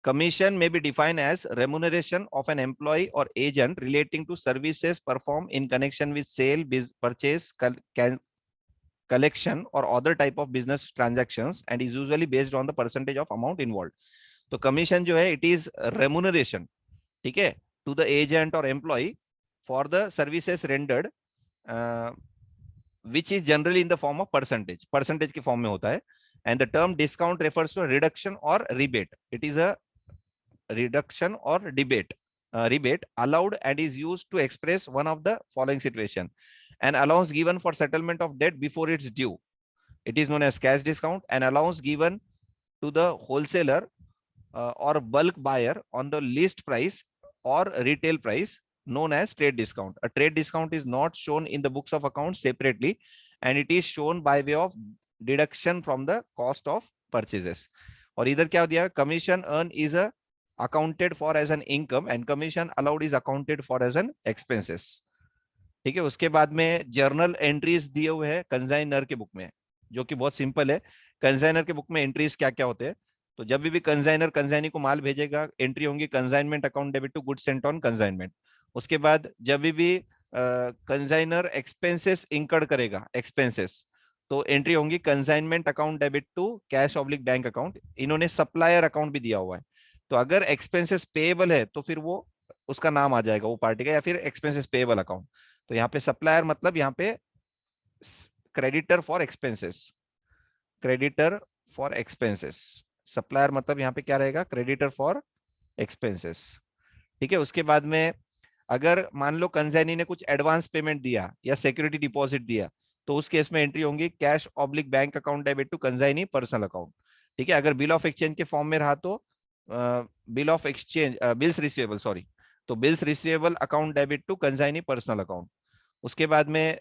Commission may be defined as remuneration of an employee or agent relating to services performed in connection with sale, purchase, collection or other type of business transactions and is usually based on the percentage of amount involved. तो commission जो है it is remuneration, ठीक है, to the agent or employee for the services rendered, which is generally in the form of percentage के form में होता है. And the term discount refers to a reduction or rebate. It is a reduction or rebate allowed and is used to express one of the following situation: an allowance given for settlement of debt before it's due, it is known as cash discount. An allowance given to the wholesaler or bulk buyer on the list price or retail price, known as trade discount. A trade discount is not shown in the books of accounts separately and it is shown by way of deduction from the cost of purchases. और इधर क्या दिया, commission earned is a accounted for as an income and commission allowed is accounted for as an expenses. ठीक है, उसके बाद में journal entries दिए हुए हैं कंसाइनर के बुक में, जो कि बहुत सिंपल है. कंसाइनर के बुक में एंट्रीज क्या क्या होते हैं, तो जब भी कंसाइनर कंसाइनी को माल भेजेगा, एंट्री होंगी consignment account debit to goods sent on consignment. उसके बाद जब भी कंसाइनर एक्सपेंसेस इंकर्ड करेगा, एक्सपेंसेस, तो एंट्री होंगी consignment account debit to cash oblique bank account. इन्होंने सप्लायर अकाउंट भी दिया हुआ है, तो अगर एक्सपेंसेस पेएबल है तो फिर वो उसका नाम आ जाएगा वो पार्टी का, या फिर एक्सपेंसेस पेएबल अकाउंट. तो यहाँ पे सप्लायर मतलब यहाँ पे creditor for expenses, creditor for expenses. Supplier मतलब यहाँ पे क्या रहेगा, क्रेडिटर फॉर एक्सपेंसेस. ठीक है, उसके बाद में अगर मान लो कंसाइनी ने कुछ एडवांस पेमेंट दिया या सिक्योरिटी डिपॉजिट दिया, तो उस केस में एंट्री होंगी cash oblique bank account debit to consignee personal account. ठीक है, अगर बिल ऑफ एक्सचेंज के फॉर्म में रहा तो bill of exchange, bills receivable, sorry, तो bills receivable account debit to consignee personal account. उसके बाद में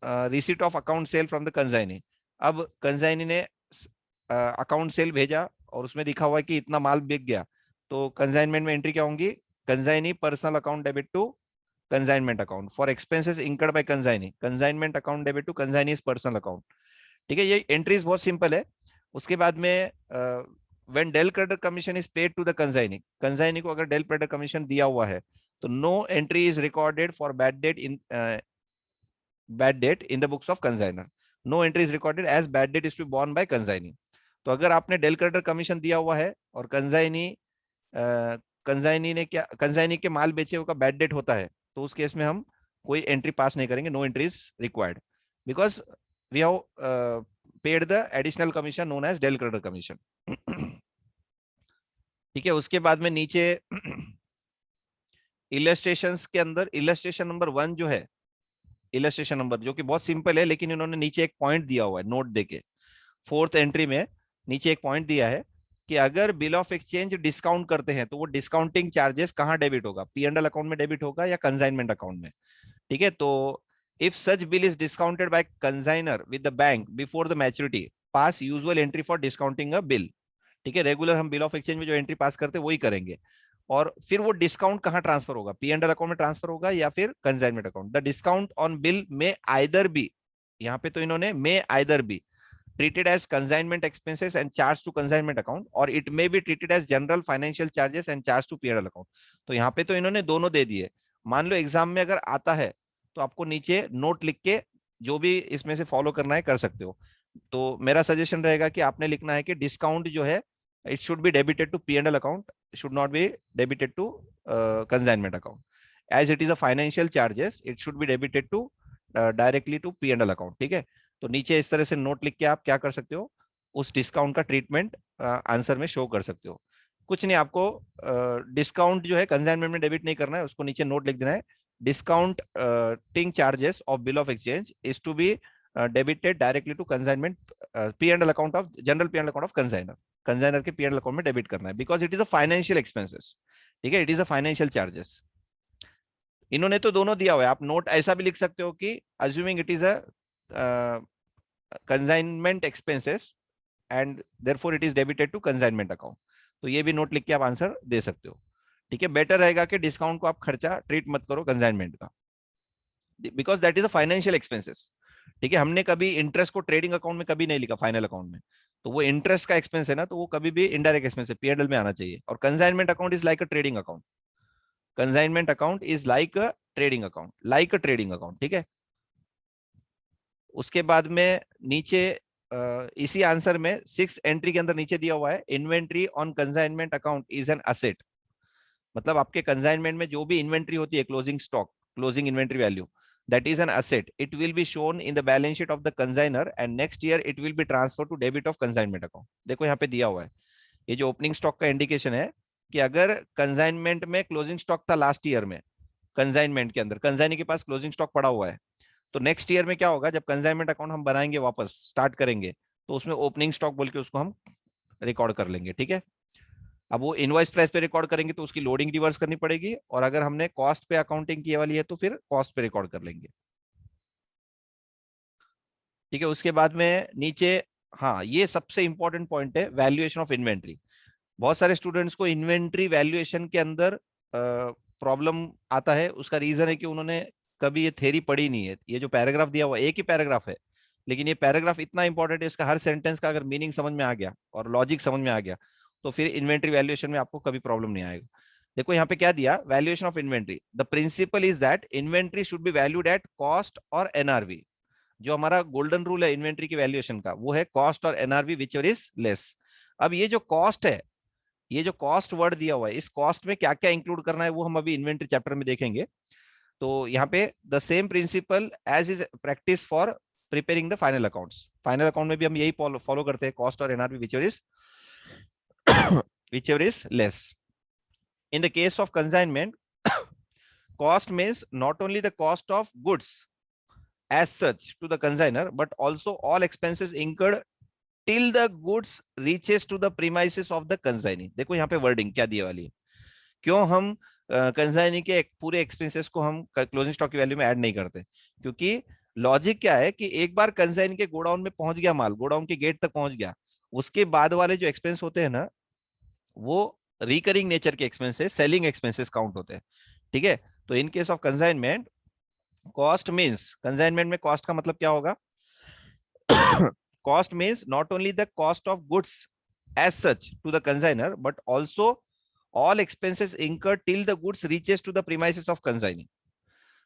receipt of account sale from the consignee. अब कंसाइनी ने अकाउंट सेल भेजा और उसमें लिखा हुआ है कि इतना माल बिक गया, तो कंसाइनमेंट में एंट्री क्या होंगी, consignee personal account debit to consignment account for expenses incurred by consignee, consignment account debit to consignee's personal account. ठीक है, ये एंट्रीज बहुत सिंपल है. उसके बाद में when del credere commission is paid to the consignee, consignee को अगर डेल क्रेडिटर कमीशन दिया हुआ है तो no entry is recorded for bad debt in the books of consignor. No entry is recorded as bad debt is to borne by consignee. तो अगर आपने del credere commission दिया हुआ है और कंसाइनी ने क्या, कंसाइनी के माल बेचे हुए का बैड डेट होता है, तो उस केस में हम कोई एंट्री पास नहीं करेंगे. No entry is required because we have paid the additional commission known as del credere commission. ठीक है, उसके बाद में नीचे इलस्ट्रेशंस के अंदर इलस्ट्रेशन नंबर 1 जो है, इलस्ट्रेशन नंबर जो कि बहुत सिंपल है, लेकिन इन्होंने नीचे एक पॉइंट दिया हुआ है नोट देके, फोर्थ एंट्री में नीचे एक पॉइंट दिया है कि अगर बिल ऑफ एक्सचेंज डिस्काउंट करते हैं तो वो डिस्काउंटिंग चार्जेस कहाँ डेबिट होगा, P&L अकाउंट में डेबिट होगा या कंसाइनमेंट अकाउंट में. ठीक है, तो if such bill is discounted by consignor with the bank before the maturity, pass usual entry for discounting a bill. ठीक है, रेगुलर हम बिल ऑफ एक्सचेंज में जो एंट्री पास करते हैं वही करेंगे. और फिर वो डिस्काउंट कहाँ ट्रांसफर होगा, P&L अकाउंट में ट्रांसफर होगा या फिर consignment account. The discount on bill में आइदर बी, यहाँ पे तो इन्होंने में either be treated as consignment expenses and charged to consignment account, or it may be treated as general financial charges and charged to P&L account. तो यहाँ पे तो इन्होंने दोनों दे दिए. मान लो एग्जाम में अगर आता है तो आपको नीचे नोट लिख के जो भी इसमें से फॉलो करना है कर सकते हो. तो मेरा सजेशन रहेगा कि आपने लिखना है कि डिस्काउंट जो है it should be debited to P&L account, should not be debited to consignment account. As it is a financial charges it should be debited to directly to P&L account. ठीक है, तो नीचे इस तरह से नोट लिख के आप क्या कर सकते हो, उस डिस्काउंट का ट्रीटमेंट आंसर में शो कर सकते हो. कुछ नहीं, आपको डिस्काउंट जो है कंसाइनमेंट में डेबिट नहीं करना है, उसको नीचे नोट लिख देना है, discounting charges of bill of exchange is to be debited directly to consignment P&L account of general P&L account of consignor. Consignor के P&L अकाउंट में डेबिट करना है because it is a financial expenses. ठीक है, it is a financial charges. इन्होंने तो दोनों दिया हुआ है, आप नोट ऐसा भी लिख सकते हो कि assuming it is a consignment expenses and therefore it is debited to consignment account. तो ये भी नोट लिख के आप आंसर दे सकते हो. ठीक है, बेटर रहेगा कि डिस्काउंट को आप खर्चा ट्रीट मत करो कंसाइनमेंट का, because that is a financial expenses. ठीक है, हमने कभी इंटरेस्ट को ट्रेडिंग अकाउंट में कभी नहीं लिखा फाइनल अकाउंट में, तो वो इंटरेस्ट का एक्सपेंस है ना, तो वो कभी भी इनडायरेक्ट एक्सपेंस है, पीएनएल में आना चाहिए। और consignment account is like a trading account, consignment account is like a trading account, like a trading account, ठीक है। उसके बाद में नीचे इसी आंसर में 6 एंट्री के अंदर नीचे दिया हुआ है, inventory on consignment account is an asset. मतलब आपके कंसाइनमेंट में जो भी इन्वेंट्री होती है, closing stock, closing inventory value, that is an asset. It will be shown in the balance sheet of the consignor and next year it will be transferred to debit of consignment account. देखो यहाँ पे दिया हुआ है, ये जो opening stock का indication है कि अगर कंसाइनमेंट में क्लोजिंग स्टॉक था लास्ट ईयर में, कंसाइनमेंट के अंदर कंसाइनी के पास क्लोजिंग स्टॉक पड़ा हुआ है, तो नेक्स्ट ईयर में क्या होगा, जब कंसाइनमेंट अकाउंट हम बनाएंगे वापस स्टार्ट करेंगे, तो उसमें ओपनिंग स्टॉक बोल के उसको हम रिकॉर्ड कर लेंगे, ठीक है। अब वो इनवॉइस प्राइस पे रिकॉर्ड करेंगे तो उसकी लोडिंग रिवर्स करनी पड़ेगी, और अगर हमने कॉस्ट पे अकाउंटिंग की वाली है तो फिर कॉस्ट पे रिकॉर्ड कर लेंगे, ठीक है। उसके बाद में नीचे, हाँ ये सबसे इंपॉर्टेंट पॉइंट है, वैल्यूएशन ऑफ इन्वेंट्री। बहुत सारे स्टूडेंट्स को इन्वेंट्री वैल्यूएशन के अंदर प्रॉब्लम आता है। उसका रीजन है कि उन्होंने कभी ये थ्योरी पढ़ी नहीं है। ये जो पैराग्राफ दिया हुआ है, एक ही पैराग्राफ है, लेकिन ये पैराग्राफ इतना इंपॉर्टेंट है, इसका हर सेंटेंस का अगर मीनिंग समझ में आ गया और लॉजिक समझ में आ गया, तो फिर इन्वेंट्री वैल्यूएशन में आपको कभी प्रॉब्लम नहीं आएगा। देखो यहाँ पे क्या दिया, valuation of inventory, the principle is that inventory should be valued at cost और एनआरवी। जो हमारा गोल्डन रूल है इन्वेंट्री की वैल्यूएशन का, वो है कॉस्ट और NRV whichever is less. अब ये जो कॉस्ट है, ये जो कॉस्ट वर्ड दिया हुआ है, इस कॉस्ट में क्या क्या इंक्लूड करना है वो हम अभी इन्वेंट्री चैप्टर में देखेंगे। तो यहाँ पे the same principle as is practice for preparing the final accounts. Final account में भी हम यही फॉलो करते हैं, कॉस्ट और NRV whichever is less. In the case of consignment, cost means not only the cost of goods as such to the consignor, but also all expenses incurred till the goods reaches to the premises of the consignee। देखो यहाँ पे wording क्या दिए वाली है, क्यों हम consignee के पूरे एक्सपेंसेस को हम क्लोजिंग स्टॉक की वैल्यू में ऐड नहीं करते, क्योंकि लॉजिक क्या है कि एक बार कंसाइनी के गोडाउन में पहुंच गया माल, गोडाउन के गेट तक पहुंच गया, उसके बाद वाले जो एक्सपेंस होते हैं ना, वो रिकरिंग नेचर के एक्सपेंसेस, सेलिंग एक्सपेंसेस काउंट होते हैं, ठीक है। तो in case of consignment, cost means, consignment में कॉस्ट का मतलब क्या होगा, cost means not only the cost of goods as such to the consignor, but also all expenses incurred till the goods reaches to the premises of consignee.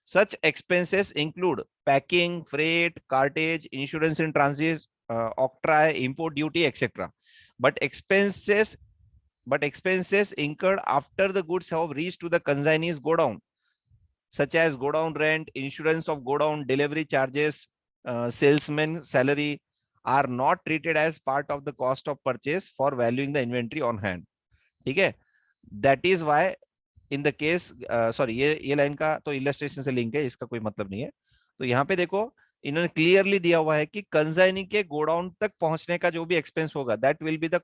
Such expenses include packing, freight, cartage, insurance in transit, octroi, import duty, etc. But expenses incurred after the goods have reached to the consignee's godown, such as godown rent, insurance of godown, delivery charges, salesman salary, are not treated as part of the cost of purchase for valuing the inventory on hand, ठीक है। That is why in the case, sorry ये line का तो illustration से link है, इसका कोई मतलब नहीं है। तो यहाँ पे देखो इन्होंने क्लियरली दिया हुआ है कि कंसाइनी के गोडाउन तक पहुंचने का जो भी एक्सपेंस होगा, that will be the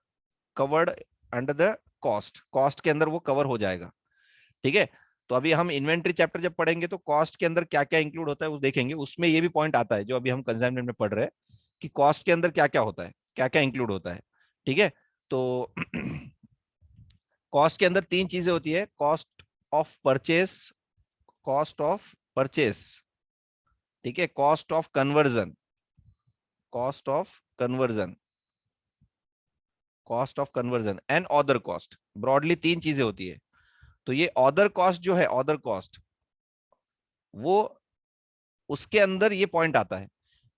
covered under the cost, cost के अंदर वो कवर हो जाएगा, ठीक है। तो अभी हम इन्वेंट्री चैप्टर जब पढ़ेंगे तो कॉस्ट के अंदर क्या क्या इंक्लूड होता है वो देखेंगे, उसमें ये भी पॉइंट आता है जो अभी हम कंसाइनमेंट में पढ़ रहे हैं कि कॉस्ट के अंदर क्या क्या होता है, क्या क्या इंक्लूड होता है, ठीक है। तो कॉस्ट के अंदर 3 चीजें होती है, cost of purchase, cost of purchase, ठीक है, cost of conversion, cost of conversion, cost of conversion and other cost. Broadly 3 चीजें होती है। तो ये अदर कॉस्ट जो है, अदर कॉस्ट, वो उसके अंदर ये पॉइंट आता है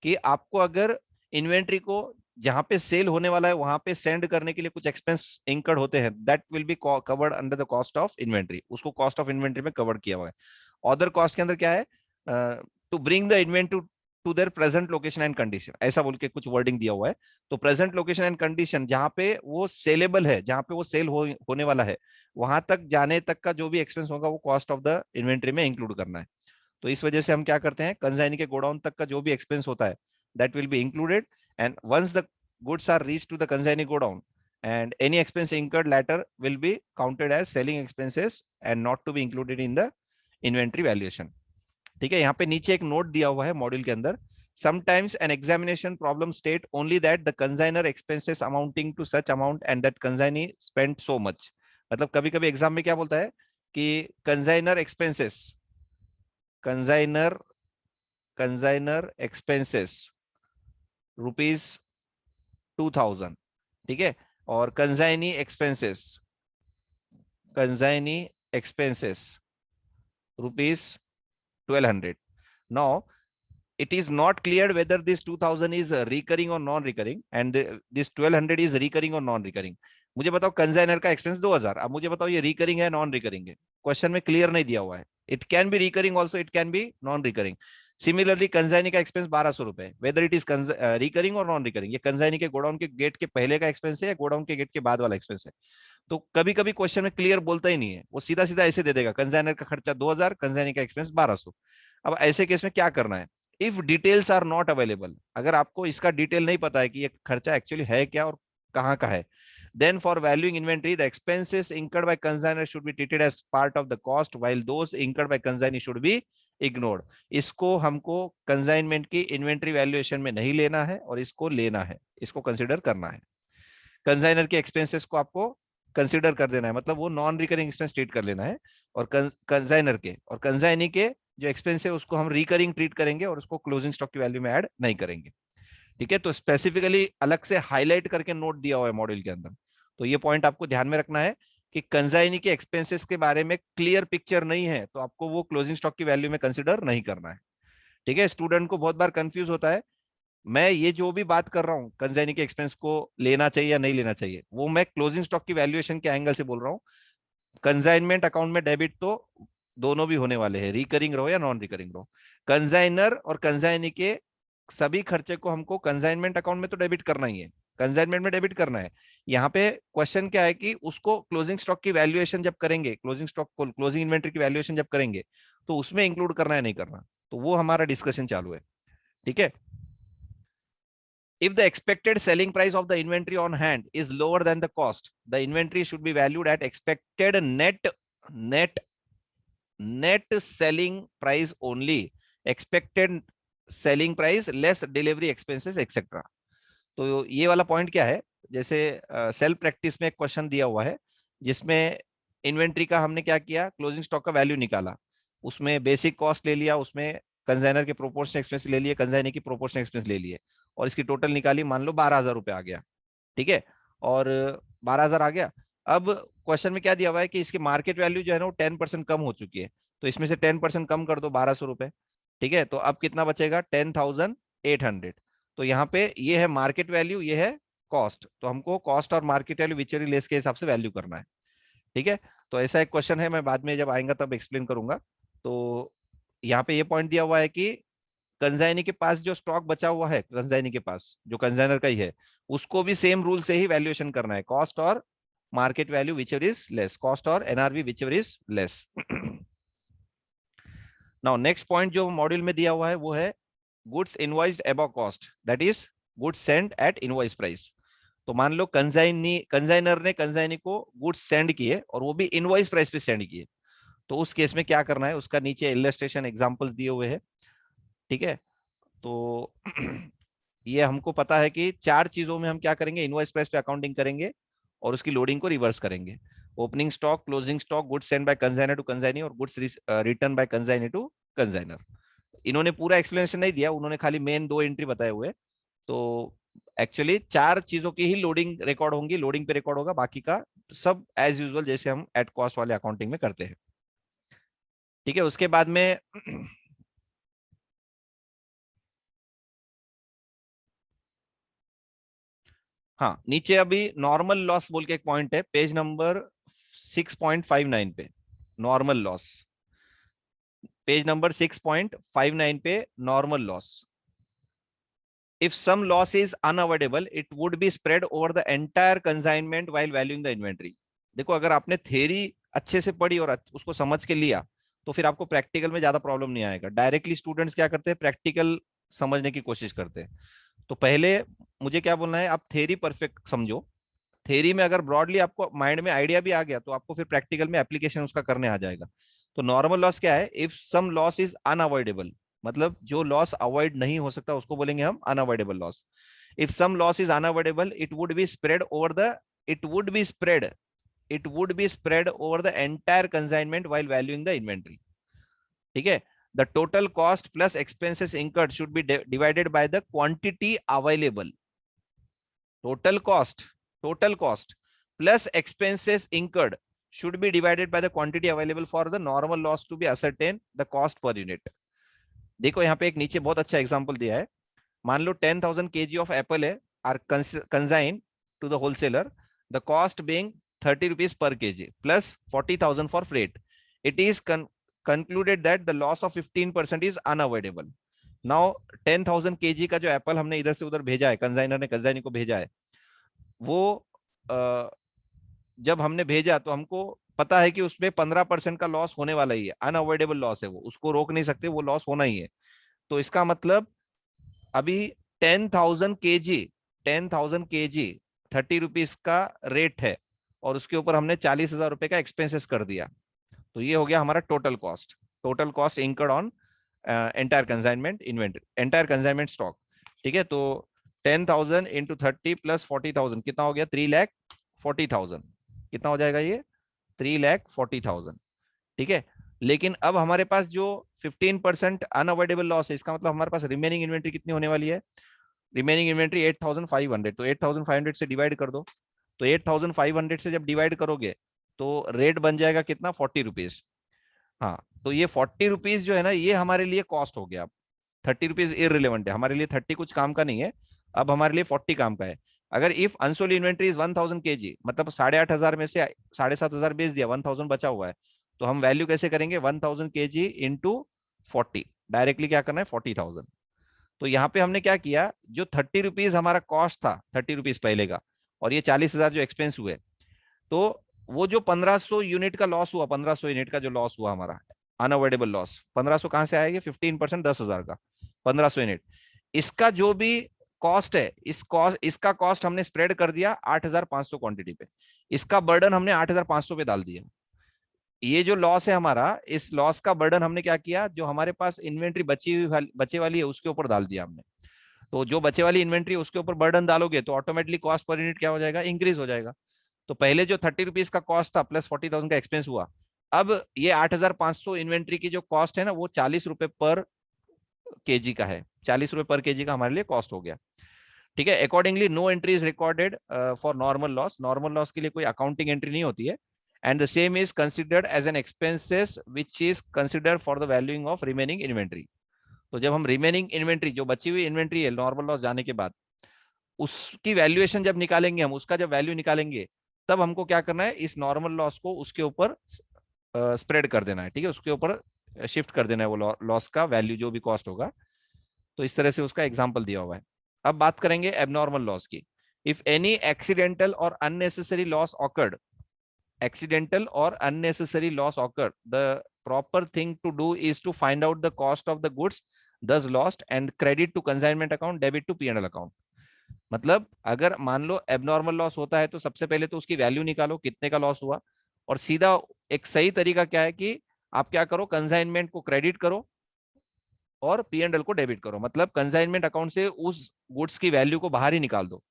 कि आपको अगर इन्वेंट्री को जहां पे सेल होने वाला है वहां पे सेंड करने के लिए कुछ एक्सपेंस इंकर्ड होते हैं, that will be covered under the cost of inventory, उसको कॉस्ट ऑफ इन्वेंट्री में कवर किया हुआ है। अदर कॉस्ट के अंदर क्या है, to bring the inventory to their present location and condition, ऐसा बोल के कुछ वर्डिंग दिया हुआ है। तो प्रेजेंट लोकेशन एंड कंडीशन, जहां पे वो सेलेबल है, जहां पे वो सेल होने वाला है, वहां तक जाने तक का जो भी एक्सपेंस होगा वो कॉस्ट ऑफ द इन्वेंट्री में इंक्लूड करना है। तो इस वजह से हम क्या करते हैं, कंसाइनी के गोडाउन तक का जो भी एक्सपेंस होता है, that will be included, and once the goods are reach to the consignee godown, and any expense incurred later will be counted as selling expenses and not to be included in the inventory valuation, ठीक है। यहाँ पे नीचे एक note दिया हुआ है module के अंदर, sometimes an examination problem state only that the consignor expenses amounting to such amount and that consignee spent so much। मतलब कभी कभी एग्जाम में क्या बोलता है कि consignor expenses, consignor consignor expenses rupees 2000, ठीक है, और consignee expenses, consignee expenses rupees 1200. Now it is not clear whether this 2000 is recurring or non recurring and this 1200 is recurring or non recurring. मुझे बताओ कंजाइनर का एक्सपेंस 2000, अब मुझे बताओ ये रिकरिंग है नॉन रिकरिंग है, क्वेश्चन में क्लियर नहीं दिया हुआ है. It can be recurring also, it can be non recurring. Similarly consignee का एक्सपेंस 1200 रुपए, वेदर इट इज रिकरिंग और नॉन रिकरिंग. ये कंजाइनी के गोडाउन के गेट के पहले का एक्सपेंस है या गोडाउन के गेट के बाद वाला एक्सपेंस है. तो कभी कभी क्वेश्चन में क्लियर बोलता ही नहीं है, वो सीधा सीधा ऐसे दे देगा कंजाइनर का खर्चा 2000, कंजाइनी का एक्सपेंस 1200. अब ऐसे केस में क्या करना है, if details are not available, अगर आपको इसका डिटेल नहीं पता है कि ये खर्चा एक्चुअली है क्या और कहाँ का है, then for valuing inventory the expenses incurred by consignor should be treated as part of the cost while those incurred by consignee should be ignored. इसको हमको कंसाइनमेंट की इन्वेंट्री वैल्यूएशन में नहीं लेना है और इसको लेना है, इसको कंसिडर करना है. कंसाइनर के एक्सपेंसेस को आपको कंसिडर कर देना है, मतलब वो नॉन रिकरिंग एक्सपेंस ट्रीट कर लेना है, और कंसाइनर के और कंसाइनी के जो एक्सपेंस है उसको हम रिकरिंग ट्रीट करेंगे और उसको क्लोजिंग स्टॉक की वैल्यू में ऐड नहीं करेंगे. ठीक है, तो स्पेसिफिकली अलग से हाईलाइट करके नोट दिया हुआ है मॉड्यूल के अंदर. तो ये पॉइंट आपको ध्यान में रखना है कि कंसाइनी के एक्सपेंसेस के बारे में क्लियर पिक्चर नहीं है तो आपको वो क्लोजिंग स्टॉक की वैल्यू में कंसिडर नहीं करना है. ठीक है, स्टूडेंट को बहुत बार कंफ्यूज होता है, मैं ये जो भी बात कर रहा हूँ कंसाइनी के एक्सपेंस को लेना चाहिए या नहीं लेना चाहिए, वो मैं क्लोजिंग स्टॉक की वैल्यूएशन के एंगल से बोल रहा हूँ. कंसाइनमेंट अकाउंट में डेबिट तो दोनों भी होने वाले हैं, रिकरिंग रहो या नॉन रिकरिंग रहो. कंसाइनर और कंसाइनी के सभी खर्चे को हमको कंसाइनमेंट अकाउंट में तो डेबिट करना ही है, कंसाइनमेंट में डेबिट करना है. यहाँ पे क्वेश्चन क्या है कि उसको क्लोजिंग स्टॉक की वैल्यूएशन जब करेंगे, क्लोजिंग स्टॉक को क्लोजिंग इन्वेंटरी की वैल्यूएशन जब करेंगे तो उसमें इंक्लूड करना है नहीं करना, तो वो हमारा डिस्कशन चालू है. ठीक है, if the expected selling price of the inventory on hand is lower than the cost, the inventory should be valued at expected net selling price only, expected selling price less delivery expenses etc. तो ये वाला point क्या है, जैसे self practice में एक question दिया हुआ है जिसमें इन्वेंट्री का हमने क्या किया, क्लोजिंग स्टॉक का वैल्यू निकाला, उसमें बेसिक कॉस्ट ले लिया, उसमें कंसाइनर के प्रोपोर्शनल एक्सपेंस ले लिए, कंसाइनर की प्रोपोर्शनल एक्सपेंस ले लिए, और इसकी टोटल निकाली, मान लो 12,000 रुपए आ गया. ठीक है, और 12,000 आ गया. अब क्वेश्चन में क्या दिया हुआ है कि इसकी मार्केट वैल्यू जो है ना वो 10% कम हो चुकी है, तो इसमें से 10% कम कर दो 1200 रुपए. ठीक है, तो अब कितना बचेगा, 10,800. तो यहाँ पे ये है मार्केट वैल्यू, ये है कॉस्ट, तो हमको कॉस्ट और मार्केट वैल्यू विचरी लेस के हिसाब से वैल्यू करना है. ठीक है, तो ऐसा एक क्वेश्चन है, मैं बाद में जब आएगा तब एक्सप्लेन करूंगा. तो यहाँ पे ये पॉइंट दिया हुआ है कि कंसाइनी के पास जो स्टॉक बचा हुआ है, कंसाइनी के पास जो कंसाइनर का ही है, उसको भी सेम रूल से ही वैल्यूएशन करना है, कॉस्ट और market value which is less, cost और NRV which is less. Now next point जो मॉड्यूल में दिया हुआ है वो है goods invoiced above cost, that is goods send at invoice price. तो मान लो कंसाइनर ने कंसाइनी को गुड्स सेंड किए और वो भी इनवॉइस प्राइस पे सेंड किए, तो उस केस में क्या करना है, उसका नीचे इलस्ट्रेशन एग्जांपल्स दिए हुए हैं. ठीक है, तो ये हमको पता है कि 4 चीजों में हम क्या करेंगे, इनवॉइस प्राइस पे अकाउंटिंग करेंगे और उसकी लोडिंग को रिवर्स करेंगे. Opening stock, closing stock, goods send by consignor to consignee और goods return by consignee to consignor. इन्होंने पूरा एक्सप्लेनेशन नहीं दिया, उन्होंने खाली मेन 2 एंट्री बताए हुए. तो एक्चुअली 4 चीजों की ही लोडिंग रिकॉर्ड होंगी, लोडिंग पे रिकॉर्ड होगा, बाकी का सब एज यूजुअल जैसे हम एट कॉस्ट वाले अकाउंटिंग में करते हैं. ठीक है, उसके बाद में हाँ, नीचे अभी नॉर्मल लॉस बोल के एक पॉइंट है, पेज नंबर 6.59 पे, नॉर्मल लॉस, पेज नंबर 6.59 पे normal loss. if some loss is unavoidable it would be spread over the entire consignment while valuing the inventory. देखो, अगर आपने थ्योरी अच्छे से पढ़ी और उसको समझ के लिया तो फिर आपको प्रैक्टिकल में ज्यादा प्रॉब्लम नहीं आएगा. डायरेक्टली स्टूडेंट्स क्या करते हैं, प्रैक्टिकल समझने की कोशिश करते हैं. तो पहले मुझे क्या बोलना है, आप थ्योरी परफेक्ट समझो, थ्योरी में अगर ब्रॉडली आपको माइंड में आइडिया भी आ गया तो आपको फिर प्रैक्टिकल में एप्लीकेशन उसका करने आ जाएगा. तो नॉर्मल लॉस क्या है, if some loss is unavoidable, मतलब जो लॉस अवॉइड नहीं हो सकता उसको बोलेंगे हम unavoidable loss. If some loss is unavoidable it would be spread over the it would be spread it would be spread over the entire consignment while valuing the inventory. ठीक है, the total cost plus expenses incurred should be divided by the quantity available. Total cost total cost plus expenses incurred should be divided by the quantity available for the normal loss to be ascertain the cost per unit. देखो यहाँ पे एक नीचे बहुत अच्छा example दिया है. मान लो 10,000 kg of apple है are consigned to the wholesaler, the cost being 30 rupees per kg plus 40,000 for freight. It is concluded that the loss of 15% is unavoidable. Now 10,000 kg का जो एप्पल हमने इधर से उधर भेजा है, कंसाइनर ने कंसाइनी को भेजा है, वो जब हमने भेजा तो हमको पता है कि उसमें 15% का लॉस होने वाला ही है, अनअवॉइडेबल लॉस है, वो उसको रोक नहीं सकते, वो लॉस होना ही है. तो इसका मतलब अभी 10,000 केजी 30 रुपीज का रेट है और उसके ऊपर हमने 40,000 रुपए का एक्सपेंसेस कर दिया. तो ये हो गया हमारा total cost incurred on entire consignment inventory, entire consignment stock. ठीक है, तो 10,000 इंटू 30 प्लस 40,000 कितना हो गया? 3,40,000. कितना हो जाएगा ये? 3,40,000. ठीक है, लेकिन अब हमारे पास जो 15% अनअवॉइडेबल लॉस है, इसका मतलब हमारे पास रिमेनिंग इन्वेंट्री कितनी होने वाली है? Remaining inventory 8,500. तो 8,500 से डिवाइड कर दो. तो 8,500 से जब डिवाइड करोगे तो रेट बन जाएगा कितना? 40 रुपीज. हाँ, तो ये 40 रुपीज जो है ना, ये हमारे लिए कॉस्ट हो गया. 30 रुपीज इररिलेवेंट है हमारे लिए, 30 कुछ काम का नहीं है, अब हमारे लिए 40 काम का है. अगर if unsold inventory is 1,000 kg, मतलब 8,500 में से 7,500 बेच दिया, 1,000 बचा हुआ है, तो हम वैल्यू कैसे करेंगे? 1,000 kg इंटू 40. डायरेक्टली क्या करना है? 40,000. तो यहाँ पे हमने क्या किया, जो 30 रुपीज हमारा कॉस्ट था, 30 रुपीज पहले का, और ये 40,000 जो एक्सपेंस हुए, तो वो जो 1,500 यूनिट का लॉस हुआ, 1,500 यूनिट का जो लॉस हुआ हमारा अनअवॉइडेबल लॉस, 1,500 कहां से आएगा? 15% 10,000 का 1,500 यूनिट. इसका जो भी कॉस्ट है, इसका कॉस्ट हमने स्प्रेड कर दिया 8,500 क्वांटिटी पे. इसका बर्डन हमने 8,500 पे डाल दिया. ये जो लॉस है हमारा, इस लॉस का बर्डन हमने क्या किया? जो हमारे पास इन्वेंट्री बचे वाली है उसके ऊपर डाल दिया हमने. तो जो बचे वाली इन्वेंट्री उसके ऊपर बर्डन डालोगे तो ऑटोमेटिकली कॉस्ट पर यूनिट क्या हो जाएगा? इंक्रीज हो जाएगा. तो पहले जो 30 रुपीज का कॉस्ट था प्लस 40,000 का एक्सपेंस हुआ, अब ये 8,500 इन्वेंट्री की जो कॉस्ट है ना, वो 40 रुपए पर केजी का है. 40 रुपए पर केजी का हमारे लिए कॉस्ट हो गया. ठीक है, accordingly no entry is recorded for normal loss. Normal loss के लिए कोई अकाउंटिंग एंट्री नहीं होती है. And the same is considered as an expenses which is considered for the valuing of remaining inventory. तो जब हम रिमेनिंग इन्वेंट्री, जो बची हुई इन्वेंट्री है नॉर्मल लॉस जाने के बाद, उसकी वैल्यूएशन जब निकालेंगे हम, उसका जब वैल्यू निकालेंगे, तब हमको क्या करना है? इस नॉर्मल लॉस को उसके ऊपर स्प्रेड कर देना है. ठीक है, उसके ऊपर शिफ्ट कर देना है वो लॉस का वैल्यू, जो भी कॉस्ट होगा. तो इस तरह से उसका एग्जाम्पल दिया हुआ है. अब बात करेंगे एबनॉर्मल लॉस की. इफ एनी एक्सीडेंटल और unnecessary loss awkward, accidental or unnecessary loss occur, the proper thing to do is to find out the cost of the goods thus lost and credit to consignment account, debit to P&L account. मतलब अगर मान लो abnormal loss होता है तो सबसे पहले तो उसकी वैल्यू निकालो, कितने का लॉस हुआ, और सीधा एक सही तरीका क्या है कि आप क्या करो? कंसाइनमेंट को क्रेडिट करो और P&L को डेबिट करो. मतलब कंसाइनमेंट अकाउंट से उस गुड्स की वैल्यू को बाहर ही निकाल दो.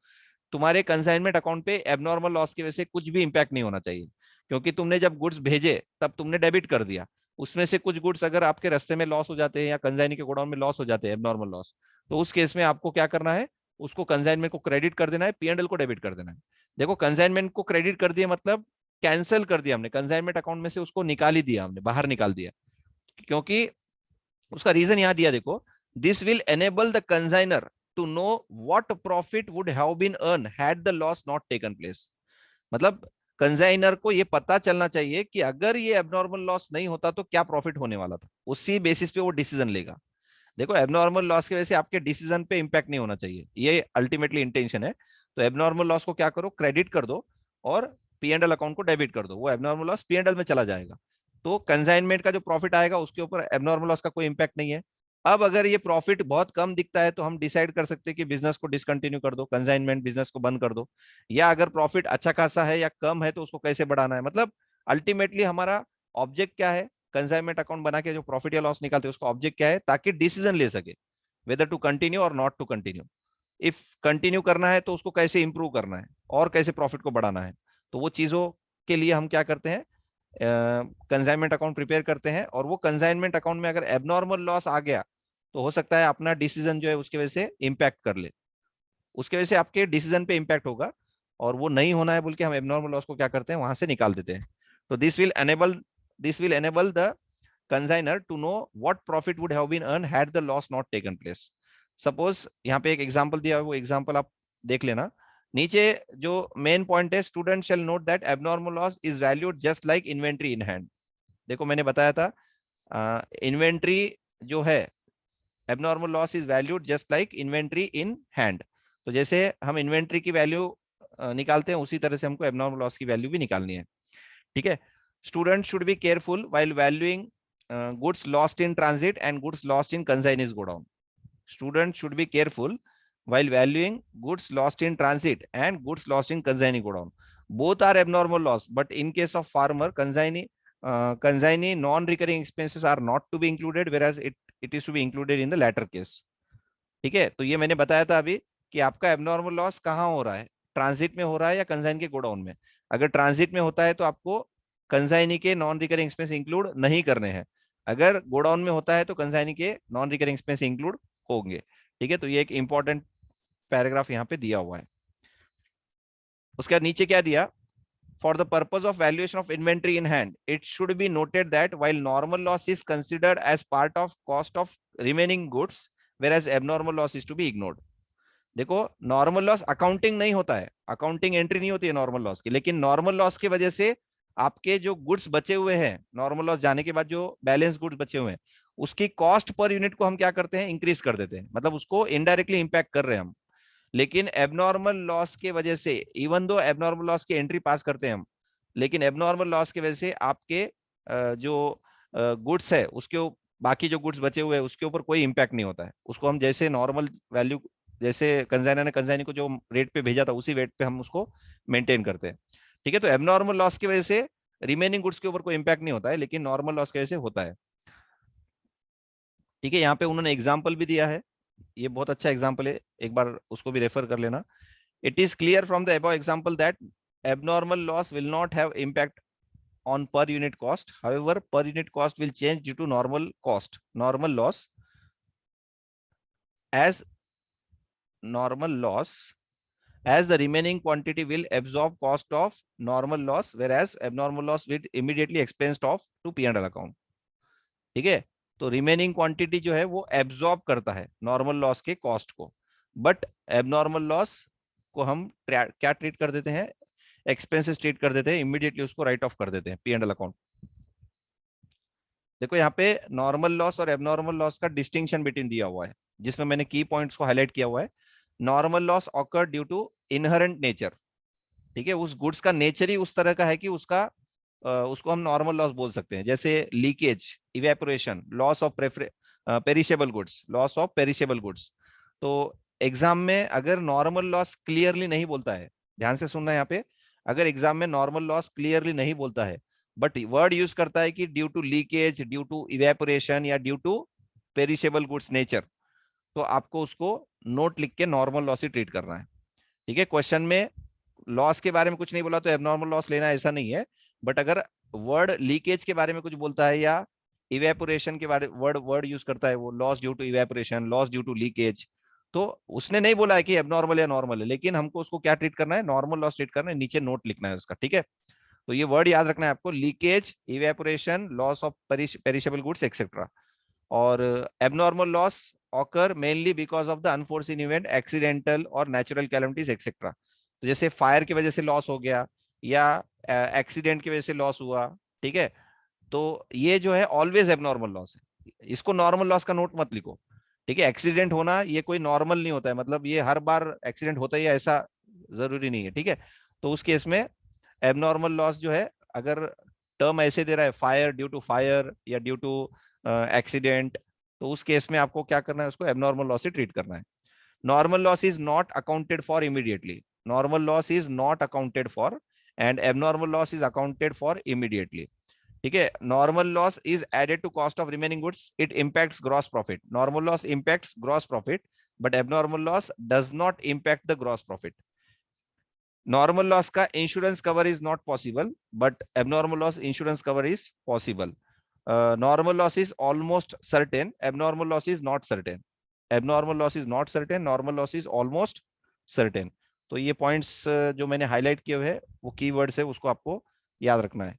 तुम्हारे कंसाइनमेंट अकाउंट पे एबनॉर्मल लॉस की वजह से कुछ भी इंपैक्ट नहीं होना चाहिए, क्योंकि तुमने जब गुड्स भेजे तब तुमने डेबिट कर दिया. उसमें से कुछ गुड्स अगर आपके रास्ते में लॉस हो जाते हैं या कंसाइनी के गोडाउन में लॉस हो जाते हैं, एबनॉर्मल लॉस, तो उस केस में आपको क्या करना है? उसको कंसाइनमेंट को क्रेडिट कर देना है, P&L को डेबिट कर देना है. देखो, कंसाइनमेंट को क्रेडिट कर दिया मतलब कैंसिल कर दिया हमने, कंसाइनमेंट अकाउंट में से उसको निकाल ही दिया हमने, बाहर निकाल दिया. क्योंकि उसका रीजन यहां दिया, देखो, this will enable the consignor to know what profit would have been earned had the loss not taken place. मतलब कंसाइनर को ये पता चलना चाहिए कि अगर ये एबनॉर्मल लॉस नहीं होता तो क्या प्रॉफिट होने वाला था, उसी बेसिस पे वो डिसीजन लेगा. देखो, एबनॉर्मल लॉस की वजह से आपके डिसीजन पे इंपैक्ट नहीं होना चाहिए, ये अल्टीमेटली इंटेंशन है. तो एबनॉर्मल लॉस को क्या करो? क्रेडिट कर दो और P&L अकाउंट को डेबिट कर दो, वो एबनॉर्मल लॉस P&L में चला जाएगा. तो कंसाइनमेंट का जो प्रॉफिट आएगा उसके ऊपर एबनॉर्मल लॉस का कोई इंपैक्ट नहीं है. अब अगर ये प्रॉफिट बहुत कम दिखता है तो हम डिसाइड कर सकते हैं कि बिजनेस को डिसकंटिन्यू कर दो, कंसाइनमेंट बिजनेस को बंद कर दो. या अगर प्रॉफिट अच्छा खासा है या कम है तो उसको कैसे बढ़ाना है. मतलब अल्टीमेटली हमारा ऑब्जेक्ट क्या है? कंसाइनमेंट अकाउंट बना के जो प्रॉफिट या लॉस निकालते हैं उसका ऑब्जेक्ट क्या है? ताकि डिसीजन ले सके whether to continue or not to continue. If continue करना है तो उसको कैसे इंप्रूव करना है और कैसे प्रॉफिट को बढ़ाना है. तो वो चीजों के लिए हम क्या करते हैं? कंसाइनमेंट अकाउंट प्रिपेयर करते हैं. और वो कंसाइनमेंट अकाउंट में अगर एबनॉर्मल लॉस आ गया तो हो सकता है अपना डिसीजन जो है उसके वजह से इंपैक्ट कर ले, उसके वजह से आपके डिसीजन पे इंपैक्ट होगा. और वो नहीं होना है बोल के हम एबनॉर्मल लॉस को क्या करते हैं, वहां से निकाल देते हैं। तो this will enable the consignor to know what profit would have been earn had the loss not taken place. Suppose यहाँ पे एक एग्जांपल दिया है, वो एग्जांपल आप देख लेना। नीचे जो मेन पॉइंट है, student shall note that abnormal loss is valued just like inventory in hand. देखो मैंने बताया था इन्वेंट्री जो है, abnormal loss is valued just like inventory in hand. तो जैसे हम इन्वेंट्री की वैल्यू निकालते हैं, उसी तरह से हमको एबनॉर्मल लॉस की वैल्यू भी निकालनी है। ठीक है। Student should be careful while valuing goods lost in transit and goods lost in consignee's godown. Students should be careful while valuing goods lost in transit and goods lost in consignee godown. Both are abnormal loss, but in case of farmer, consignee non-recurring expenses are not to be included, whereas it is to be included in the latter case. ठीक है। तो ये मैंने बताया था अभी कि आपका एबनॉर्मल लॉस कहाँ हो रहा है, ट्रांजिट में हो रहा है या कंसाइन के गोडाउन में। अगर ट्रांजिट में होता है तो आपको कंसाइनी के नॉन रिकरिंग एक्सपेंस इंक्लूड नहीं करने हैं। अगर गोडाउन में होता है तो कंसाइनी के नॉन रिकरिंग एक्सपेंस इंक्लूड होंगे। ठीक है। तो ये एक इंपॉर्टेंट पैराग्राफ यहाँ पे दिया हुआ है। उसके बाद नीचे क्या दिया, for the purpose of valuation of inventory in hand, it should be noted that while normal loss is considered as part of cost of remaining goods, whereas abnormal loss is to be ignored. देखो normal loss accounting नहीं होता है, accounting entry नहीं होती है normal loss की, लेकिन normal loss की वजह से आपके जो गुड्स बचे हुए हैं, नॉर्मल लॉस जाने के बाद जो बैलेंस गुड्स बचे हुए हैं, उसकी कॉस्ट पर यूनिट को हम क्या करते हैं, इंक्रीज कर देते हैं, मतलब उसको इनडायरेक्टली इंपैक्ट कर रहे हैं हम। लेकिन एबनॉर्मल लॉस के वजह से, इवन दो एबनॉर्मल लॉस की एंट्री पास करते हैं हम, लेकिन एबनॉर्मल लॉस की वजह से आपके जो गुड्स है उसके बाकी जो गुड्स बचे हुए हैं उसके ऊपर कोई इंपैक्ट नहीं होता है। उसको हम जैसे नॉर्मल वैल्यू, जैसे कंसाइनर ने कंसाइनी को जो रेट पे भेजा था उसी रेट पे हम उसको मेंटेन करते हैं। ठीक है। तो एबनॉर्मल लॉस की वजह से रिमेनिंग गुड्स के ऊपर कोई इंपैक्ट नहीं होता है, लेकिन नॉर्मल लॉस की वजह से होता है। ठीक है। यहाँ पे उन्होंने एग्जाम्पल भी दिया है, ये बहुत अच्छा एग्जाम्पल है, एक बार उसको भी रेफर कर लेना। It is clear from the above example that abnormal loss will not have impact on per unit cost. However, per unit cost will change due to normal cost, normal loss, as normal loss, as the remaining quantity will absorb cost of normal loss, whereas abnormal loss will immediately expensed off to P&L account. ठीक है। तो remaining quantity जो है वो absorb करता है normal loss के cost को, बट एबनॉर्मल लॉस को हम क्या ट्रीट कर देते हैं, एक्सपेंसेस ट्रीट कर देते हैं, इमीडिएटली उसको राइट ऑफ कर देते हैं P&L अकाउंट। देखो यहाँ पे नॉर्मल लॉस और एबनॉर्मल लॉस का डिस्टिंक्शन बिटवीन दिया हुआ है, जिसमें मैंने की पॉइंट्स को हाईलाइट किया हुआ है। Normal loss occur due to inherent nature. ठीक है। उस गुड्स का नेचर ही उस तरह का है कि उसका उसको हम नॉर्मल लॉस बोल सकते हैं, जैसे leakage, evaporation, loss of perishable goods, loss of perishable goods. तो एग्जाम में अगर नॉर्मल लॉस क्लियरली नहीं बोलता है, ध्यान से सुनना यहाँ पे, अगर एग्जाम में नॉर्मल लॉस क्लियरली नहीं बोलता है बट वर्ड यूज करता है कि due to leakage, due to evaporation या due to perishable goods nature, तो आपको उसको नोट लिख के नॉर्मल लॉस ही ट्रीट करना है। ठीक है। क्वेश्चन में लॉस के बारे में कुछ नहीं बोला तो एबनॉर्मल लॉस लेना ऐसा नहीं है, बट अगर वर्ड लीकेज के बारे में कुछ बोलता है या इवेपोरेशन के बारे वर्ड वर्ड यूज करता है, वो loss due to evaporation, loss due to leakage, तो उसने नहीं बोला है कि एबनॉर्मल या नॉर्मल है, लेकिन हमको उसको क्या ट्रीट करना है, नॉर्मल लॉस ट्रीट करना है, नीचे नोट लिखना है उसका। ठीक है। तो ये वर्ड याद रखना है आपको, leakage, evaporation, loss of perishable goods etcetera. और abnormal loss occur mainly because of the unforeseen event, accidental और नेचुरल कैलमिटीज एक्सेट्रा। तो जैसे फायर की वजह से लॉस हो गया या एक्सीडेंट की वजह से लॉस हुआ। ठीक है। तो ये जो है ऑलवेज एबनॉर्मल लॉस है, इसको नॉर्मल लॉस का नोट मत लिखो। ठीक है। एक्सीडेंट होना ये कोई नॉर्मल नहीं होता है, मतलब ये हर बार एक्सीडेंट होता है ऐसा जरूरी नहीं है। ठीक है। तो उस केस में एबनॉर्मल लॉस जो है, अगर टर्म ऐसे दे रहा है फायर, ड्यू टू फायर या ड्यू टू एक्सीडेंट, तो उस केस में आपको क्या करना है, उसको एबनॉर्मल लॉस से ट्रीट करना है। Normal loss is not accounted for immediately, normal loss is not accounted for and abnormal loss is accounted for immediately. ठीक है। Normal loss is added to cost of remaining goods, it impacts gross profit. Normal loss impacts gross profit, but abnormal loss does not impact the gross profit. Normal loss का insurance cover is not possible, but abnormal loss insurance cover is possible. Normal loss is almost certain, abnormal loss is not certain. Abnormal loss is not certain, normal loss is almost certain. तो ये points जो मैंने highlight किए हुए हैं वो keywords है, उसको आपको याद रखना है।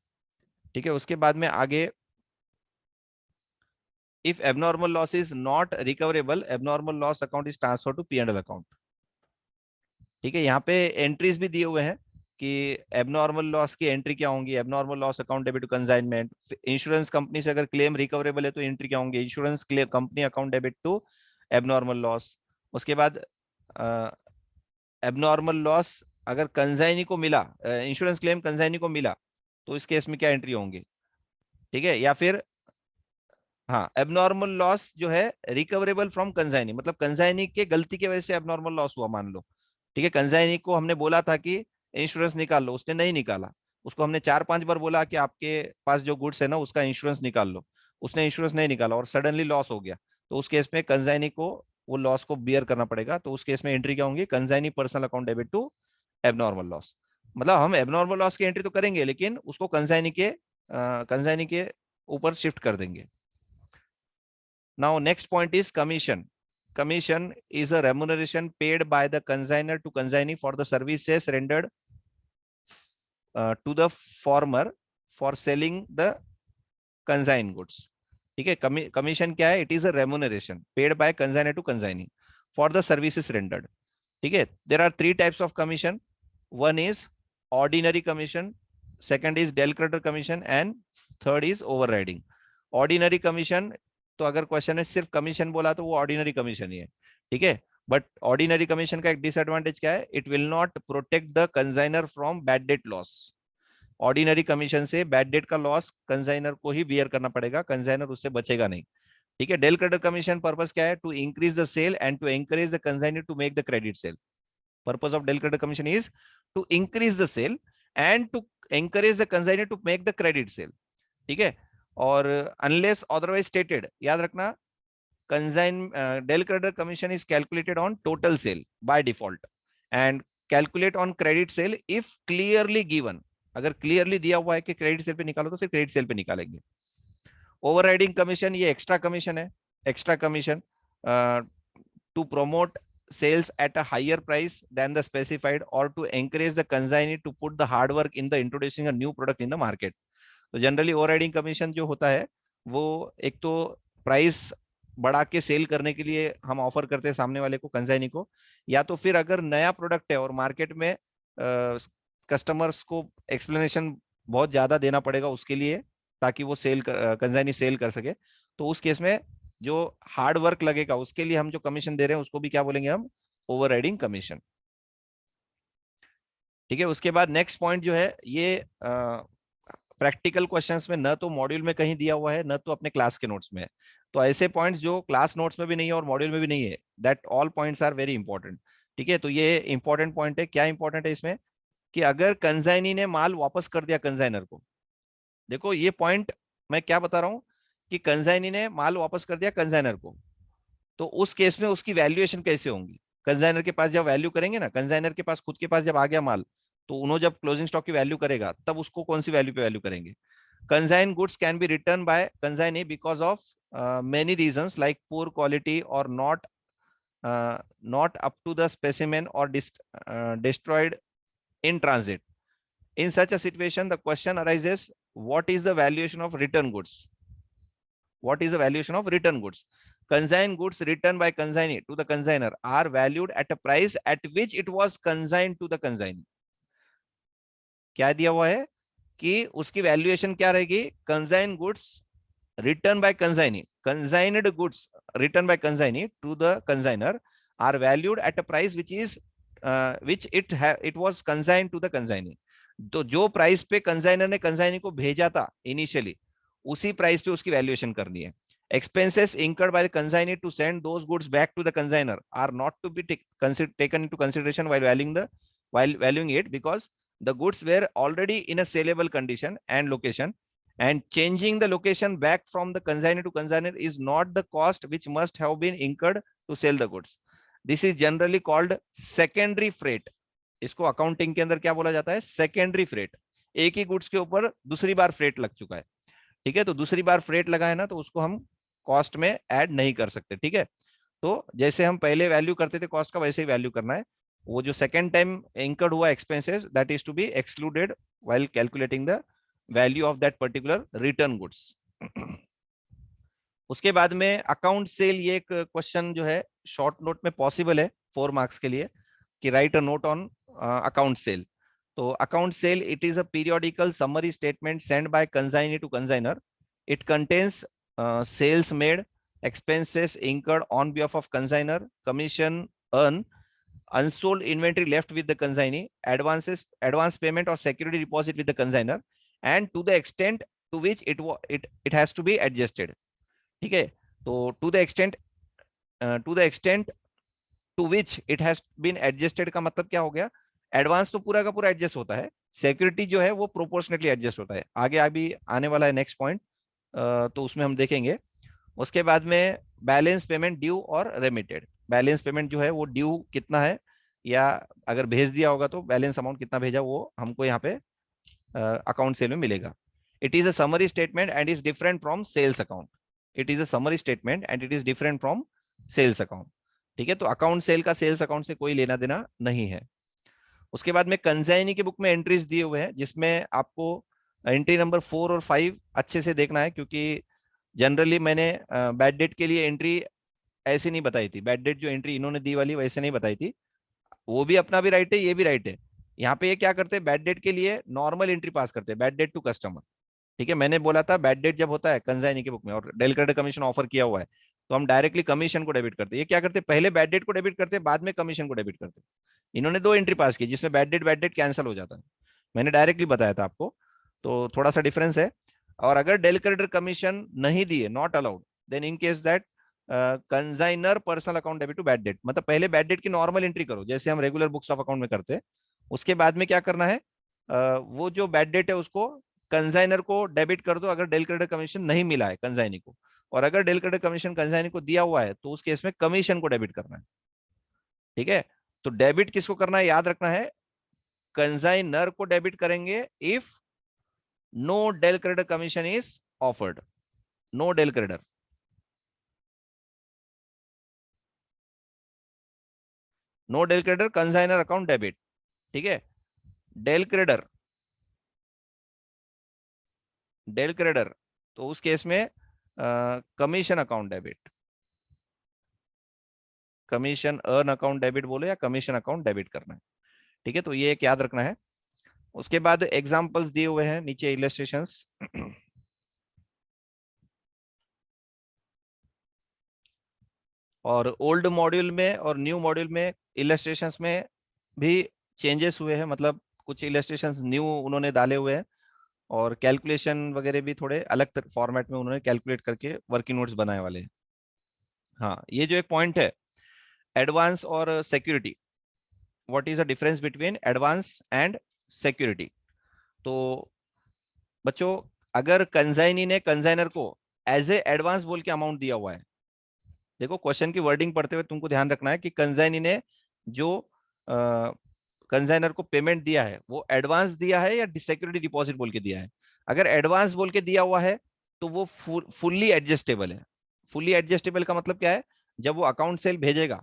ठीक है, उसके बाद में आगे, if abnormal loss is not recoverable, abnormal loss account is transfer to P&L account. ठीक है, यहाँ पे एंट्रीज भी दिए हुए हैं कि एबनॉर्मल लॉस की एंट्री क्या होंगी। Abnormal loss account debit to consignment. Insurance company से अगर क्लेम रिकवरेबल है तो एंट्री क्या होंगी, insurance claim company account debit to abnormal loss. उसके बाद एबनॉर्मल लॉस अगर कंसाइनी को मिला, इंश्योरेंस क्लेम कंसाइनी को मिला, तो इस केस में क्या एंट्री होंगी। ठीक है, या फिर हाँ, एबनॉर्मल लॉस जो है रिकवरेबल फ्रॉम कंसाइनी, मतलब कंसाइनी के गलती की वजह से एबनॉर्मल लॉस हुआ मान लो। ठीक है, कंसाइनी को हमने बोला था कि इंश्योरेंस निकाल लो, उसने नहीं निकाला। उसको हमने 4-5 बार बोला कि आपके पास जो गुड्स है ना उसका इंश्योरेंस निकाल लो, उसने इंश्योरेंस नहीं निकाला और सडनली लॉस हो गया। तो उस केस में कंसाइनी को वो लॉस को बियर करना पड़ेगा। तो उस केस में एंट्री क्या होंगी, consignee personal account debit to abnormal loss. मतलब हम एबनॉर्मल लॉस की एंट्री तो करेंगे लेकिन उसको कंसाइनी के ऊपर शिफ्ट कर देंगे। Now next point is commission. Commission is a remuneration paid by the consignor to consignee for the services rendered to the former for selling the consigned goods. ठीक है, कमीशन क्या है, it is a remuneration paid by consignor to consignee for the services rendered. ठीक है, there are 3 types of commission. One is ordinary commission, second is del credere commission and third is overriding. Ordinary commission, तो अगर question में सिर्फ commission बोला तो वो ordinary commission ही है। ठीक है, बट ऑर्डिनरी कमीशन का एक डिसएडवांटेज क्या है, it will not protect the consignor from bad debt loss. Ordinary commission से बैड डेट का लॉस कंसाइनर को ही बियर करना पड़ेगा, कंसाइनर उससे बचेगा नहीं। ठीक है, डेल क्रेडिटर कमीशन पर्पस क्या है, to increase the sale and to encourage the consignor to make the credit sale. Purpose of del credere commission is to increase the sale and to encourage the consignor to make the credit sale. ठीक है, और unless otherwise stated, याद रखना, consign del credere commission is calculated on total sale by default and calculate on credit sale if clearly given. अगर clearly दिया हुआ है कि क्रेडिट सेल पे निकालो तो फिर क्रेडिट सेल पे निकालेंगे। ओवरराइडिंग कमीशन, ये एक्स्ट्रा कमीशन है। Extra commission to promote sales at a higher price than the specified or to encourage the consignee to put the hard work in the introducing a new product in the market. तो generally overriding commission जो होता है वो एक तो price बढ़ा के cell करने के लिए हम ऑफर करते हैं सामने वाले को, कंसाइनी को, या तो फिर अगर नया प्रोडक्ट है और मार्केट में कस्टमर्स को एक्सप्लेनेशन बहुत ज्यादा देना पड़ेगा उसके लिए, ताकि वो कंसाइनी सेल कर सके, तो उस केस में जो हार्ड वर्क लगेगा उसके लिए हम जो कमीशन दे रहे हैं उसको भी क्या बोलेंगे हम, ओवरराइडिंग कमीशन। ठीक है, उसके बाद नेक्स्ट पॉइंट जो है ये प्रैक्टिकल क्वेश्चंस में न तो मॉड्यूल में कहीं दिया हुआ है न तो अपने क्लास के नोट्स में है। तो ऐसे पॉइंट्स जो क्लास नोट्स में भी नहीं है और मॉड्यूल में भी नहीं है, that all points are very important. ठीक है, तो ये इंपॉर्टेंट पॉइंट है। क्या इंपॉर्टेंट है इसमें, कि अगर कंसाइनी ने माल वापस कर दिया कंसाइनर को, देखो ये पॉइंट मैं क्या बता रहा हूं, कि कंसाइनी ने माल वापस कर दिया कंसाइनर को, तो उस केस में उसकी वैल्यूएशन कैसे होंगी। कंसाइनर के पास जब वैल्यू करेंगे ना, कंसाइनर के पास खुद के पास जब आ गया माल, तो उन्होंने जब क्लोजिंग स्टॉक की वैल्यू करेगा तब उसको कौन सी वैल्यू पे वैल्यू करेंगे। Consign goods can be return by consignee because of many reasons like poor quality और not up to the specimen और destroyed in transit. In such a situation, the question arises, what is the valuation of return goods? What is the valuation of return goods? Consigned goods returned by consignee to the consigner are valued at a price at which it was consigned to the consignee. क्या दिया हुआ है कि उसकी valuation क्या रहेगी, consign goods return by consignee, consigned goods return by consignee to the consignor are valued at a price which it was consigned to the consignee. तो जो प्राइस पे कंसाइनर ने कंसाइनी को भेजा था इनिशियली, उसी प्राइस पे उसकी वैल्यूएशन करनी है। Expenses incurred by the consignee to send those goods back to the consigner are not to be taken into consideration while valuing it, because the goods were already in a saleable condition and location, and changing the location back from the consignee to consigner is not the cost which must have been incurred to sell the goods. This is generally called secondary freight. इसको accounting के अंदर क्या बोला जाता है, secondary freight. एक ही goods के ऊपर दूसरी बार फ्रेट लग चुका है। ठीक है, तो दूसरी बार फ्रेट लगा है ना, तो उसको हम कॉस्ट में ऐड नहीं कर सकते। ठीक है, तो जैसे हम पहले वैल्यू करते थे कॉस्ट का, वैसे ही वैल्यू करना है। वो जो सेकेंड टाइम इंकर्ड हुआ expenses that is to be excluded while calculating the value of that particular return goods. उसके बाद में अकाउंट सेल, ये एक क्वेश्चन जो है शॉर्ट नोट में पॉसिबल है 4 मार्क्स के लिए, कि write a note on account sale. तो account sale it is a periodical summary statement send by consignee to consignor. It contains sales made, expenses incurred on behalf of consignor, commission earned, unsold inventory left with the consignee, advance payment or security deposit with the consignor, and to the extent to which it has to be adjusted। ठीक है, तो to the extent to which it has been adjusted का मतलब क्या हो गया? Advance तो पूरा का पूरा एडजस्ट होता है, सिक्योरिटी जो है वो प्रोपोर्शनेटली एडजस्ट होता है। आगे अभी आने वाला है नेक्स्ट पॉइंट, तो उसमें हम देखेंगे। उसके बाद में बैलेंस पेमेंट ड्यू और रेमिटेड। बैलेंस पेमेंट जो है वो ड्यू कितना है, या अगर भेज दिया होगा तो बैलेंस अमाउंट कितना भेजा, वो हमको यहाँ पे अकाउंट सेल में मिलेगा। It is a summary statement and is different from sales account. It is a summary statement and it is different from sales account. ठीक है, तो अकाउंट सेल का सेल्स अकाउंट से कोई लेना देना नहीं है। उसके बाद में कंसाइनी की बुक में एंट्रीज दिए हुए हैं, जिसमें आपको एंट्री नंबर 4 और 5 अच्छे से देखना है, क्योंकि जनरली मैंने बैड डेट के लिए एंट्री ऐसे नहीं बताई थी। बैड डेट जो एंट्री इन्होंने दी वाली वैसे नहीं बताई थी, वो भी अपना भी राइट है, ये भी राइट है। यहाँ पे ये क्या करते हैं, बैड डेट के लिए नॉर्मल एंट्री पास करते हैं, बैड डेट टू कस्टमर। ठीक है, मैंने बोला था बैड डेट जब होता है कंसाइनी की बुक में और डेल क्रेडिट कमीशन ऑफर किया हुआ है, तो हम डायरेक्टली कमीशन को डेबिट करते हैं। ये क्या करते हैं, पहले बैड डेट को डेबिट करते हैं, बाद में कमीशन को डेबिट करते हैं। इन्होंने 2 एंट्री पास की जिसमें बैड डेट कैंसिल हो जाता है, मैंने डायरेक्टली बताया था आपको, तो थोड़ा सा डिफरेंस है। और अगर डेल क्रेडिट कमीशन नहीं दिए, not allowed, then in case that consignor personal account debit to bad debt. मतलब पहले बैड डेट की नॉर्मल एंट्री करो जैसे हम रेगुलर बुक्स ऑफ अकाउंट में करते हैं, उसके बाद में क्या करना है, वो जो बैड डेट है उसको कंसाइनर को डेबिट कर दो अगर डेल क्रेडिट कमीशन नहीं मिला है कंसाइनी को। और अगर डेल क्रेडिट कमीशन कंसाइनी को दिया हुआ है तो उस केस में कमीशन को डेबिट करना है। ठीक है, तो डेबिट किसको करना है, याद रखना है, कंसाइनर को डेबिट करेंगे if no del credere commission is offered. No del credere, no del credere consignor account debit. ठीक है, डेल क्रेडिट, डेल क्रेडिट, तो उस केस में commission account debit, commission earn account debit बोलो या कमीशन अकाउंट डेबिट करना है। ठीक है, तो ये एक याद रखना है। उसके बाद एग्जांपल्स दिए हुए हैं नीचे, इलस्ट्रेशंस। और ओल्ड मॉड्यूल में और न्यू मॉड्यूल में इलस्ट्रेशंस में भी चेंजेस हुए हैं, मतलब कुछ इलस्ट्रेशंस न्यू उन्होंने डाले हुए हैं, और कैलकुलेशन वगैरह भी थोड़े अलग फॉर्मेट में उन्होंने कैलकुलेट करके वर्किंग नोट्स बनाए वाले हैं। हाँ, ये जो एक पॉइंट है एडवांस और security, what is the difference between advance and security. तो बच्चों, अगर कंसाइनी ने कंसाइनर को एज ए एडवांस बोल के अमाउंट दिया हुआ है, देखो क्वेश्चन की वर्डिंग पढ़ते हुए तुमको ध्यान रखना है कि कंसाइनी ने जो कंसाइनर को पेमेंट दिया है वो एडवांस दिया है या सिक्योरिटी डिपॉजिट बोल के दिया है। अगर एडवांस बोल के दिया हुआ है तो वो फुल्ली एडजस्टेबल है। फुल्ली एडजस्टेबल का मतलब क्या है, जब वो अकाउंट सेल भेजेगा,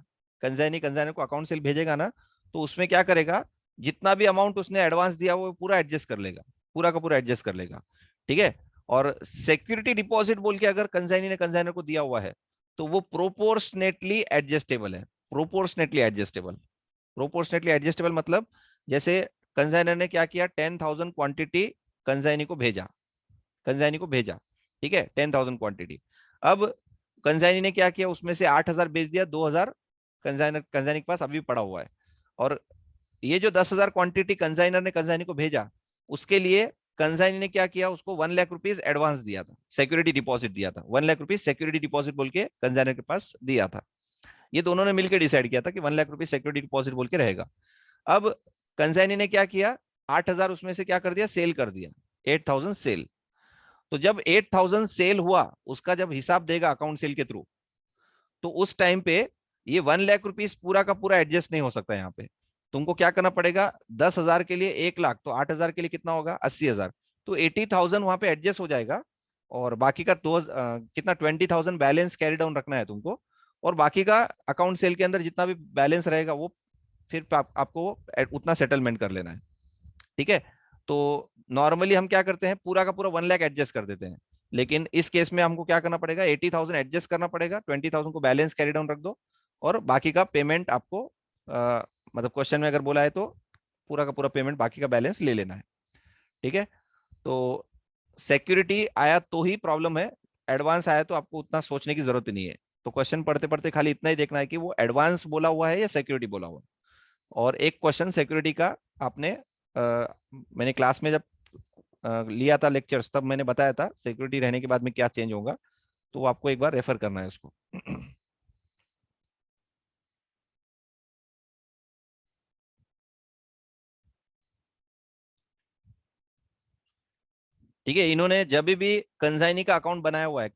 कंसाइनी कंसाइनर को अकाउंट सेल भेजेगा ना, तो उसमें क्या करेगा, जितना भी अमाउंट उसने एडवांस दिया वो पूरा एडजस्ट कर लेगा, पूरा का पूरा एडजस्ट कर लेगा। ठीक है, और सिक्योरिटी डिपॉजिट बोल के अगर कंसाइनी ने कंसाइनर को दिया हुआ है तो वो प्रोपोर्शनेटली एडजस्टेबल है। प्रोपोर्शनेटली एडजस्टेबल, प्रोपोर्शनेटली एडजस्टेबल मतलब जैसे कंसाइनर ने क्या किया, 10,000 क्वांटिटी कंसाइनी को भेजा, कंसाइनी को भेजा, ठीक है, 10,000 क्वांटिटी। अब कंसाइनी ने क्या किया, उसमें से 8,000 बेच दिया, 2,000 कंसाइनी के पास अभी पड़ा हुआ है। और ये जो 10,000 क्वांटिटी कंसाइनर ने कंसाइनी को भेजा, उसके लिए कंसाइनी ने क्या किया, उसको 1 लाख रुपीज एडवांस दिया था, सिक्योरिटी डिपॉजिट दिया था। 1 लाख रुपीज सिक्योरिटी डिपॉजिट बोल के कंसाइनर के पास दिया था। ये दोनों ने मिलकर डिसाइड किया था कि 1 लाख रुपीज सिक्योरिटी डिपॉजिट बोल के रहेगा। अब कंसाइनी ने क्या किया, 8,000 उसमें से क्या कर दिया, सेल कर दिया, 8,000 सेल। तो जब 8,000 सेल हुआ, उसका जब हिसाब देगा अकाउंट सेल के थ्रू, तो उस टाइम पे ये 1 लाख रुपीज पूरा का पूरा एडजस्ट नहीं हो सकता। यहाँ पे तुमको क्या करना पड़ेगा, 10,000 के लिए 1 लाख, तो 8,000 के लिए कितना होगा, 80,000। तो 80,000 वहां पे एडजस्ट हो जाएगा, और बाकी का कितना, 20,000 बैलेंस कैरी डाउन रखना है तुमको। और बाकी का अकाउंट सेल के अंदर जितना भी बैलेंस रहेगा वो फिर आपको उतना सेटलमेंट कर लेना है। ठीक है, तो नॉर्मली हम क्या करते हैं, पूरा का पूरा 1 लाख एडजस्ट कर देते हैं, लेकिन इस केस में हमको क्या करना पड़ेगा, 80,000 एडजस्ट करना पड़ेगा, 20,000 को बैलेंस कैरी डाउन रख दो, और बाकी का पेमेंट आपको मतलब क्वेश्चन में अगर बोला है तो पूरा का पूरा पेमेंट, बाकी का बैलेंस ले लेना है। ठीक है, तो सिक्योरिटी आया तो ही प्रॉब्लम है, एडवांस आया तो आपको उतना सोचने की जरूरत ही नहीं है। तो क्वेश्चन पढ़ते पढ़ते खाली इतना ही देखना है कि वो एडवांस बोला हुआ है या सिक्योरिटी बोला हुआ है। और एक क्वेश्चन सिक्योरिटी का आपने मैंने क्लास में जब लिया था लेक्चर्स, तब मैंने बताया था सिक्योरिटी रहने के बाद में क्या चेंज होगा, तो आपको एक बार रेफर करना है उसको। ठीक है, इन्होंने जब भी कंजाइनी का अकाउंट बनाया हुआ है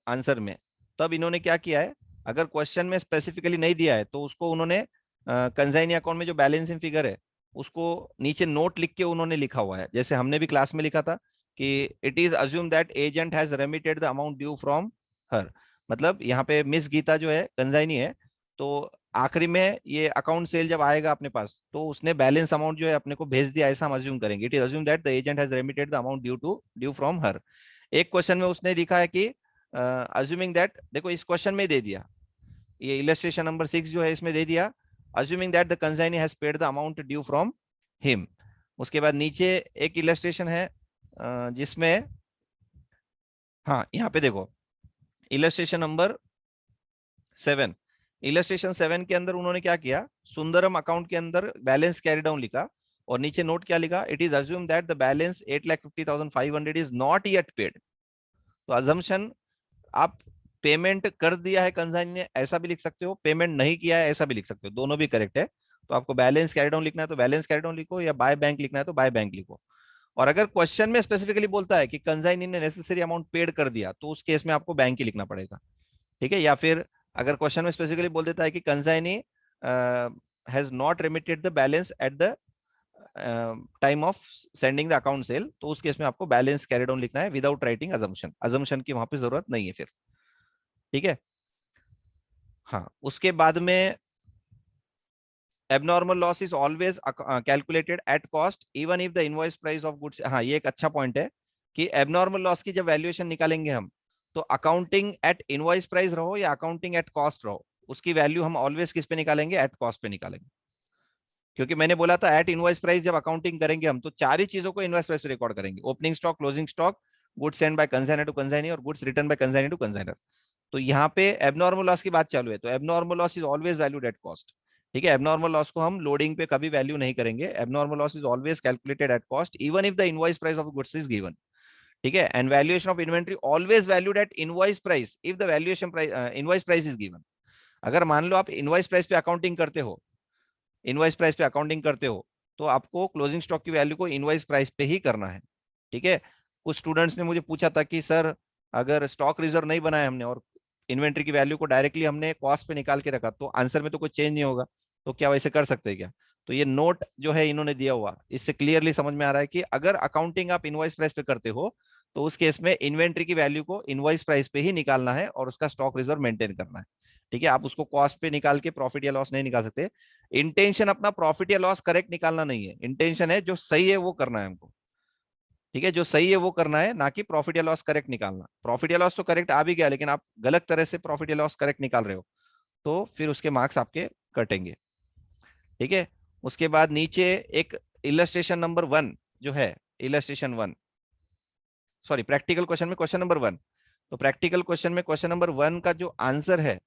आंसर में, तब इन्होंने क्या किया है, अगर क्वेश्चन में स्पेसिफिकली नहीं दिया है तो उसको उन्होंने कंजाइनी अकाउंट में जो बैलेंसिंग फिगर है उसको नीचे नोट लिख के उन्होंने लिखा हुआ है, जैसे हमने भी क्लास में लिखा था कि it is assume that agent has remitted the amount due from her. मतलब यहाँ पे मिस गीता जो है कंजाइनी है, तो आखिरी में ये अकाउंट सेल जब आएगा अपने पास तो उसने बैलेंस अमाउंट जो है अपने को भेज दिया, ऐसा हम अज्यूम करेंगे। It is assume that the agent has remitted the amount due from her. एक क्वेश्चन में उसने लिखा है कि अज्यूमिंग दैट, देखो इस क्वेश्चन में दे दिया, ये इलस्ट्रेशन नंबर 6 जो है इसमें दे दिया, assuming that the consignee has paid the amount due from him. उसके बाद नीचे एक इलस्ट्रेशन है जिसमें, हाँ यहाँ पे देखो इलस्ट्रेशन नंबर 7, इलस्ट्रेशन 7 के अंदर उन्होंने क्या किया, सुंदरम अकाउंट के अंदर बैलेंस कैरी डाउन लिखा, और नीचे नोट क्या लिखा, it is assume that the balance 8,50,500 is not yet paid. तो अजम्पशन, आप पेमेंट कर दिया है कंसाइनी ने ऐसा भी लिख सकते हो, पेमेंट नहीं किया है ऐसा भी लिख सकते हो, दोनों भी करेक्ट है। तो आपको बैलेंस कैरी डाउन लिखना है तो बैलेंस कैरी डाउन लिखो, या बाय बैंक लिखना है तो बाय बैंक लिखो। और अगर क्वेश्चन में स्पेसिफिकली बोलता है कि कंसाइनी ने नेसेसरी अमाउंट पेड कर दिया, तो उस केस में आपको बैंक ही लिखना पड़ेगा। ठीक है, या फिर अगर क्वेश्चन में स्पेसिफिकली बोल देता है कि consignee has not remitted the balance at the time of sending the account sale, तो उस केस में आपको बैलेंस कैरी डाउन लिखना है विदाउट राइटिंग अजम्पशन, अजम्पशन की वहां पे जरूरत नहीं है फिर। ठीक है, हाँ उसके बाद में abnormal loss is always calculated at cost even if the invoice price of goods. हाँ ये एक अच्छा पॉइंट है कि एबनॉर्मल लॉस की जब वैल्यूएशन निकालेंगे हम, तो अकाउंटिंग एट इनवॉइस प्राइस रहो या अकाउंटिंग एट कॉस्ट रहो, उसकी वैल्यू हम ऑलवेज किस पे निकालेंगे, एट कॉस्ट पे निकालेंगे। क्योंकि मैंने बोला था एट इनवॉइस प्राइस जब अकाउंटिंग करेंगे हम, तो चार ही चीजों को इनवॉइस प्राइस पे रिकॉर्ड करेंगे, opening stock, closing stock, goods send by consignor to consignee, और goods return by consignee to consignor. तो यहाँ पे एबनॉर्मल लॉस की बात चालू है, तो abnormal loss is always valued at cost. ठीक है, एबनॉर्मल लॉस को हम लोडिंग पे कभी वैल्यू नहीं करेंगे, abnormal loss is always calculated at cost even if the invoice price of goods is given. ठीक है, and valuation of inventory always valued at invoice price if the valuation price invoice price is given. अगर मान लो आप invoice price पे accounting करते हो, invoice price पे accounting करते हो, तो आपको क्लोजिंग स्टॉक की वैल्यू को इनवॉइस प्राइस पे ही करना है। ठीक है, कुछ स्टूडेंट्स ने मुझे पूछा था कि सर अगर स्टॉक रिजर्व नहीं बनाया हमने और इन्वेंट्री की वैल्यू को डायरेक्टली हमने कॉस्ट पे निकाल के रखा, तो आंसर में तो कोई चेंज नहीं होगा, तो क्या वैसे कर सकते हैं क्या? तो ये नोट जो है इन्होंने दिया हुआ, इससे क्लियरली समझ में आ रहा है कि अगर अकाउंटिंग आप इनवॉइस प्राइस पे करते हो, तो उस केस में इन्वेंट्री की वैल्यू को इनवॉइस प्राइस पे ही निकालना है और उसका स्टॉक रिजर्व मेंटेन करना है। ठीक है, आप उसको कॉस्ट पे निकाल के प्रॉफिट या लॉस नहीं निकाल सकते। इंटेंशन अपना प्रॉफिट या लॉस करेक्ट निकालना नहीं है, इंटेंशन है जो सही है वो करना है हमको। ठीक है, जो सही है वो करना है, ना कि प्रॉफिट या लॉस करेक्ट निकालना। प्रॉफिट या लॉस तो करेक्ट आ भी गया, लेकिन आप गलत तरह से प्रॉफिट या लॉस करेक्ट निकाल रहे हो, तो फिर उसके मार्क्स आपके कटेंगे। ठीक है, उसके बाद नीचे एक इलस्ट्रेशन नंबर 1 जो है, इलस्ट्रेशन 1, सॉरी प्रैक्टिकल क्वेश्चन में क्वेश्चन नंबर 1, तो प्रैक्टिकल क्वेश्चन में क्वेश्चन नंबर 1 का जो आंसर है,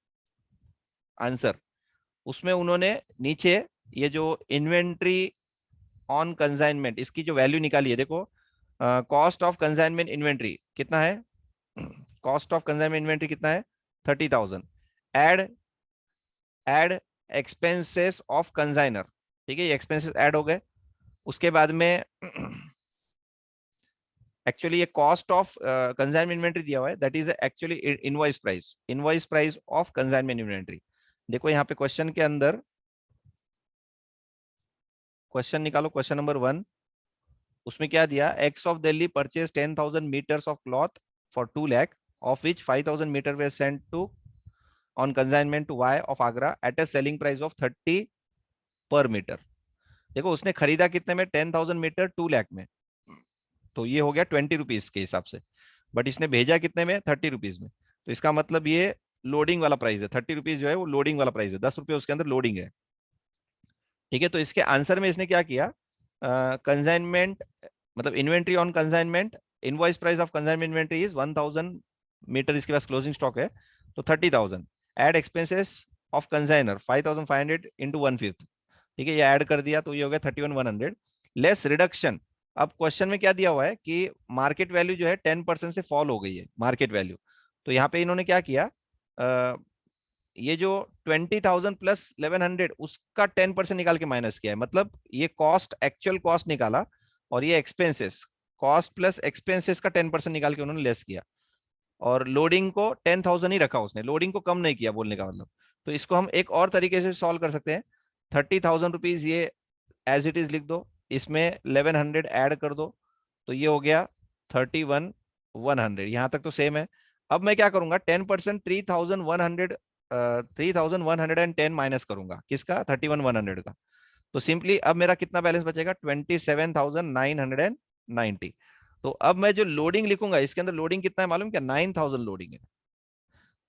आंसर उसमें उन्होंने नीचे ये जो इन्वेंट्री ऑन कंसाइनमेंट, इसकी जो वैल्यू निकाली है, देखो कॉस्ट ऑफ कंसाइनमेंट इन्वेंट्री कितना है, कॉस्ट ऑफ कंसाइनमेंट इन्वेंट्री कितना है, 30,000, add add expenses of consignor. ठीक है, ये एक्सपेंसेस ऐड हो गए। उसके बाद में एक्चुअली ये कॉस्ट ऑफ कंसाइनमेंट इन्वेंट्री दिया हुआ है, that is actually invoice price of consignment inventory. देखो यहाँ पे क्वेश्चन के अंदर, क्वेश्चन निकालो क्वेश्चन नंबर 1, उसमें क्या दिया, X of Delhi purchase 10,000 metres of cloth for 2 lakh, of which 5,000 metre were sent to on consignment to Y of Agra at a selling price of 30 per metre. देखो उसने खरीदा कितने में, 10,000 मीटर 2 लाख में, तो ये हो गया 20 रुपीज के हिसाब से। बट इसने भेजा कितने में, 30 रुपीज में। तो इसका मतलब ये लोडिंग वाला प्राइस है, 30 रुपीज जो है वो लोडिंग वाला प्राइस है, 10 रुपये उसके अंदर लोडिंग है। ठीक है, तो इसके आंसर में इसने क्या किया, कंसाइनमेंट मतलब inventory on consignment, invoice price of consignment inventory is 1,000 metre, इसके पास क्लोजिंग स्टॉक है तो 30,000, add expenses of consignor 5,500 into 1/5। ठीक है, ये ऐड कर दिया तो ये हो गया 31,100 लेस रिडक्शन। अब क्वेश्चन में क्या दिया हुआ है कि मार्केट वैल्यू जो है 10% से फॉल हो गई है मार्केट वैल्यू। तो यहाँ पे इन्होंने क्या किया, ये जो 20,000 प्लस 1100 उसका 10% निकाल के माइनस किया है, मतलब ये कॉस्ट एक्चुअल कॉस्ट निकाला और ये एक्सपेंसेस, कॉस्ट प्लस एक्सपेंसेस का 10% निकाल के उन्होंने लेस किया, और लोडिंग को 10,000 ही रखा उसने, लोडिंग को कम नहीं किया बोलने का मतलब। तो इसको हम एक और तरीके से सॉल्व कर सकते हैं, 30,000 रुपीज ये एज इट इज लिख दो, इसमें 1100 ऐड कर दो, तो ये हो गया 31,100, यहां तक तो सेम है। अब मैं क्या करूंगा, 10% 3,100, 3,110 माइनस करूंगा किसका, 31,100 का। तो सिंपली अब मेरा कितना बैलेंस बचेगा, 27,990। तो अब मैं जो लोडिंग लिखूंगा, इसके अंदर लोडिंग कितना है मालूम क्या, 9,000 लोडिंग है।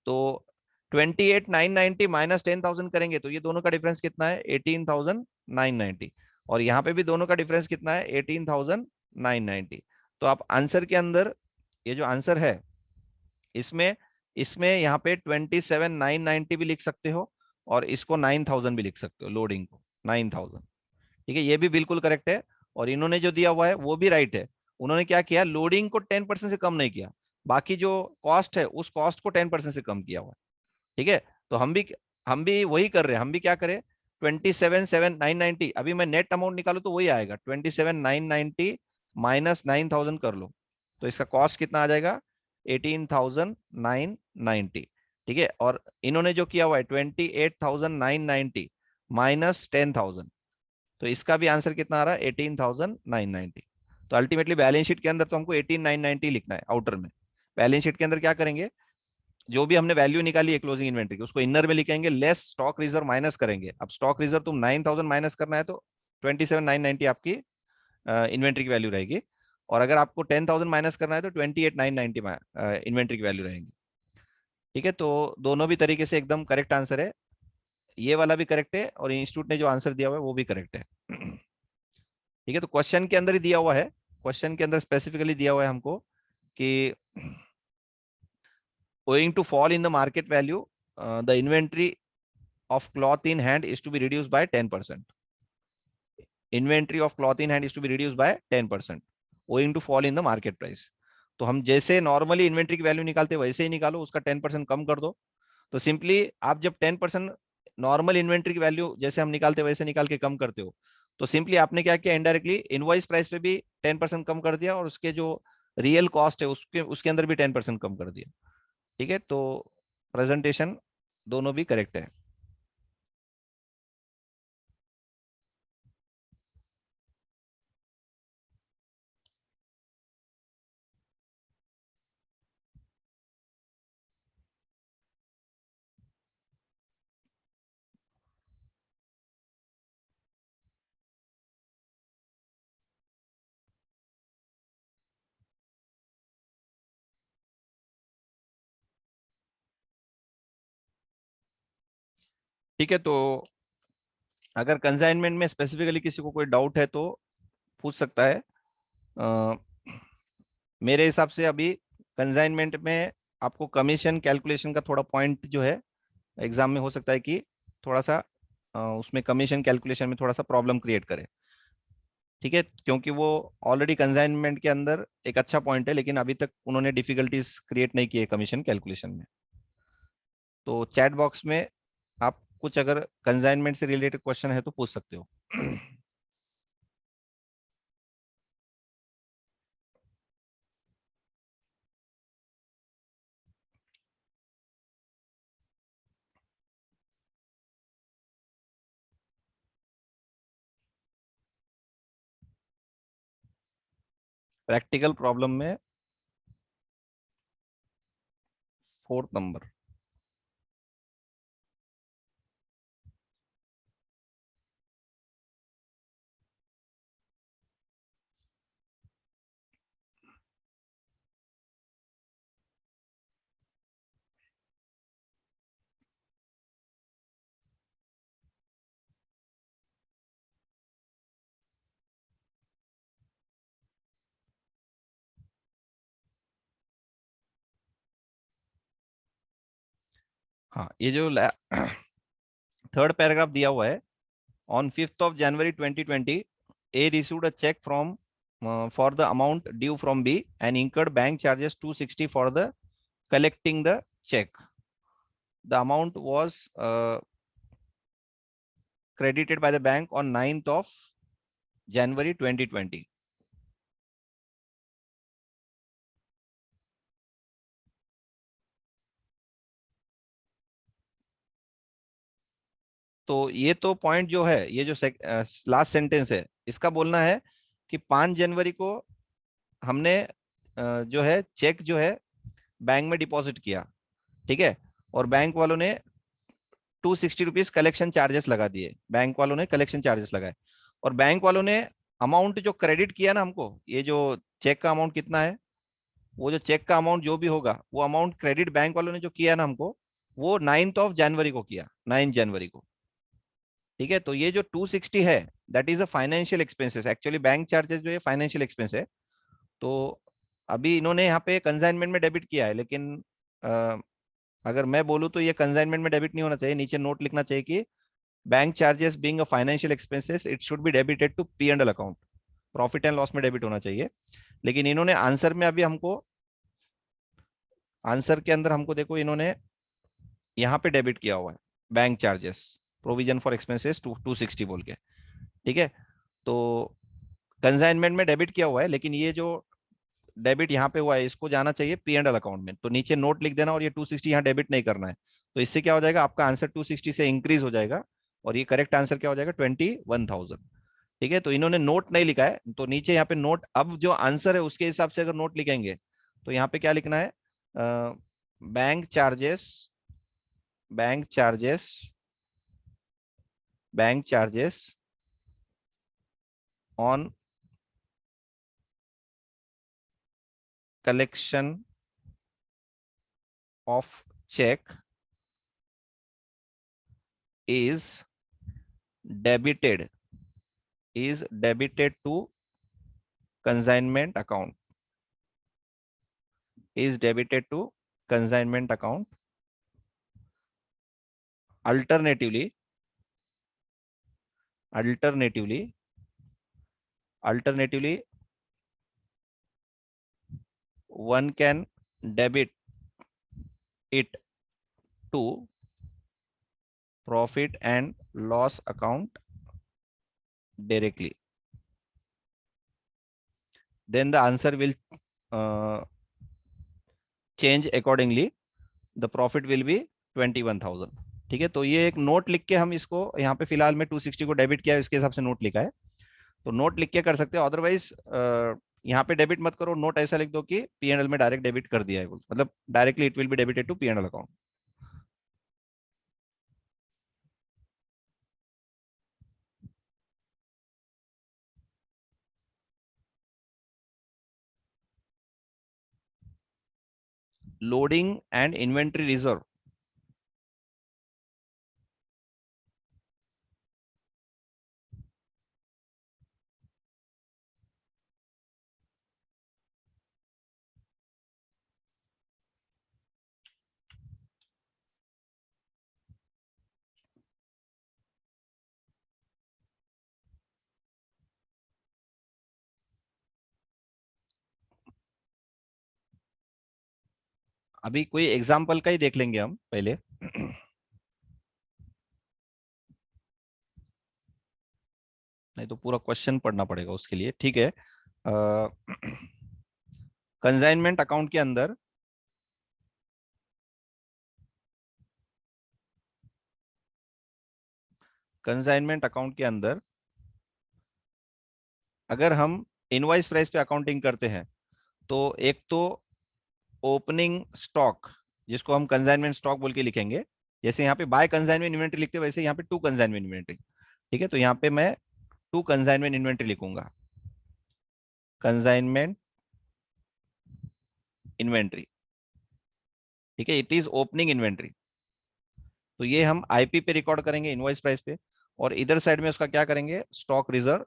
तो 28,990 माइनस 10,000 करेंगे तो ये दोनों का डिफरेंस कितना है, 18,990। और यहाँ पे भी दोनों का डिफरेंस कितना है, 18,990। तो आप आंसर के अंदर, ये जो आंसर है इसमें, इसमें यहाँ पे 27,990 भी लिख सकते हो, और इसको 9,000 भी लिख सकते हो, लोडिंग को 9,000। ठीक है, ये भी बिल्कुल करेक्ट है। और इन्होंने जो दिया हुआ है वो भी राइट है। उन्होंने क्या किया, लोडिंग को 10% से कम नहीं किया, बाकी जो कॉस्ट है उस कॉस्ट को 10% से कम किया हुआ है। ठीक है, तो हम भी वही कर रहे हैं, हम भी क्या करें, 27,790, अभी मैं नेट अमाउंट निकालू तो वही आएगा, 27,990 माइनस 9,000 कर लो, तो इसका कॉस्ट कितना आ जाएगा, 18,990। ठीक है, और इन्होंने जो किया हुआ है 28,990 माइनस 10,000, तो इसका भी आंसर कितना आ रहा है, 18,990। तो अल्टीमेटली बैलेंस शीट के अंदर तो हमको 18,990 लिखना है आउटर में। बैलेंस शीट के अंदर क्या करेंगे, जो भी हमने वैल्यू निकाली है क्लोजिंग इन्वेंट्री की उसको इनर में लिखेंगे, लेस स्टॉक रिजर्व माइनस करेंगे। अब स्टॉक रिजर्व तुम 9,000 माइनस करना है तो 27,990 आपकी इन्वेंट्री की वैल्यू रहेगी, और अगर आपको 10,000 माइनस करना है तो 28,990 इन्वेंट्री की वैल्यू रहेगी। ठीक है, तो दोनों भी तरीके से एकदम करेक्ट आंसर है, ये वाला भी करेक्ट है और इंस्टीट्यूट ने जो आंसर दिया हुआ है वो भी करेक्ट है। ठीक है, तो क्वेश्चन के अंदर ही दिया हुआ है, क्वेश्चन के अंदर स्पेसिफिकली दिया हुआ है हमको कि owing to fall in the market value, the inventory of cloth in hand is to be reduced by 10%. Inventory of cloth in hand is to be reduced by 10% owing to fall in the market price. तो हम जैसे normally inventory की value निकालते हैं वैसे ही निकालो, उसका 10% कम कर दो। तो सिंपली आप जब 10% नॉर्मल इन्वेंट्री की वैल्यू जैसे हम निकालते हैं वैसे निकाल के कम करते हो, तो सिंपली आपने क्या किया, इनडायरेक्टली इनवॉइस प्राइस पे भी 10% कम कर दिया, और उसके जो रियल कॉस्ट है उसके उसके अंदर भी 10% कम कर दिया। ठीक है, तो प्रेजेंटेशन दोनों भी करेक्ट है। ठीक है, तो अगर कंसाइनमेंट में स्पेसिफिकली किसी को कोई डाउट है तो पूछ सकता है। अ, मेरे हिसाब से अभी कंसाइनमेंट में आपको कमीशन कैलकुलेशन का थोड़ा पॉइंट जो है एग्जाम में हो सकता है कि थोड़ा सा उसमें कमीशन कैलकुलेशन में थोड़ा सा प्रॉब्लम क्रिएट करे। ठीक है, क्योंकि वो ऑलरेडी कंसाइनमेंट के अंदर एक अच्छा पॉइंट है, लेकिन अभी तक उन्होंने डिफिकल्टीज क्रिएट नहीं की है कमीशन कैलकुलेशन में। तो चैट बॉक्स में आप कुछ अगर कंसाइनमेंट से रिलेटेड क्वेश्चन है तो पूछ सकते हो। प्रैक्टिकल प्रॉब्लम में 4th नंबर। हाँ, ये जो थर्ड पैराग्राफ दिया हुआ है, on 5th of January 2020 A received a check from for the amount due from B and incurred bank charges 260 for the collecting the check. The amount was credited by the bank on 9th of January 2020. तो ये तो point जो है, ये जो last sentence है, इसका बोलना है कि 5 जनवरी को हमने जो है चेक जो है बैंक में डिपॉजिट किया, ठीक है, और बैंक वालों ने 260 रुपीज कलेक्शन चार्जेस लगा दिए, बैंक वालों ने कलेक्शन चार्जेस लगाए, और बैंक वालों ने अमाउंट जो क्रेडिट किया ना हमको, ये जो चेक का अमाउंट कितना है, वो जो चेक का अमाउंट जो भी होगा, वो अमाउंट क्रेडिट बैंक वालों ने जो किया ना हमको, वो 9th of January को किया, 9 जनवरी को। ठीक है, तो ये जो 260 है, that is a financial expenses, actually bank charges जो है फाइनेंशियल एक्सपेंस है। तो अभी इन्होंने यहाँ पे कंसाइनमेंट में डेबिट किया है, लेकिन अगर मैं बोलूँ तो ये कंसाइनमेंट में डेबिट नहीं होना चाहिए, नीचे नोट लिखना चाहिए कि bank charges being a financial expenses it should be debited to P and L account, profit and loss में डेबिट होना चाहिए। लेकिन इन्होंने आंसर में अभी हमको, आंसर के अंदर हमको देखो, इन्होंने यहाँ पे डेबिट किया हुआ है bank charges, provision for expenses 260 बोल के, ठीक है। तो कंसाइनमेंट में डेबिट किया हुआ है, लेकिन ये जो डेबिट यहाँ पे हुआ है, इसको जाना चाहिए पी एंड एल अकाउंट में, तो नीचे नोट लिख देना, और ये 260 यहाँ डेबिट नहीं करना है। तो इससे क्या हो जाएगा, आपका आंसर 260 से इंक्रीज हो जाएगा, और ये करेक्ट आंसर क्या हो जाएगा, 21,000। ठीक है, तो इन्होंने नोट नहीं लिखा है, तो नीचे यहाँ पे नोट, अब जो आंसर है उसके हिसाब से अगर नोट लिखेंगे तो यहाँ पे क्या लिखना है, bank charges, bank charges, bank charges on collection of cheque is debited, is debited to consignment account, is debited to consignment account. Alternatively, alternatively, alternatively, one can debit it to profit and loss account directly. Then the answer will change accordingly. The profit will be 21,000। ठीक है, तो ये एक note लिख के हम इसको यहाँ पे फिलहाल में 260 को डेबिट किया है, इसके हिसाब से नोट लिखा है, तो नोट लिख के कर सकते हो। अदरवाइज यहाँ पे डेबिट मत करो, नोट ऐसा लिख दो कि पीएनएल में डायरेक्ट डेबिट कर दिया है, मतलब directly it will be debited to PNL account. Loading and inventory reserve, अभी कोई एग्जाम्पल का ही देख लेंगे हम पहले। नहीं तो पूरा क्वेश्चन पढ़ना पड़ेगा उसके लिए, ठीक है। कंसाइनमेंट अकाउंट के अंदर, कंसाइनमेंट अकाउंट के अंदर अगर हम इनवॉइस प्राइस पे अकाउंटिंग करते हैं, तो एक तो ओपनिंग स्टॉक, जिसको हम कंसाइनमेंट स्टॉक बोल के लिखेंगे, जैसे यहाँ पे बाय कंसाइनमेंट इन्वेंट्री लिखते हैं, वैसे यहाँ पे टू कंसाइनमेंट इन्वेंट्री। ठीक है, तो यहाँ पे मैं टू कंसाइनमेंट इन्वेंट्री लिखूंगा, कंसाइनमेंट इन्वेंट्री। ठीक है, इट इज ओपनिंग इन्वेंट्री, तो ये हम आईपी पे रिकॉर्ड करेंगे, इनवॉइस प्राइस पे, और इधर साइड में उसका क्या करेंगे, स्टॉक रिजर्व,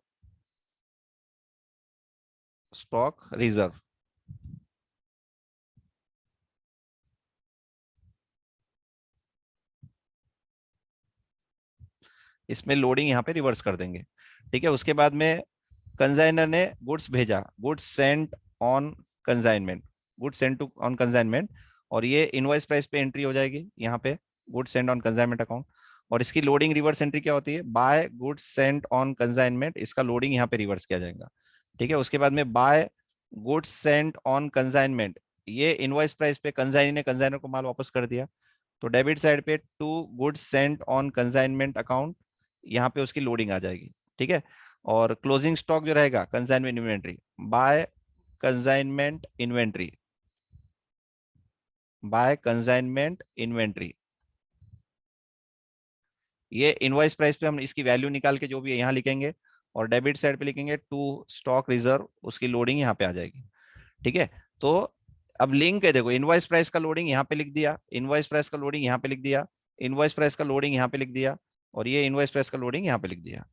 स्टॉक रिजर्व। इसमें लोडिंग यहाँ पे रिवर्स कर देंगे। ठीक है, उसके बाद में कंसाइनर ने गुड्स भेजा, goods sent on consignment, goods sent to on consignment, और ये इनवॉइस प्राइस पे एंट्री हो जाएगी यहाँ पे, goods sent on consignment account. और इसकी लोडिंग रिवर्स एंट्री क्या होती है, by goods sent on consignment, इसका लोडिंग यहाँ पे रिवर्स किया जाएगा। ठीक है, उसके बाद में by goods sent on consignment, ये इनवॉइस प्राइस पे कंसाइनी ने कंसाइनर को माल वापस कर दिया, तो डेबिट साइड पे to goods sent on consignment account, यहाँ पे उसकी लोडिंग आ जाएगी। ठीक है, और क्लोजिंग स्टॉक जो रहेगा consignment inventory, by consignment inventory, by consignment inventory, ये इनवॉइस प्राइस पे हम इसकी वैल्यू निकाल के जो भी है यहाँ लिखेंगे, और डेबिट साइड पे लिखेंगे टू स्टॉक रिजर्व, उसकी लोडिंग यहाँ पे आ जाएगी। ठीक है, तो अब लिंक है, देखो इनवॉइस प्राइस का लोडिंग यहाँ पे लिख दिया, इनवॉइस प्राइस का लोडिंग यहाँ पे लिख दिया, इनवॉइस प्राइस का लोडिंग यहाँ पे लिख दिया, और ये इनवॉइस प्राइस का लोडिंग यहाँ पे लिख दिया,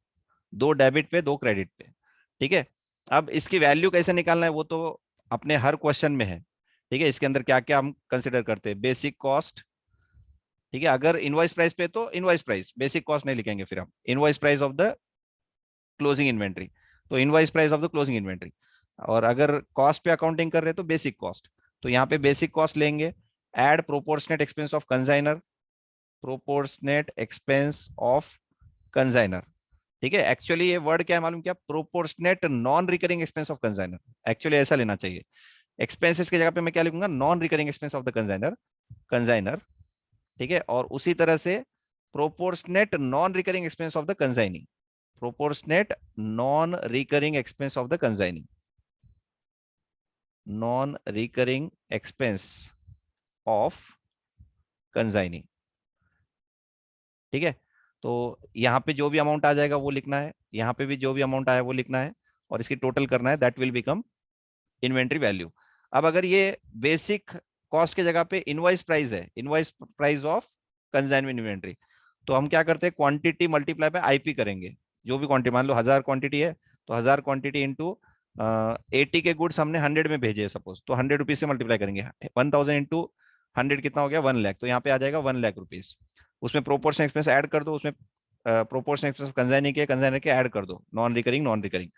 दो डेबिट पे दो क्रेडिट पे। ठीक है, अब इसकी वैल्यू कैसे निकालना है वो तो अपने हर क्वेश्चन में है। ठीक है, इसके अंदर क्या क्या हम कंसिडर करते हैं, बेसिक कॉस्ट। ठीक है, अगर इनवॉइस प्राइस पे तो इनवॉइस प्राइस, बेसिक कॉस्ट नहीं लिखेंगे, फिर हम invoice price of the closing inventory, तो invoice price of the closing inventory. और अगर कॉस्ट पे अकाउंटिंग कर रहे हैं तो बेसिक कॉस्ट, तो यहाँ पे बेसिक कॉस्ट लेंगे, add proportionate expense of consignor, proportionate expense of consignor. ठीक है, एक्चुअली ये वर्ड क्या है मालूम, क्या, proportionate non recurring expense of consignor, actually ऐसा लेना चाहिए। एक्सपेंसेस की जगह पे मैं क्या लिखूंगा, non recurring expense of the consignor, consignor. ठीक है, और उसी तरह से proportionate non recurring expense of the consignee, proportionate non recurring expense of the consignee, non recurring expense of consignee. ठीक है, तो यहाँ पे जो भी अमाउंट आ जाएगा वो लिखना है, यहाँ पे भी जो भी अमाउंट आया वो लिखना है, और इसकी टोटल करना है, that will become inventory value. अब अगर ये बेसिक कॉस्ट की जगह पे इनवॉइस प्राइस है, invoice price of consignment inventory, तो हम क्या करते हैं, क्वांटिटी मल्टीप्लाई पे आईपी करेंगे, जो भी क्वांटिटी, मान लो 1000 क्वांटिटी है, तो 1000 क्वांटिटी इंटू 80 के गुड्स हमने 100 में भेजे सपोज, तो 100 रुपीज से मल्टीप्लाई करेंगे, 1000 इंटू 100 कितना हो गया, 1 लाख, तो यहाँ पे आ जाएगा 1 लाख रुपीज। उसमें प्रोपोर्शन एक्सपेंस ऐड कर दो, उसमें प्रोपोर्शन एक्सपेंस कंसाइनी के ऐड कर दो, नॉन रिकरिंग नॉन रिकरिंग,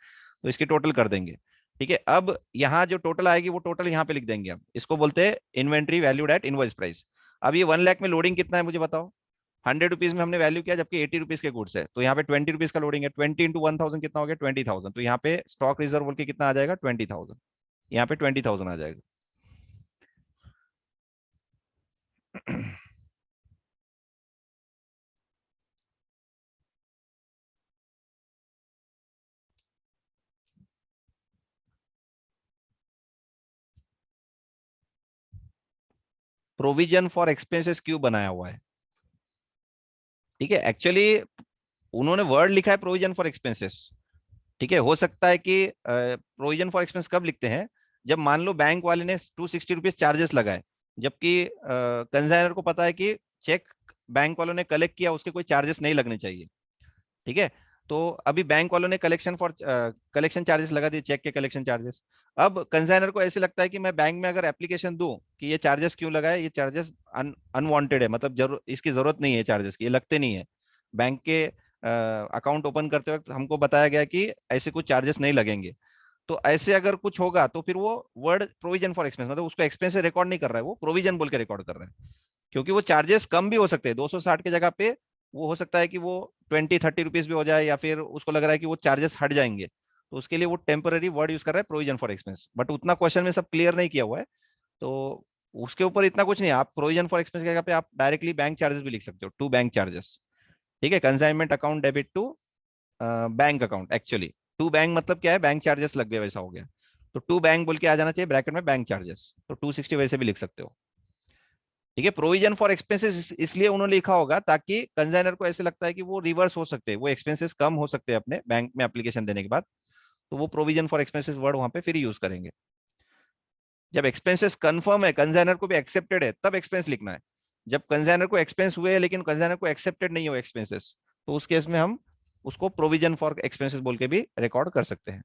तो इसकी टोटल कर देंगे। ठीक है, अब यहाँ जो टोटल आएगी वो टोटल यहाँ पे लिख देंगे हम, इसको बोलते हैं inventory valued at invoice price. अब ये 1 लाख में लोडिंग कितना है मुझे बताओ, 100 रुपीज में हमने वैल्यू किया, जबकि 80 रुपीज के गुड्स है, तो यहाँ पे 20 रुपीज का लोडिंग है, 20 इंटू 1000 कितना हो गया, 20,000, तो यहाँ पे स्टॉक रिजर्व बोल के कितना आ जाएगा, 20,000, यहाँ पे 20,000 आ जाएगा। प्रोविजन फॉर एक्सपेंसेस क्यों बनाया हुआ है, ठीक है, एक्चुअली उन्होंने वर्ड लिखा है प्रोविजन फॉर एक्सपेंसेस। ठीक है, हो सकता है कि प्रोविजन फॉर एक्सपेंस कब लिखते हैं, जब मान लो बैंक वाले ने 260 रुपीज चार्जेस लगाए, जबकि कंसाइनर को पता है कि चेक बैंक वालों ने कलेक्ट किया, उसके कोई चार्जेस नहीं लगने चाहिए। ठीक है, तो अभी बैंक वालों ने कलेक्शन चार्जेस लगा दिए, चेक के कलेक्शन चार्जेस। अब कंसाइनर को ऐसे लगता है कि मैं बैंक में अगर एप्लीकेशन दूं कि ये चार्जेस क्यों लगाए, ये चार्जेस अनवांटेड है, मतलब इसकी जरूरत नहीं है, चार्जेस की ये लगते नहीं है, बैंक के अकाउंट ओपन करते वक्त हमको बताया गया कि ऐसे कुछ चार्जेस नहीं लगेंगे। तो ऐसे अगर कुछ होगा तो फिर वो वर्ड प्रोविजन फॉर एक्सपेंस, मतलब उसको एक्सपेंस से रिकॉर्ड नहीं कर रहा है, वो प्रोविजन बोल के रिकॉर्ड कर रहा है, क्योंकि वो चार्जेस कम भी हो सकते हैं, 260 की जगह पे वो हो सकता है कि वो 20-30 रुपीज भी हो जाए, या फिर उसको लग रहा है कि वो चार्जेस हट जाएंगे, तो उसके लिए वो टेम्पररी वर्ड यूज कर रहा है, प्रोविजन फॉर एक्सपेंस, बट उतना क्वेश्चन में सब क्लियर नहीं किया हुआ है, तो उसके ऊपर इतना कुछ नहीं है। आप प्रोविजन फॉर एक्सपेंस की जगह पे आप डायरेक्टली बैंक चार्जेस भी लिख सकते हो, टू बैंक चार्जेस। ठीक है, consignment account debit to bank account, actually to bank मतलब क्या है, बैंक चार्जेस लग गए वैसा हो गया, तो टू बैंक बोल के आ जाना चाहिए ब्रैकेट में बैंक चार्जेस, तो 260 वैसे भी लिख सकते हो। ठीक है, प्रोविजन फॉर एक्सपेंसेस इसलिए उन्होंने लिखा होगा ताकि कंसाइनर को ऐसे लगता है कि वो रिवर्स हो सकते हैं, वो एक्सपेंसेस कम हो सकते हैं अपने बैंक में एप्लीकेशन देने के बाद, तो वो प्रोविजन फॉर एक्सपेंसेस वर्ड वहां पे फिर यूज करेंगे। जब एक्सपेंसेस कंफर्म है, कंसाइनर को भी एक्सेप्टेड है, तब एक्सपेंस लिखना है। जब कंसाइनर को एक्सपेंस हुए लेकिन कंसाइनर को एक्सेप्टेड नहीं हो एक्सपेंसेस, तो उस केस में हम उसको प्रोविजन फॉर एक्सपेंसेस बोल के भी रिकॉर्ड कर सकते हैं।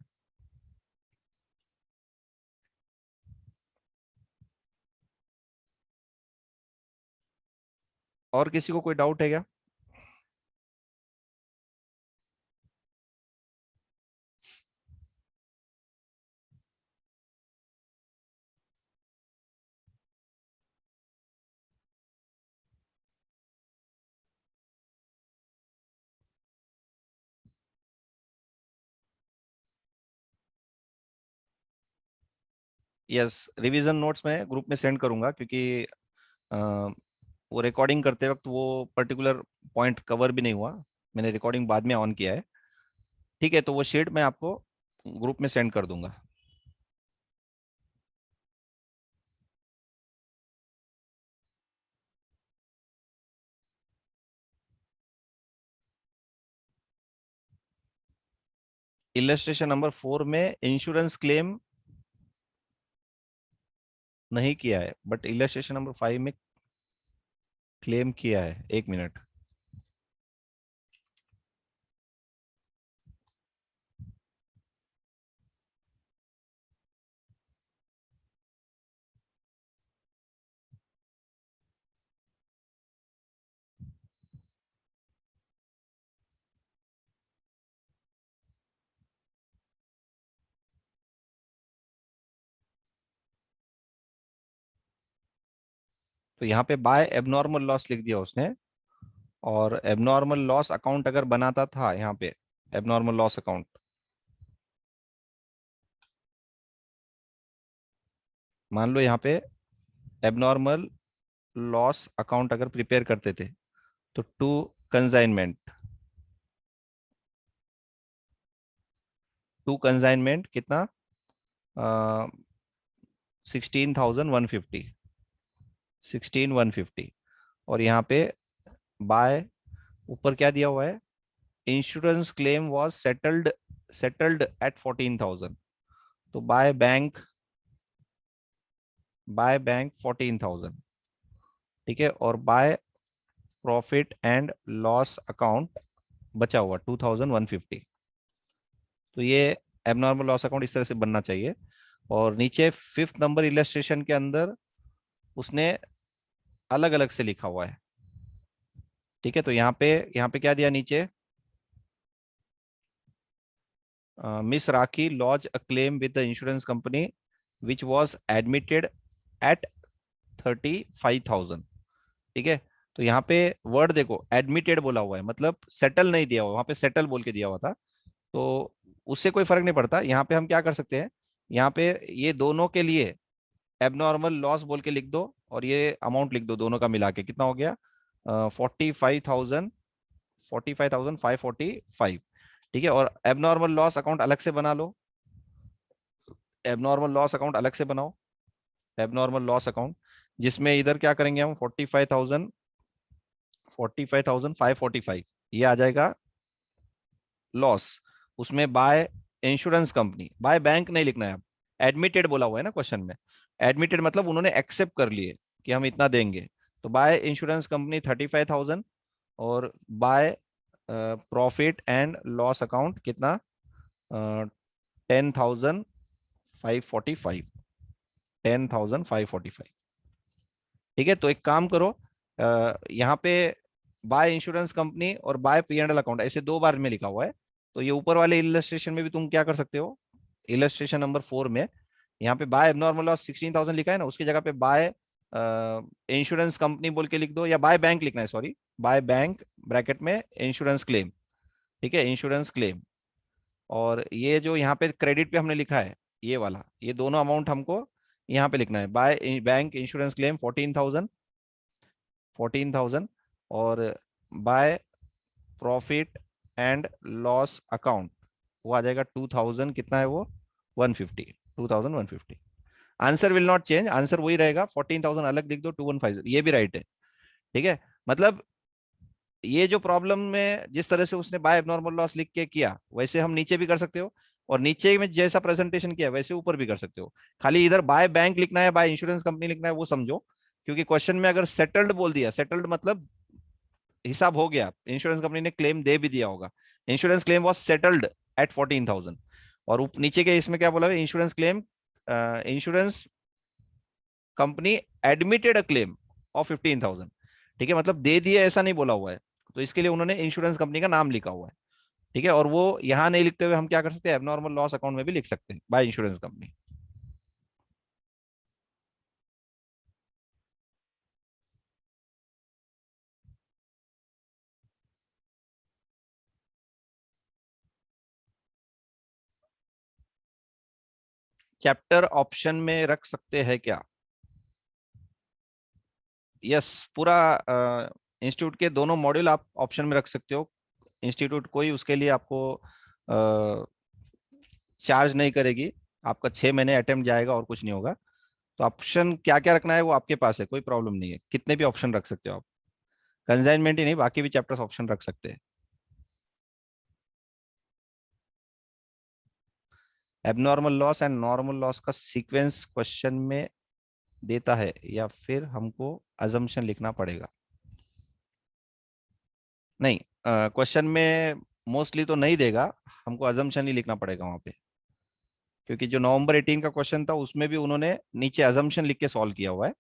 और किसी को कोई डाउट है क्या? यस, रिवीजन नोट्स मैं ग्रुप में सेंड करूंगा, क्योंकि अ, वो रिकॉर्डिंग करते वक्त वो पर्टिकुलर पॉइंट कवर भी नहीं हुआ। मैंने रिकॉर्डिंग बाद में ऑन किया है। ठीक है, तो वो शीट मैं आपको ग्रुप में सेंड कर दूंगा। इलस्ट्रेशन नंबर 4 में इंश्योरेंस क्लेम नहीं किया है, बट इलस्ट्रेशन नंबर 5 में क्लेम किया है। एक मिनट। तो यहाँ पे बाय एबनॉर्मल लॉस लिख दिया उसने, और एबनॉर्मल लॉस अकाउंट अगर बनाता था यहाँ पे, एबनॉर्मल लॉस अकाउंट, मान लो यहाँ पे एबनॉर्मल लॉस अकाउंट अगर प्रिपेयर करते थे, तो टू कंसाइनमेंट, टू कंसाइनमेंट कितना, 16,150, 16,150। और यहाँ पे बाय, ऊपर क्या दिया हुआ है, insurance claim was settled, settled at 14,000। तो बाय बैंक 14,000। ठीक है, और by profit and loss account बचा हुआ 2,150। तो ये एबनॉर्मल लॉस अकाउंट इस तरह से बनना चाहिए। और नीचे फिफ्थ नंबर इलस्ट्रेशन के अंदर उसने अलग अलग से लिखा हुआ है। ठीक है, तो यहाँ पे क्या दिया नीचे, miss Rakhi lodge a claim with the insurance company which was admitted at 35,000। ठीक है, तो यहाँ पे वर्ड देखो, एडमिटेड बोला हुआ है, मतलब सेटल नहीं दिया हुआ, वहां पे सेटल बोल के दिया हुआ था। तो उससे कोई फर्क नहीं पड़ता। यहाँ पे हम क्या कर सकते हैं, यहाँ पे ये दोनों के लिए एबनॉर्मल लॉस बोल के लिख दो, और ये अमाउंट लिख दो, दोनों का मिला के कितना हो गया, 45,000, 45,545। ठीक है, और एबनॉर्मल लॉस अकाउंट अलग से बना लो, एबनॉर्मल लॉस अकाउंट अलग से बनाओ, एबनॉर्मल लॉस अकाउंट, जिसमें इधर क्या करेंगे हम, 45,000, 45,545 ये आ जाएगा लॉस। उसमें by insurance company, by bank नहीं लिखना है अब, एडमिटेड बोला हुआ है ना क्वेश्चन में। एडमिटेड मतलब उन्होंने एक्सेप्ट कर लिए कि हम इतना देंगे। तो बाय इंश्योरेंस कंपनी 35,000, और by profit and loss account कितना, 10,545, 10,545। ठीक है, तो एक काम करो, यहाँ पे बाय इंश्योरेंस कंपनी और by P and L account ऐसे दो बार में लिखा हुआ है। तो ये ऊपर वाले इलस्ट्रेशन में भी तुम क्या कर सकते हो, इलस्ट्रेशन नंबर 4 में यहाँ पे बाय एबनॉर्मल लॉस 16,000 लिखा है ना, उसकी जगह पे बाय इंश्योरेंस कंपनी बोल के लिख दो, या बाय बैंक लिखना है, सॉरी, बाय बैंक ब्रैकेट में इंश्योरेंस क्लेम। ठीक है, इंश्योरेंस क्लेम। और ये जो यहाँ पे क्रेडिट पे हमने लिखा है, ये वाला, ये दोनों अमाउंट हमको यहाँ पे लिखना है, बाय बैंक इंश्योरेंस क्लेम 14,000, 14,000, और by profit and loss account वो आ जाएगा 2,000, कितना है वो, 150, 2,150। Answer will not change, answer वही रहेगा, 14,000 अलग लिख दो, 2,150, ये भी राइट है। ठीक है, मतलब ये जो प्रॉब्लम में जिस तरह से उसने बाय एबनॉर्मल लॉस लिख के किया, वैसे हम नीचे भी कर सकते हो, और नीचे में जैसा प्रेजेंटेशन किया वैसे ऊपर भी कर सकते हो। खाली इधर बाय बैंक लिखना है, बाय इंश्योरेंस कंपनी लिखना है, वो समझो। क्योंकि क्वेश्चन में अगर सेटल्ड बोल दिया, सेटल्ड मतलब हिसाब हो गया, इंश्योरेंस कंपनी ने क्लेम दे भी दिया होगा, insurance claim was settled at 14,000। और नीचे के इसमें क्या बोला है, insurance claim, insurance company admitted a claim of 15,000। ठीक है, मतलब दे दिए ऐसा नहीं बोला हुआ है, तो इसके लिए उन्होंने इंश्योरेंस कंपनी का नाम लिखा हुआ है। ठीक है, और वो यहां नहीं लिखते हुए हम क्या कर सकते हैं, एबनॉर्मल लॉस अकाउंट में भी लिख सकते हैं, by insurance company. Chapter option में रख सकते हैं क्या? यस, पूरा इंस्टीट्यूट के दोनों मॉड्यूल आप ऑप्शन में रख सकते हो। इंस्टीट्यूट कोई उसके लिए आपको चार्ज नहीं करेगी। आपका 6 महीने अटेम्प्ट जाएगा और कुछ नहीं होगा। तो ऑप्शन क्या क्या रखना है वो आपके पास है, कोई प्रॉब्लम नहीं है, कितने भी ऑप्शन रख सकते हो आप। कंसाइनमेंट ही नहीं, बाकी भी चैप्टर्स ऑप्शन रख सकते हैं। Abnormal loss and normal loss का सीक्वेंस क्वेश्चन में देता है या फिर हमको अजम्पशन लिखना पड़ेगा? नहीं, क्वेश्चन में मोस्टली तो नहीं देगा, हमको अजम्पशन ही लिखना पड़ेगा वहां पे। क्योंकि जो नवंबर 18 का क्वेश्चन था उसमें भी उन्होंने नीचे अजम्पशन लिख के सॉल्व किया हुआ है।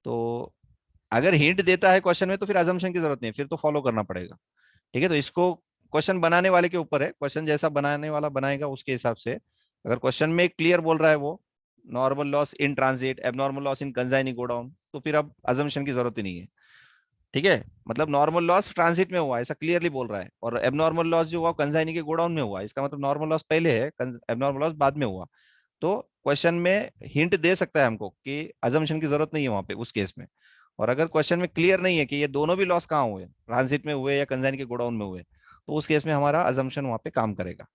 तो अगर हिंट देता है क्वेश्चन में तो फिर अजम्पशन की जरूरत नहीं है, फिर तो फॉलो करना पड़ेगा। ठीक है, तो इसको क्वेश्चन बनाने वाले के ऊपर है, क्वेश्चन जैसा बनाने वाला बनाएगा उसके हिसाब से। अगर क्वेश्चन में क्लियर बोल रहा है वो normal loss in transit, abnormal loss in consignee godown, तो फिर अब अजम्पशन की जरूरत ही नहीं है। ठीक है, मतलब नॉर्मल लॉस ट्रांजिट में हुआ ऐसा क्लियरली बोल रहा है, और एबनॉर्मल लॉस जो हुआ कंसाइनी के गोडाउन में हुआ, इसका मतलब नॉर्मल लॉस पहले है, एबनॉर्मल लॉस बाद में हुआ। तो क्वेश्चन में हिंट दे सकता है हमको कि अजम्पशन की जरूरत नहीं है वहां पे उस केस में। और अगर क्वेश्चन में क्लियर नहीं है कि ये दोनों भी लॉस कहाँ हुए, ट्रांजिट में हुए या कंसाइनी के गोडाउन में हुए, तो उस केस में हमारा अजम्पशन वहां पे काम करेगा।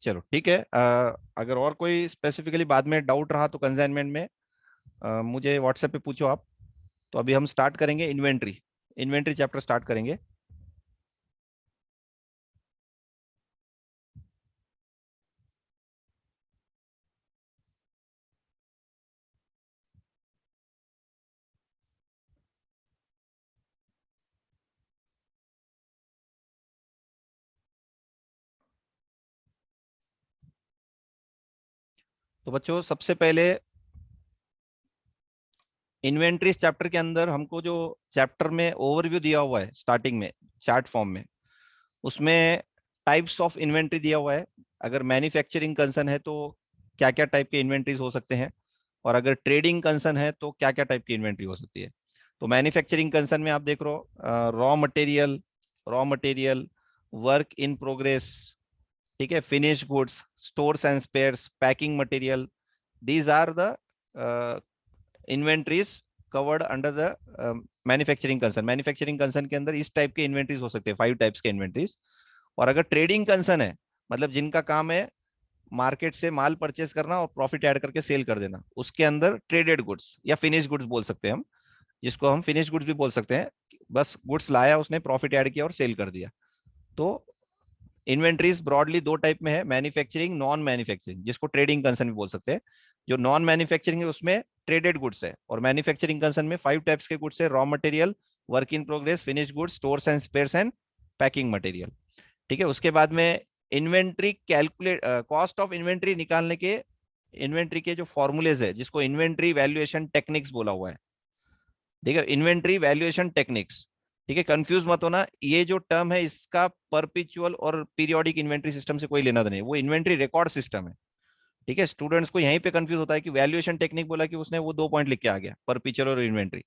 चलो ठीक है, अगर और कोई स्पेसिफिकली बाद में डाउट रहा तो कंसाइनमेंट में मुझे व्हाट्सएप पे पूछो आप। तो अभी हम स्टार्ट करेंगे इन्वेंट्री, इन्वेंट्री चैप्टर स्टार्ट करेंगे। तो बच्चों सबसे पहले इन्वेंट्रीज चैप्टर के अंदर हमको जो चैप्टर में ओवरव्यू दिया हुआ है स्टार्टिंग में चार्ट फॉर्म में, उसमें टाइप्स ऑफ इन्वेंट्री दिया हुआ है। अगर मैन्युफैक्चरिंग कंसर्न है तो क्या क्या टाइप के इन्वेंट्रीज हो सकते हैं, और अगर ट्रेडिंग कंसर्न है तो क्या क्या टाइप की इन्वेंट्री हो सकती है। तो मैन्युफैक्चरिंग कंसर्न में आप देख रहे हो raw material, work in progress, ठीक है, finish goods, stores and spares, packing material, these are the inventories covered under the manufacturing concern. Manufacturing concern के अंदर इस टाइप के इन्वेंट्रीज हो सकते हैं, 5 टाइप्स के इन्वेंट्रीज। और अगर ट्रेडिंग कंसर्न है, मतलब जिनका काम है मार्केट से माल परचेस करना और प्रॉफिट ऐड करके सेल कर देना, उसके अंदर ट्रेडेड गुड्स या फिनिश गुड्स बोल सकते हैं हम, जिसको हम फिनिश गुड्स भी बोल सकते हैं। बस गुड्स लाया उसने, प्रॉफिट ऐड किया और सेल कर दिया। तो इन्वेंट्रीज ब्रॉडली 2 टाइप में है, मैन्युफैक्चरिंग, नॉन मैन्युफैक्चरिंग, जिसको ट्रेडिंग कंसर्न भी बोल सकते हैं। जो नॉन मैन्युफैक्चरिंग है उसमें ट्रेडेड गुड्स है, और मैन्युफैक्चरिंग कंसर्न में 5 टाइप्स के गुड्स है, raw material, work in progress, finish goods, stores and spheres and packing material. ठीक है, उसके बाद में inventory calculate, cost of inventory निकालने के इन्वेंट्री के जो फॉर्मूलेज है, जिसको इन्वेंट्री वैल्यूएशन टेक्निक्स बोला हुआ है। ठीक है, इन्वेंट्री वैल्यूएशन टेक्निक्स। ठीक है, कंफ्यूज मत होना, ये जो टर्म है इसका परपिचुअल और पीरियोडिक इन्वेंट्री सिस्टम से कोई लेना नहीं, वो इन्वेंट्री रिकॉर्ड सिस्टम है। ठीक है, स्टूडेंट्स को यहीं पे कंफ्यूज होता है कि वैल्यूएशन टेक्निक बोला कि उसने वो 2 पॉइंट लिख के आ गया, परपिचुअल और इन्वेंट्री।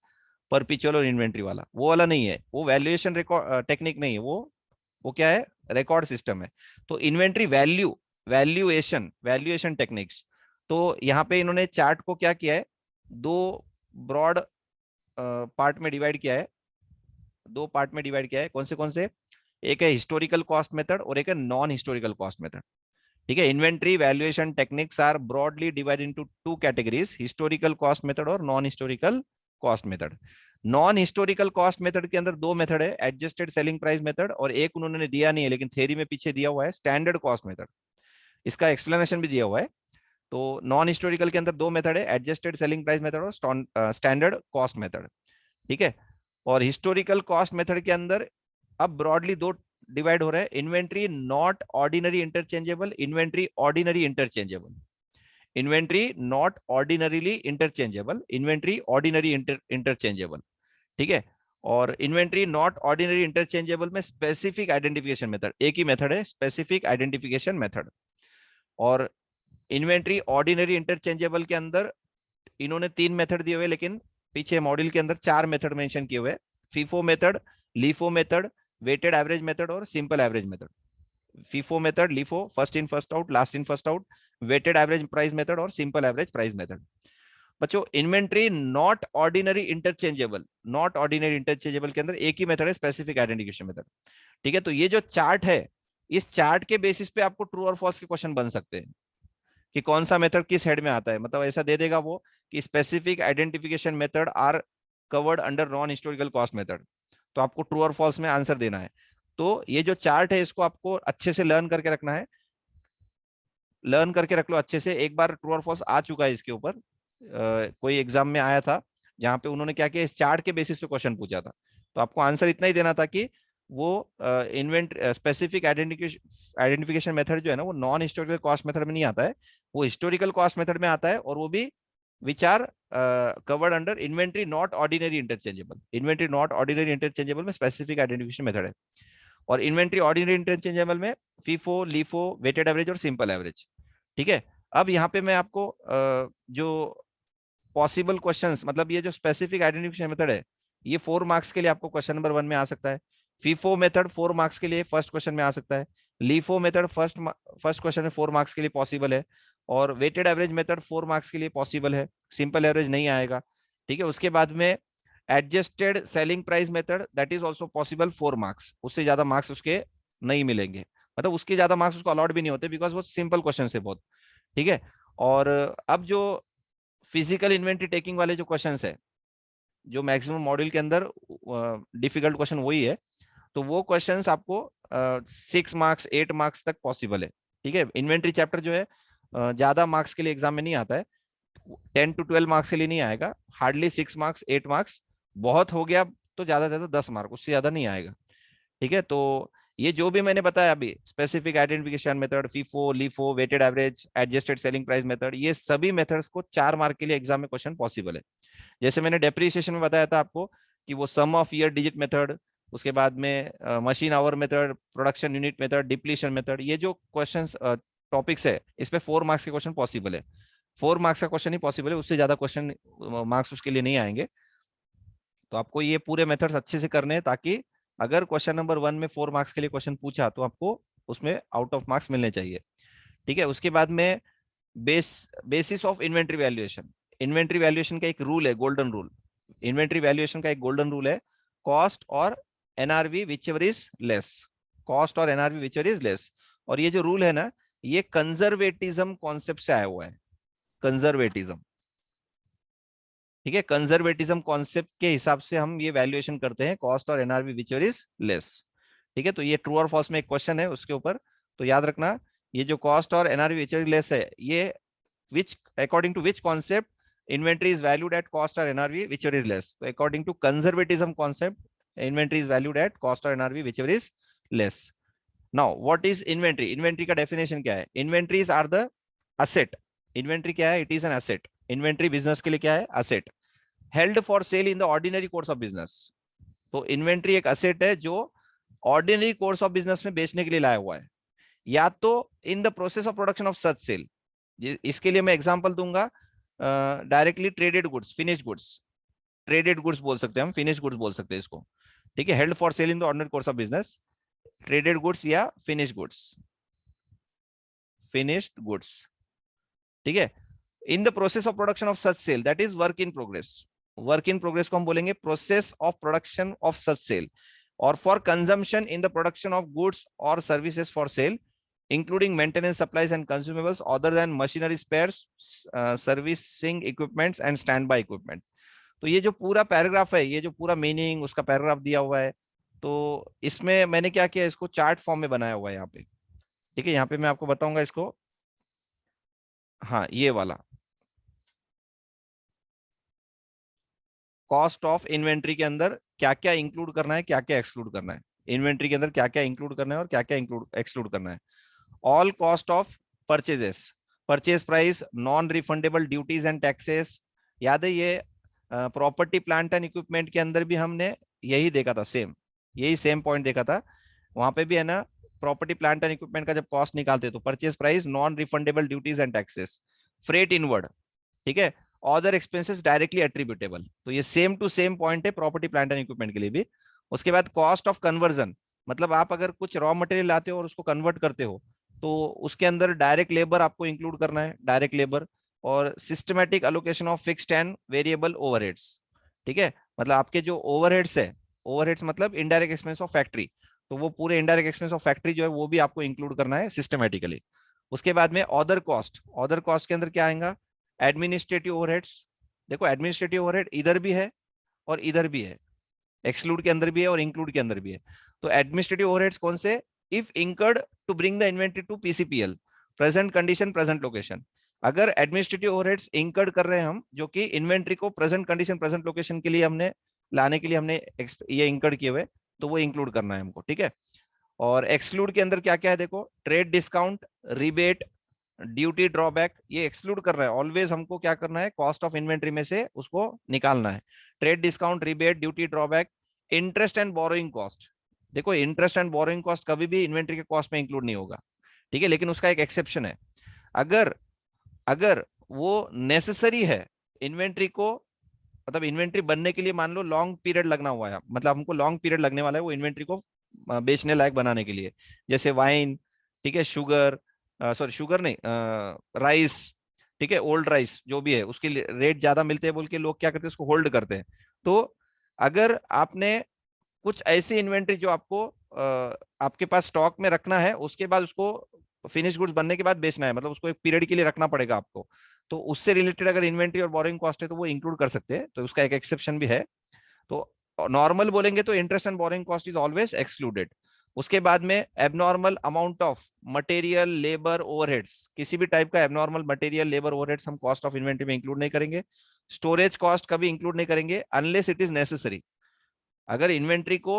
परपिचुअल और इन्वेंट्री वाला वो वाला नहीं है, वो वैल्यूएशन रिकॉर्ड टेक्निक नहीं है, वो क्या है, रिकॉर्ड सिस्टम है। तो इन्वेंट्री वैल्यूएशन वैल्यूएशन टेक्निक्स। तो यहाँ पे इन्होंने चार्ट को क्या किया है, दो ब्रॉड पार्ट में डिवाइड किया है, 2 पार्ट में डिवाइड किया है। कौन से? एक है हिस्टोरिकल कॉस्ट मेथड और एक है नॉन हिस्टोरिकल कॉस्ट मेथड। ठीक है, inventory valuation techniques are broadly divide into 2 categories, historical cost method और non historical cost method. Non historical cost method के अंदर 2 मेथड है, एडजस्टेड सेलिंग प्राइस मेथड, और एक उन्होंने दिया नहीं है लेकिन थ्योरी में पीछे दिया हुआ है, स्टैंडर्ड कॉस्ट मेथड। इसका एक्सप्लेनेशन भी दिया हुआ है। तो नॉन हिस्टोरिकल के अंदर 2 मेथड है, एडजस्टेड सेलिंग प्राइस मेथड और स्टैंडर्ड कॉस्ट मेथड। ठीक है, और हिस्टोरिकल कॉस्ट मेथड के अंदर अब ब्रॉडली 2 डिवाइड हो रहा है, inventory not ordinary interchangeable, inventory ordinary interchangeable, inventory not ordinarily interchangeable, inventory ordinary interchangeable. ठीक है, और इन्वेंट्री नॉट ऑर्डिनरी इंटरचेंजेबल में स्पेसिफिक आइडेंटिफिकेशन मेथड, एक ही मेथड है, स्पेसिफिक आइडेंटिफिकेशन मेथड। और इन्वेंट्री ऑर्डिनरी इंटरचेंजेबल के अंदर इन्होंने 3 मेथड दिए हुए, लेकिन पीछे मॉड्यूल के अंदर 4 मेथड मेंशन किए हुए, FIFO method, LIFO method, weighted average method और simple average method. FIFO method, LIFO, first in first out, last in first out, weighted average price method और सिंपल एवरेज प्राइस मेथड। बच्चों inventory not ordinary interchangeable, not ordinary interchangeable के अंदर एक ही method है, specific identification method. ठीक है, तो ये जो चार्ट है, इस चार्ट के बेसिस पे आपको ट्रू और फॉल्स के क्वेश्चन बन सकते हैं कि कौन सा मेथड किस हेड में आता है। मतलब ऐसा दे देगा वो कि specific identification method are covered under non historical cost method, तो आपको ट्रू और फॉल्स में आंसर देना है। तो ये जो चार्ट है इसको आपको अच्छे से लर्न करके रखना है, लर्न करके रख लो अच्छे से। एक बार ट्रू और फॉल्स आ चुका है इसके ऊपर, कोई एग्जाम में आया था जहां पे उन्होंने क्या किया, इस चार्ट के बेसिस पे क्वेश्चन पूछा था, तो आपको आंसर इतना ही देना था कि वो स्पेसिफिक आइडेंटिफिकेशन मेथड जो है ना, वो नॉन हिस्टोरिकल कॉस्ट मेथड में नहीं आता है, वो हिस्टोरिकल कॉस्ट मेथड में आता है, और वो भी which are covered under inventory not ordinary interchangeable. Inventory not ordinary interchangeable में स्पेसिफिक आइडेंटिफिकेशन मेथड है, और इन्वेंट्री ऑर्डिनरी इंटरचेंजेबल में फीफो, लीफो, वेटेड एवरेज और सिंपल एवरेज। ठीक है, अब यहाँ पे मैं आपको जो पॉसिबल क्वेश्चंस, मतलब ये जो स्पेसिफिक आइडेंटिफिकेशन मेथड है, ये 4 मार्क्स के लिए आपको क्वेश्चन नंबर 1 में आ सकता है। फीफो मेथड 4 मार्क्स के लिए फर्स्ट क्वेश्चन में आ सकता है। लीफो मेथड फर्स्ट क्वेश्चन में 4 मार्क्स के लिए पॉसिबल है, और वेटेड एवरेज मेथड 4 मार्क्स के लिए पॉसिबल है, सिंपल एवरेज नहीं आएगा। ठीक है, उसके बाद में adjusted selling price method, that is also possible 4 marks, उससे ज्यादा मार्क्स उसके नहीं मिलेंगे, मतलब उसके ज्यादा मार्क्स उसको अलॉट भी नहीं होते, बिकॉज वो सिंपल क्वेश्चन है बहुत। ठीक है, और अब जो फिजिकल इन्वेंट्री टेकिंग वाले जो क्वेश्चंस है, जो मैक्सिमम मॉड्यूल के अंदर डिफिकल्ट क्वेश्चन वही है, तो वो क्वेश्चंस आपको 6 मार्क्स 8 मार्क्स तक पॉसिबल है। ठीक है, इन्वेंट्री चैप्टर जो है ज्यादा मार्क्स के लिए एग्जाम में नहीं आता है, 10 to 12 मार्क्स के लिए नहीं आएगा, हार्डली 6 मार्क्स 8 मार्क्स, बहुत हो गया तो ज्यादा से ज्यादा 10 मार्क, उससे ज्यादा नहीं आएगा। ठीक है, तो ये जो भी मैंने बताया अभी, specific identification method, FIFO, LIFO, weighted average, adjusted selling price method, ये सभी मेथड्स को 4 मार्क के लिए एग्जाम में क्वेश्चन पॉसिबल है। जैसे मैंने डेप्रिसिएशन में बताया था आपको कि वो सम ऑफ ईयर डिजिट मेथड, उसके बाद में machine our method, production unit method, depletion method, ये जो क्वेश्चन टॉपिक्स है, इस पे 4 मार्क्स के क्वेश्चन पॉसिबल है। 4 मार्क्स का क्वेश्चन ही पॉसिबल है, उससे ज्यादा क्वेश्चन मार्क्स उसके लिए नहीं आएंगे। तो आपको ये पूरे मेथड्स अच्छे से करने हैं, ताकि अगर क्वेश्चन नंबर 1 में 4 मार्क्स के लिए क्वेश्चन पूछा तो आपको उसमें आउट ऑफ मार्क्स मिलने चाहिए। ठीक है, उसके बाद में basis of inventory valuation. Inventory valuation का एक रूल है, गोल्डन रूल। इन्वेंट्री वैल्यूएशन का एक गोल्डन रूल है, कॉस्ट और NRV whichever is less, cost और NRV whichever is less. और ये जो रूल है ना, ये कंजर्वेटिज्म कॉन्सेप्ट से आया हुआ है, कंजर्वेटिज्म। ठीक है, कंजर्वेटिज्म कॉन्सेप्ट के हिसाब से हम ये वैल्यूएशन करते हैं, कॉस्ट और NRV whichever is less. ठीक है, तो ये ट्रू और फॉल्स में एक क्वेश्चन है उसके ऊपर, तो याद रखना, ये जो कॉस्ट और NRV whichever is less है, ये which according to which concept inventory is valued at cost or NRV whichever is less. So according to conservatism concept, inventory is valued at cost or NRV whichever is less. Now what is inventory? Inventory का definition क्या है? Inventories are the asset. Inventory क्या है? It is an asset. Inventory business के लिए क्या है? Asset. Held for sale in the ordinary course of business. तो इन्वेंट्री एक असेट है जो ऑर्डिनरी कोर्स ऑफ बिजनेस में बेचने के लिए लाया हुआ है, या तो in the process of production of such sale. इसके लिए मैं एग्जांपल दूंगा, directly traded goods, finished goods, traded goods बोल सकते हैं हम, फिनिश्ड गुड्स बोल सकते हैं इसको। ठीक है, held for sale in the ordinary course of business, traded goods या फिनिश्ड गुड्स, फिनिश्ड गुड्स। ठीक है, in the process of production of such sale, that is work in progress. Work in progress को हम बोलेंगे process of production of such sale, और for consumption in the production of goods और services for sale, including maintenance supplies and consumables other than machinery spares, servicing equipments and standby equipment। तो ये जो पूरा paragraph है, ये जो पूरा मीनिंग उसका पैराग्राफ दिया हुआ है, तो इसमें मैंने क्या किया, इसको चार्ट फॉर्म में बनाया हुआ है यहाँ पे। ठीक है, यहाँ पे मैं आपको बताऊंगा इसको, हाँ ये वाला कॉस्ट ऑफ इन्वेंट्री के अंदर क्या क्या इंक्लूड करना है, क्या क्या एक्सक्लूड करना है, इन्वेंट्री के अंदर क्या क्या इंक्लूड करना है और क्या क्या इंक्लूड एक्सक्लूड करना है। All cost of purchases, purchase price, non refundable duties and taxes. याद है ये प्रॉपर्टी प्लांट एंड इक्विपमेंट के अंदर भी हमने यही देखा था, सेम यही सेम पॉइंट देखा था, वहां पे भी है ना, प्रॉपर्टी प्लांट एंड इक्विपमेंट का जब कॉस्ट निकालते हैं तो purchase price, non refundable duties and taxes, freight inward, ठीक है, अदर एक्सपेंसेस डायरेक्टली एट्रीब्यूटेबल। तो ये सेम टू सेम पॉइंट है प्रॉपर्टी प्लांट एंड इक्विपमेंट के लिए भी। उसके बाद कॉस्ट ऑफ कन्वर्जन, मतलब आप अगर कुछ रॉ मटेरियल लाते हो और उसको कन्वर्ट करते हो तो उसके अंदर डायरेक्ट लेबर आपको इंक्लूड करना है, डायरेक्ट लेबर, और systematic allocation of fixed and variable overheads, ठीक है, मतलब आपके जो ओवरहेड्स है, ओवरहेड्स मतलब इनडायरेक्ट एक्सपेंस ऑफ फैक्ट्री, तो वो पूरे इनडायरेक्ट एक्सपेंस ऑफ फैक्ट्री जो है वो भी आपको इंक्लूड करना है सिस्टमेटिकली। उसके बाद में अदर कॉस्ट, अदर कॉस्ट के अंदर क्या आएगा, एडमिनिस्ट्रेटिव ओवरहेड्स। देखो एडमिनिस्ट्रेटिव ओवरहेड इधर भी है और इधर भी है, एक्सक्लूड के अंदर भी है और इंक्लूड के अंदर भी है। तो एडमिनिस्ट्रेटिव ओवरहेड्स कौन से, if incurred to bring the inventory to PCPL, present condition present location. अगर एडमिनिस्ट्रेटिव ओवरहेड्स इंकर्ड कर रहे हैं हम, जो कि इन्वेंट्री को प्रेजेंट कंडीशन प्रेजेंट लोकेशन के लिए हमने लाने के लिए हमने ये इंकर्ड किए हुए, तो वो इंक्लूड करना है हमको, ठीक है। और एक्सक्लूड के अंदर क्या क्या है देखो, trade discount, rebate, duty drawback, ये एक्सक्लूड कर रहा है, ऑलवेज हमको क्या करना है, कॉस्ट ऑफ इन्वेंट्री में से उसको निकालना है। Trade discount, rebate, duty drawback, interest and borrowing cost. देखो इंटरेस्ट एंड बोरोइंग कॉस्ट कभी भी इन्वेंट्री के कॉस्ट में इंक्लूड नहीं होगा, ठीक है, लेकिन उसका एक एक्सेप्शन है। अगर अगर वो नेसेसरी है इन्वेंट्री को, मतलब इन्वेंट्री बनने के लिए मान लो लॉन्ग पीरियड लगना हुआ है, मतलब हमको लॉन्ग पीरियड लगने वाला है वो इन्वेंट्री को बेचने लायक बनाने के लिए, जैसे वाइन, ठीक है, शुगर, सॉरी शुगर नहीं, राइस, ठीक है, ओल्ड राइस जो भी है उसके रेट ज्यादा मिलते हैं बोल के लोग क्या करते हैं, उसको होल्ड करते हैं। तो अगर आपने कुछ ऐसी इन्वेंट्री जो आपको आपके पास स्टॉक में रखना है, उसके बाद उसको फिनिश गुड्स बनने के बाद बेचना है, मतलब उसको एक पीरियड के लिए रखना पड़ेगा आपको, तो उससे रिलेटेड अगर इन्वेंट्री और बोरिंग कॉस्ट है तो वो इंक्लूड कर सकते हैं, तो उसका एक एक्सेप्शन भी है। तो नॉर्मल बोलेंगे तो interest and borrowing cost is always excluded. उसके बाद में abnormal amount of material, labour, overheads, किसी भी टाइप का एबनॉर्मल मटेरियल, लेबर, ओवरहेड्स हम कॉस्ट ऑफ इन्वेंट्री में इंक्लूड नहीं करेंगे। स्टोरेज कॉस्ट कभी इंक्लूड नहीं करेंगे अनलेस इट इज नेसेसरी। अगर इन्वेंट्री को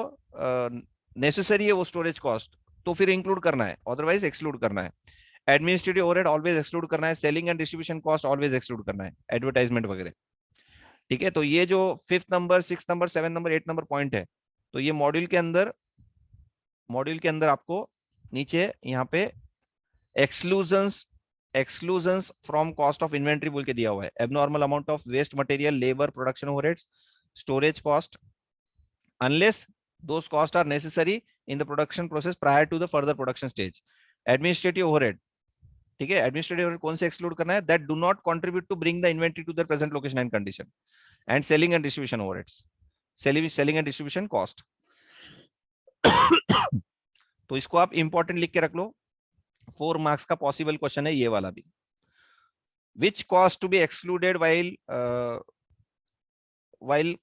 नेसेसरी है वो स्टोरेज कॉस्ट तो फिर इंक्लूड करना है, अदरवाइज एक्सक्लूड करना है। एडमिनिस्ट्रेटिव ओवरहेड ऑलवेज एक्सक्लूड करना है, selling and distribution cost always exclude करना है, एडवर्टाइजमेंट वगैरह, ठीक है। तो ये जो 5th number, 6th number, 7th number, 8th number point है, तो ये मॉड्यूल के अंदर आपको नीचे यहाँ पे exclusions, exclusions from cost of inventory बोल के दिया हुआ है। Abnormal amount of waste material, labour, production overheads, storage cost, unless those costs are necessary in the production process prior to the further production stage. Administrative overhead, ठीक है, administrative overhead कौन से exclude करना है, that do not contribute to bring the inventory to the present location and condition. And selling and distribution overheads, selling and distribution cost. तो इसको आप important लिख के रख लो, 4 मार्क्स का पॉसिबल क्वेश्चन है ये वाला भी। Which cost to be excluded while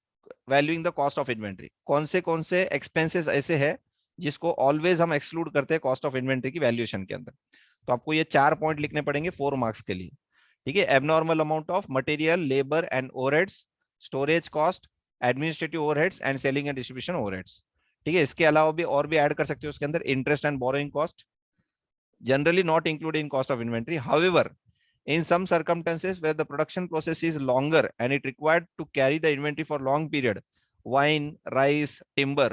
valuing the cost of inventory, कौन से एक्सपेंसेस ऐसे हैं जिसको ऑलवेज हम एक्सक्लूड करते हैं कॉस्ट ऑफ इन्वेंट्री की वैल्यूएशन के अंदर। तो आपको ये 4 पॉइंट लिखने पड़ेंगे 4 मार्क्स के लिए, ठीक है। Abnormal amount of material, labour and overheads, storage cost, administrative overheads and selling and distribution overheads, ठीक है। इसके अलावा भी और भी ऐड कर सकते हो उसके अंदर, interest and borrowing cost, generally not included in cost of inventory. However, in some circumstances where the production process is longer and it required to carry the inventory for long period, wine, rice, timber,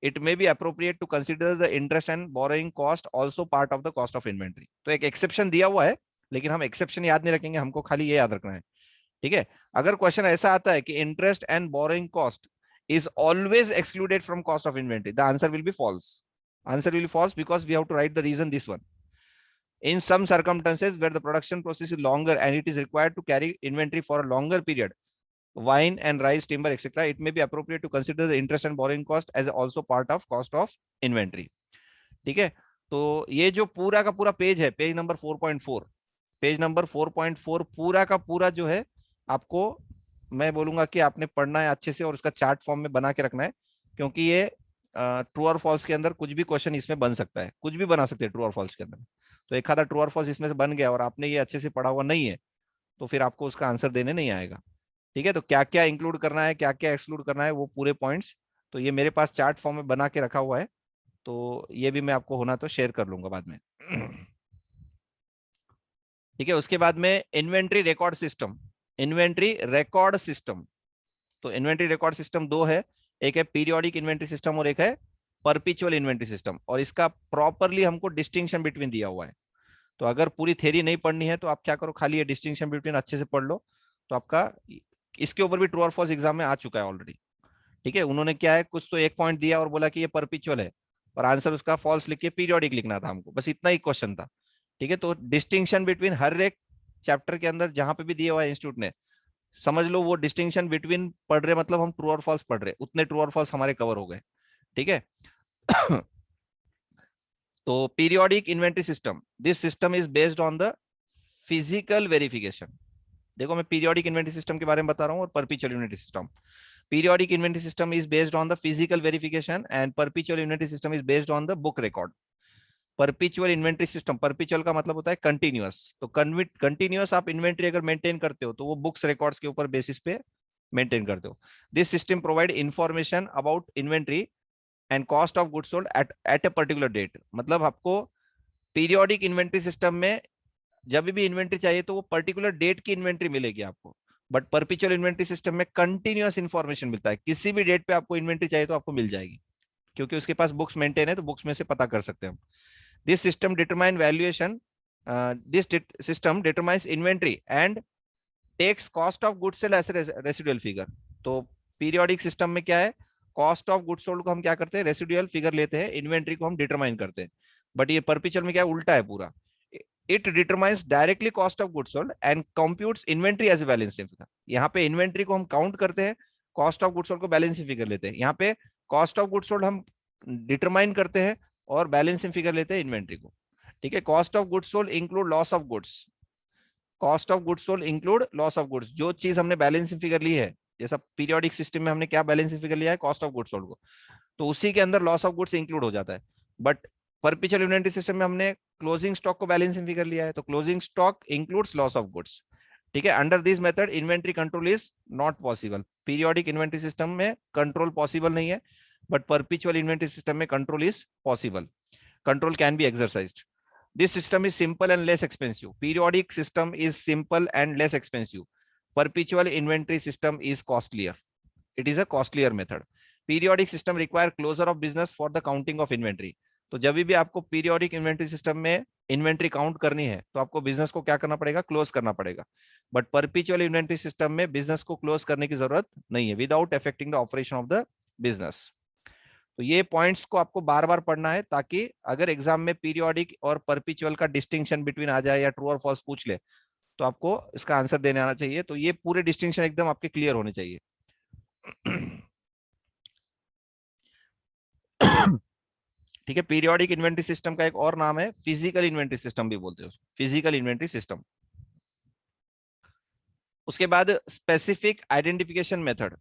it may be appropriate to consider the interest and borrowing cost also part of the cost of inventory. तो एक exception दिया हुआ है, लेकिन हम exception याद नहीं रखेंगे, हमको खाली ये याद रखना है, ठीक है। अगर क्वेश्चन ऐसा आता है कि interest and borrowing cost is always excluded from cost of inventory, the answer will be false. Answer will be false because we have to write the reason, this one. In some circumstances where the production process is longer and it is required to carry inventory for a longer period, wine and rice, timber, etc., it may be appropriate to consider the interest and borrowing cost as also part of cost of inventory, ठीक है। तो ये जो पूरा का पूरा page है, page number 4.4, page number 4.4 पूरा का पूरा जो है, आपको मैं बोलूंगा कि आपने पढ़ना है अच्छे से और उसका चार्ट फॉर्म में बना के रखना है, क्योंकि ये ट्रू और फॉल्स के अंदर कुछ भी क्वेश्चन इसमें बन सकता है, कुछ भी बना सकते हैं ट्रू और फॉल्स के अंदर। तो एक आधा ट्रू और फॉल्स इसमें से बन गया और आपने ये अच्छे से पढ़ा हुआ नहीं है, तो फिर आपको उसका आंसर देने नहीं आएगा, ठीक है। तो क्या क्या इंक्लूड करना है, क्या क्या एक्सक्लूड करना है, वो पूरे पॉइंट्स तो ये मेरे पास चार्ट फॉर्म में बना के रखा हुआ है, तो ये भी मैं आपको होना तो शेयर कर लूंगा बाद में, ठीक है। उसके बाद में inventory record system, inventory record system, तो इन्वेंट्री रिकॉर्ड सिस्टम 2 है, एक है पीरियोडिक इन्वेंट्री सिस्टम और एक है परपिचुअल इन्वेंटरी सिस्टम, और इसका प्रॉपरली हमको डिस्टिंक्शन बिटवीन दिया हुआ है। तो अगर पूरी थ्योरी नहीं पढ़नी है तो आप क्या करो, खाली ये डिस्टिंक्शन बिटवीन अच्छे से पढ़ लो, तो आपका इसके ऊपर भी ट्रू और फॉल्स एग्जाम में आ चुका है ऑलरेडी। ठीक है, उन्होंने क्या है, कुछ तो एक पॉइंट दिया और बोला कि ये परपिचुअल है, और आंसर उसका फॉल्स लिख के पीरियोडिक लिखना था हमको, बस इतना ही क्वेश्चन था। ठीक है, तो डिस्टिंक्शन बिटवीन हर एक चैप्टर के अंदर जहां पे भी दिया हुआ है इंस्टीट्यूट ने, समझ लो वो डिस्टिंक्शन बिटवीन पढ़ रहे, मतलब हम ट्रू और फॉल्स पढ़ रहे, उतने ट्रू और फॉल्स हमारे कवर हो गए। ठीक है। तो periodic inventory system, this system is based on the physical verification. देखो मैं पीरियोडिक इन्वेंटरी सिस्टम के बारे में बता रहा हूँ और perpetual inventory system. Periodic inventory system is based on the physical verification and perpetual inventory system is based on the book record. Perpetual inventory system, perpetual का मतलब होता है continuous, तो continuous आप inventory अगर maintain करते हो तो वो books records के ऊपर basis पे maintain करते हो। This system provide information about inventory and cost of goods sold at a particular date। मतलब आपको periodic inventory system में जब भी इन्वेंट्री चाहिए तो वो पर्टिकुलर डेट की इन्वेंट्री मिलेगी आपको, बट परपिचुअल इन्वेंट्री सिस्टम में कंटिन्यूअस इंफॉर्मेशन मिलता है, किसी भी डेट पे आपको इन्वेंट्री चाहिए तो आपको मिल जाएगी, क्योंकि उसके पास बुक्स मेंटेन है, तो बुक्स में से पता कर सकते हैं हम। This system determine valuation, this system determines inventory and takes cost of goods sold as residual figure. तो पीरियोडिक सिस्टम में क्या है, कॉस्ट ऑफ गुड्स सोल्ड को हम क्या करते हैं, रेसिडुअल फिगर लेते हैं, इन्वेंट्री को हम डिटरमाइन करते हैं। बट ये परपिचुअल में क्या उल्टा है पूरा, it determines directly cost of goods sold and computes inventory as a balance sheet figure। यहाँ पे इन्वेंट्री को हम काउंट करते हैं, कॉस्ट ऑफ गुड्स सोल्ड को बैलेंस शीट फिगर लेते हैं। यहाँ पे कॉस्ट ऑफ गुड्स सोल्ड हम डिटरमाइन करते हैं और बैलेंस शीट फिगर लेते हैं इन्वेंट्री को। ठीक है, cost of goods sold include loss of goods, cost of goods sold include loss of goods, जो चीज हमने बैलेंस शीट फिगर ली है, जैसा पीरियोडिक सिस्टम में हमने क्या बैलेंस शीट फिगर लिया है, कॉस्ट ऑफ गुड्स सोल्ड को, तो उसी के अंदर लॉस ऑफ गुड्स इंक्लूड हो जाता है। बट परपिचुअल इन्वेंटरी सिस्टम में हमने क्लोजिंग स्टॉक को बैलेंसिंग फिगर लिया है, तो closing stock includes loss of goods. ठीक है, under this method inventory control is not possible. Periodic inventory system में कंट्रोल पॉसिबल नहीं है, बट परपिचुअल इन्वेंट्री सिस्टम में control is possible, control can be exercised. This system is simple and less expensive. Periodic system is simple and less expensive. Perpetual inventory system is costlier. It is a costlier method. Periodic system require closure of business for the counting of inventory. तो जब भी आपको periodic inventory system में inventory count करनी है तो आपको business को क्या करना पड़ेगा, क्लोज करना पड़ेगा। बट परपिचुअल इन्वेंट्री सिस्टम में बिजनेस को क्लोज करने की जरूरत नहीं है, without affecting the operation of the business. तो ये पॉइंट्स को आपको बार बार पढ़ना है, ताकि अगर एग्जाम में पीरियोडिक और परपिचुअल का डिस्टिंक्शन बिटवीन आ जाए या ट्रू और फॉल्स पूछ ले तो आपको इसका आंसर देने आना चाहिए। तो ये पूरे डिस्टिंक्शन एकदम आपके क्लियर होने चाहिए। ठीक है, पीरियोडिक इन्वेंट्री सिस्टम का एक और नाम है फिजिकल इन्वेंट्री सिस्टम भी बोलते हैं, फिजिकल इन्वेंट्री सिस्टम। उसके बाद स्पेसिफिक आइडेंटिफिकेशन मेथड।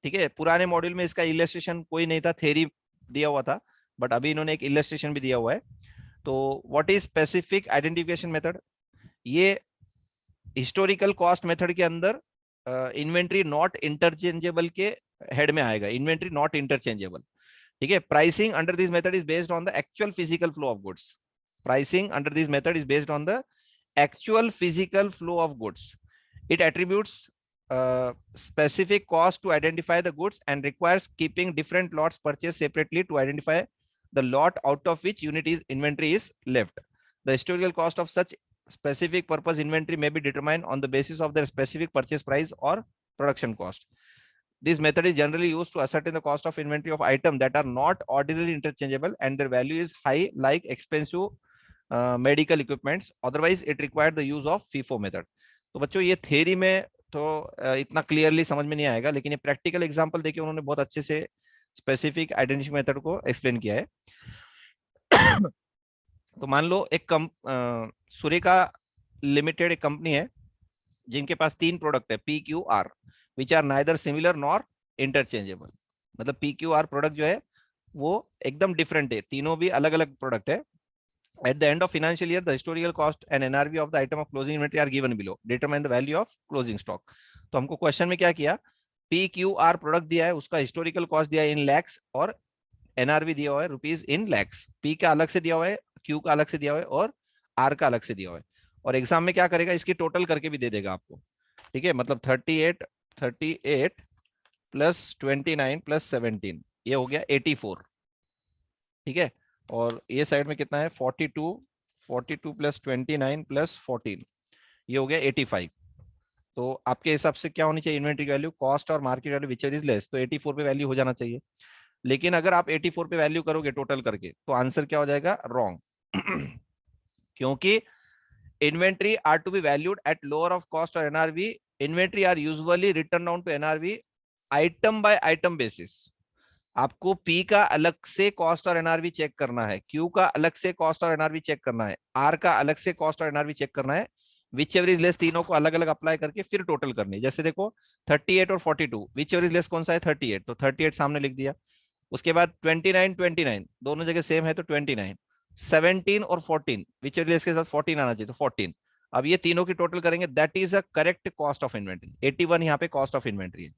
ठीक है, पुराने मॉड्यूल में इसका इलस्ट्रेशन कोई नहीं था, थ्योरी दिया हुआ था, बट अभी इन्होंने एक इलस्ट्रेशन भी दिया हुआ है। तो what is specific identification method, ये हिस्टोरिकल कॉस्ट मेथड के अंदर इन्वेंट्री नॉट इंटरचेंजेबल के हेड में आएगा, इन्वेंट्री नॉट इंटरचेंजेबल। ठीक है, pricing under this method is based on the actual physical flow of goods. Pricing under this method is based on the actual physical flow of goods. It attributes specific cost to identify the goods and requires keeping different lots purchased separately to identify the lot out of which inventory is left. The historical cost of such specific purpose inventory may be determined on the basis of their specific purchase price or production cost. This method is generally used to ascertain the cost of inventory of items that are not ordinarily interchangeable and their value is high, like expensive medical equipments, otherwise it required the use of FIFO method. तो बच्चों ये theory में तो इतना clearly समझ में नहीं आएगा, लेकिन ये प्रैक्टिकल एग्जांपल देके उन्होंने बहुत अच्छे से स्पेसिफिक आइडेंटिफिकेशन मेथड को एक्सप्लेन किया है। तो मान लो एक सुरेखा लिमिटेड एक कंपनी है जिनके पास 3 प्रोडक्ट है PQR, which are neither similar nor interchangeable. मतलब PQR प्रोडक्ट जो है वो एकदम डिफरेंट है, तीनों भी अलग अलग प्रोडक्ट है। At the end of financial year, the historical cost and NRV of the item of closing inventory are given below. Determine the value of closing stock. तो हमको क्वेश्चन में क्या किया, PQR प्रोडक्ट दिया है, उसका हिस्टोरिकल कॉस्ट दिया है इन लैक्स और NRV दिया हुआ है रुपीज इन लैक्स। P का अलग से दिया हुआ है, Q का अलग से दिया हुआ है और R का अलग से दिया हुआ है। और एग्जाम में क्या करेगा, इसकी टोटल करके भी दे देगा आपको। ठीक है, मतलब 38 प्लस 29 प्लस 17 ये हो गया 84। ठीक है, और ये साइड में कितना है 42, 42 प्लस 29 प्लस 14, ये हो गया 85। तो आपके हिसाब से क्या होनी चाहिए इन्वेंट्री वैल्यू, कॉस्ट और market value which is less, तो 84 पे वैल्यू हो जाना चाहिए। लेकिन अगर आप 84 पे वैल्यू करोगे टोटल करके तो आंसर क्या हो जाएगा, रॉन्ग। क्योंकि inventory are to be valued at lower of cost और NRV, inventory are usually return down to NRV item by item basis. आपको पी का अलग से कॉस्ट और एनआरवी चेक करना है, क्यू का अलग से कॉस्ट और एनआरवी चेक करना है, आर का अलग से कॉस्ट और एनआरवी चेक करना है, विच एवर इज लेस तीनों को अलग अलग अप्लाई करके फिर टोटल करनी है। जैसे देखो 38 और 42, विच एवर इज लेस कौन सा है 38, तो 38 सामने लिख दिया। उसके बाद 29 29 दोनों जगह सेम है तो 29, 17 और 14 विच एवर लेस के साथ 14 आना चाहिए तो 14। अब ये तीनों की टोटल करेंगे, that is a correct cost of inventory. 81 यहाँ पे कॉस्ट ऑफ इन्वेंट्री है।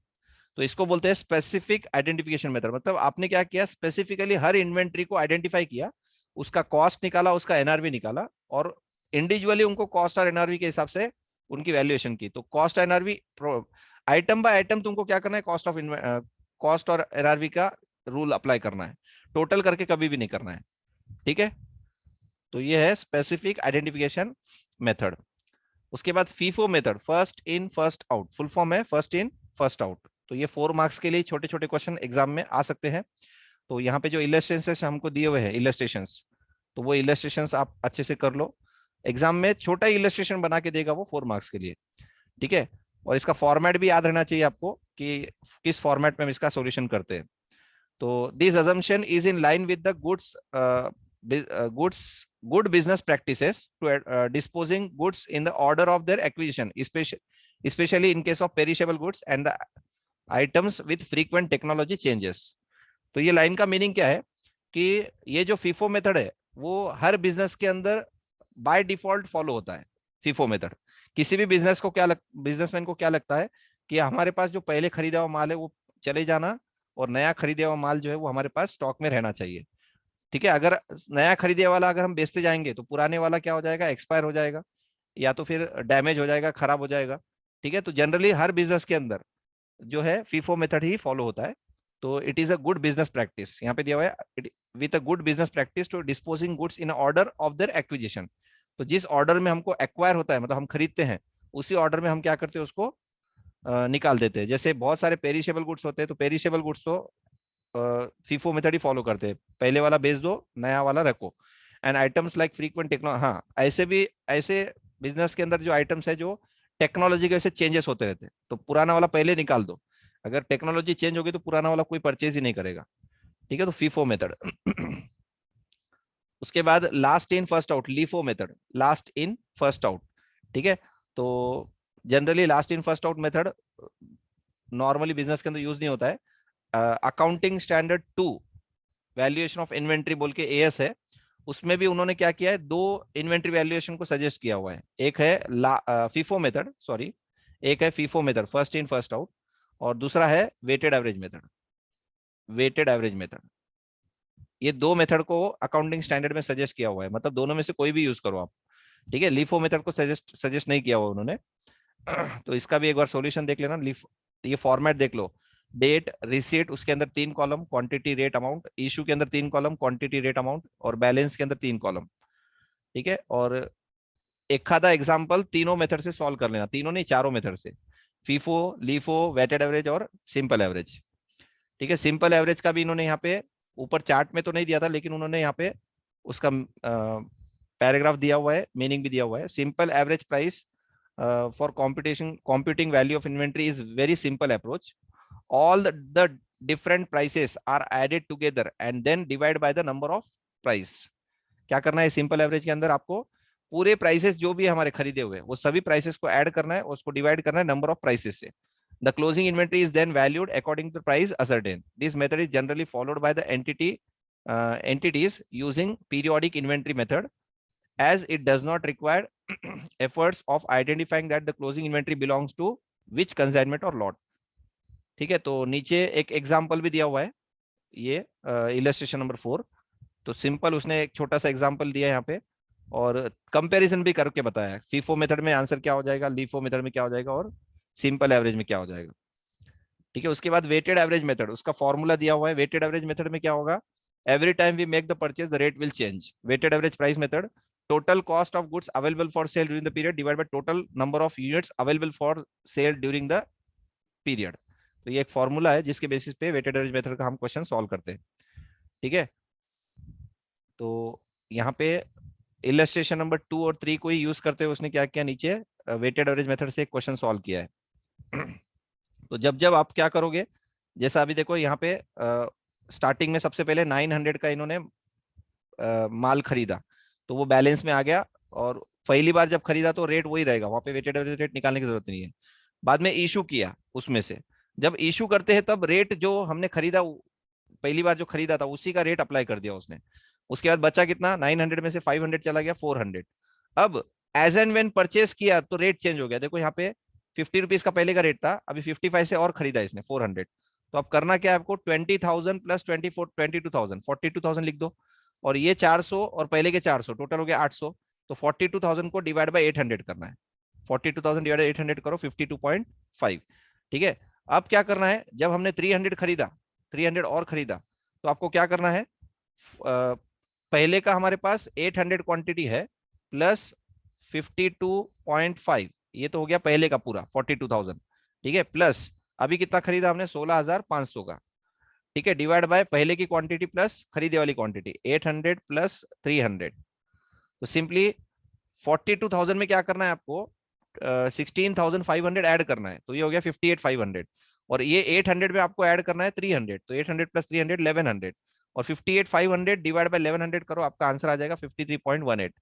तो इसको बोलते हैं स्पेसिफिक आइडेंटिफिकेशन मेथड। मतलब आपने क्या किया, स्पेसिफिकली हर इन्वेंट्री को आइडेंटिफाई किया, उसका कॉस्ट निकाला, उसका एनआरवी निकाला, और इंडिविजुअली उनको कॉस्ट और एनआरवी के हिसाब से उनकी वैल्यूएशन की। तो cost NRV item by item तुमको क्या करना है, कॉस्ट और एनआरवी का रूल अप्लाई करना है, टोटल करके कभी भी नहीं करना है। ठीक है, तो ये है स्पेसिफिक आइडेंटिफिकेशन मेथड। उसके बाद FIFO method, first in first out, full form है फर्स्ट इन फर्स्ट आउट। तो ये 4 मार्क्स के लिए छोटे छोटे क्वेश्चन एग्जाम में आ सकते हैं। तो यहाँ पे जो इलस्ट्रेशन हमको दिए हुए हैं इलस्ट्रेशंस, तो वो इलस्ट्रेशंस आप अच्छे से कर लो। एग्जाम में छोटा इलस्ट्रेशन बना के देगा वो 4 मार्क्स के लिए। ठीक है, और इसका फॉर्मेट भी याद रहना चाहिए आपको कि किस फॉर्मेट में हम इसका सॉल्यूशन करते हैं। तो this assumption is in line with the good business practices to disposing goods in the order of their acquisition, especially in case of perishable goods and the items with frequent technology changes। तो ये line का meaning क्या है कि ये जो FIFO method है वो हर बिजनेस के अंदर बाय डिफॉल्ट फॉलो होता है। फीफो मेथड किसी भी बिजनेसमैन को क्या लगता है कि हमारे पास जो पहले खरीदा हुआ माल है वो चले जाना, और नया खरीदे हुआ माल जो है वो हमारे पास स्टॉक में रहना चाहिए। ठीक है, अगर नया खरीदे वाला अगर हम बेचते जाएंगे तो पुराने वाला क्या हो जाएगा, एक्सपायर हो जाएगा, या तो फिर डैमेज हो जाएगा, खराब हो जाएगा। ठीक है, तो जनरली हर बिजनेस के अंदर जो है फीफो मेथड ही फॉलो होता है। तो it is a good business practice, यहाँ पे दिया हुआ है with a good business practice to disposing goods in order of their acquisition. तो जिस ऑर्डर में हमको एक्वायर होता है, मतलब हम खरीदते हैं, उसी ऑर्डर में हम क्या करते हैं, उसको निकाल देते हैं। जैसे बहुत सारे पेरिशेबल गुड्स होते हैं, तो पेरिशेबल गुड्स तो फीफो मेथड ही फॉलो करते हैं, पहले वाला बेच दो, नया वाला रखो। And items like frequent techno, हाँ ऐसे भी, ऐसे बिजनेस के अंदर जो आइटम्स है जो टेक्नोलॉजी के वजह से चेंजेस होते रहते हैं, तो पुराना वाला पहले निकाल दो। अगर टेक्नोलॉजी चेंज होगी तो पुराना वाला कोई परचेज ही नहीं करेगा। ठीक है, तो फीफो मेथड। उसके बाद last in first out, LIFO method, last in first out. ठीक है, तो generally last in first out method normally business के अंदर यूज नहीं होता है। Accounting standard 2 valuation of inventory बोल के एएस है, उसमें भी उन्होंने क्या किया है, दो इन्वेंट्री वैल्यूएशन को सजेस्ट किया हुआ है। एक है फीफो मेथड, सॉरी, एक है FIFO method first in first out, और दूसरा है weighted average method, weighted average method. ये दो मेथड को अकाउंटिंग स्टैंडर्ड में सजेस्ट किया हुआ है, मतलब दोनों में से कोई भी यूज करो आप। ठीक है, लीफो मेथड को सजेस्ट नहीं किया हुआ उन्होंने। तो इसका भी एक बार सॉल्यूशन देख लेना। लीफ, ये फॉर्मेट देख लो, डेट, रिसीट, उसके अंदर 3 column, quantity rate amount, issue के अंदर 3 कॉलम, क्वांटिटी रेट अमाउंट, और बैलेंस के अंदर 3 कॉलम। ठीक है, और एक आधा एग्जांपल तीनों मेथड से सॉल्व कर लेना, तीनों नहीं चारों मेथड से, फीफो, लीफो, वेटेड एवरेज और सिंपल एवरेज। ठीक है, सिंपल एवरेज का भी इन्होंने यहाँ पे ऊपर चार्ट में तो नहीं दिया था, लेकिन उन्होंने यहाँ पे उसका पैराग्राफ दिया हुआ है, मीनिंग भी दिया हुआ है। Simple average price for computing value of inventory is very simple approach. All the different prices are added together and then divide by the number of price। क्या करना है सिंपल एवरेज के अंदर, आपको पूरे प्राइसेस जो भी हमारे खरीदे हुए वो सभी प्राइसेस को ऐड करना है, उसको डिवाइड करना है नंबर ऑफ प्राइसेस से। The closing inventory is then valued according to the price ascertained. This method is generally followed by the entities using periodic inventory method, as it does not require efforts of identifying that the closing inventory belongs to which consignment or lot। ठीक है, तो नीचे एक example भी दिया हुआ है, ये इलस्ट्रेशन नंबर 4। तो सिंपल उसने एक छोटा सा एग्जांपल दिया है यहाँ पे, और कंपैरिजन भी करके बताया है, फीफो मेथड में आंसर क्या हो जाएगा, लीफो मेथड में क्या हो जाएगा, और सिंपल एवरेज में क्या हो जाएगा। ठीक है, उसके बाद वेटेड एवरेज मेथड, उसका फॉर्मूला दिया हुआ है। वेटेड एवरेज मेथड में क्या होगा, every time we make the purchase the rate will change. Weighted average price method, total cost of goods available for sale during the period divided by total number of units available for sale during the period. तो ये एक formula है जिसके basis पे weighted average method का हम question solve करते हैं, ठीक है। तो यहाँ पे इलस्ट्रेशन नंबर 2 और 3 को ही यूज करते हुए उसने क्या किया, नीचे वेटेड एवरेज मेथड से एक क्वेश्चन सॉल्व किया है। तो जब जब आप क्या करोगे, जैसा अभी देखो यहाँ पे स्टार्टिंग में सबसे पहले 900 का इन्होंने माल खरीदा, तो वो बैलेंस में आ गया, और पहली बार जब खरीदा तो रेट वही रहेगा, वहां पे वेटेड एवरेज रेट निकालने की जरूरत नहीं है। बाद में इशू किया, उसमें से जब इशू करते हैं तब रेट जो हमने खरीदा, पहली बार जो खरीदा था उसी का रेट अप्लाई कर दिया उसने। उसके बाद बचा कितना, 900 में से 500 चला गया 400। अब एज एंड व्हेन परचेस किया तो रेट चेंज हो गया। देखो यहाँ पे 50 रुपीज का पहले का रेट था, अभी 55 से और खरीदा इसने 400। तो अब करना क्या है आपको, 20,000 प्लस 22,000 42,000 लिख दो, और ये 400 और पहले के 400 टोटल हो गया 800। तो 42,000 को डिवाइड बाय 800 करना है, 42,000 डिवाइड 800 करो 52.5, ठीक है। अब क्या करना है, जब हमने 300 खरीदा, 300 और खरीदा, तो आपको क्या करना है, पहले का हमारे पास 800 क्वांटिटी है प्लस 52.5, ये तो हो गया पहले का पूरा 42,000, ठीक है। प्लस अभी कितना खरीदा हमने, 16,500 का, ठीक है, डिवाइड बाय पहले की क्वांटिटी प्लस खरीदे वाली क्वांटिटी 800 प्लस 300। तो सिंपली 42,000 में क्या करना है आपको, 16,500 ऐड करना है, तो ये हो गया 58,500, और ये 800 में आपको ऐड करना है 300, तो 800 प्लस 300 1100, और 58,500 डिवाइड बाय 1100 करो, आपका आंसर आ जाएगा 53.18।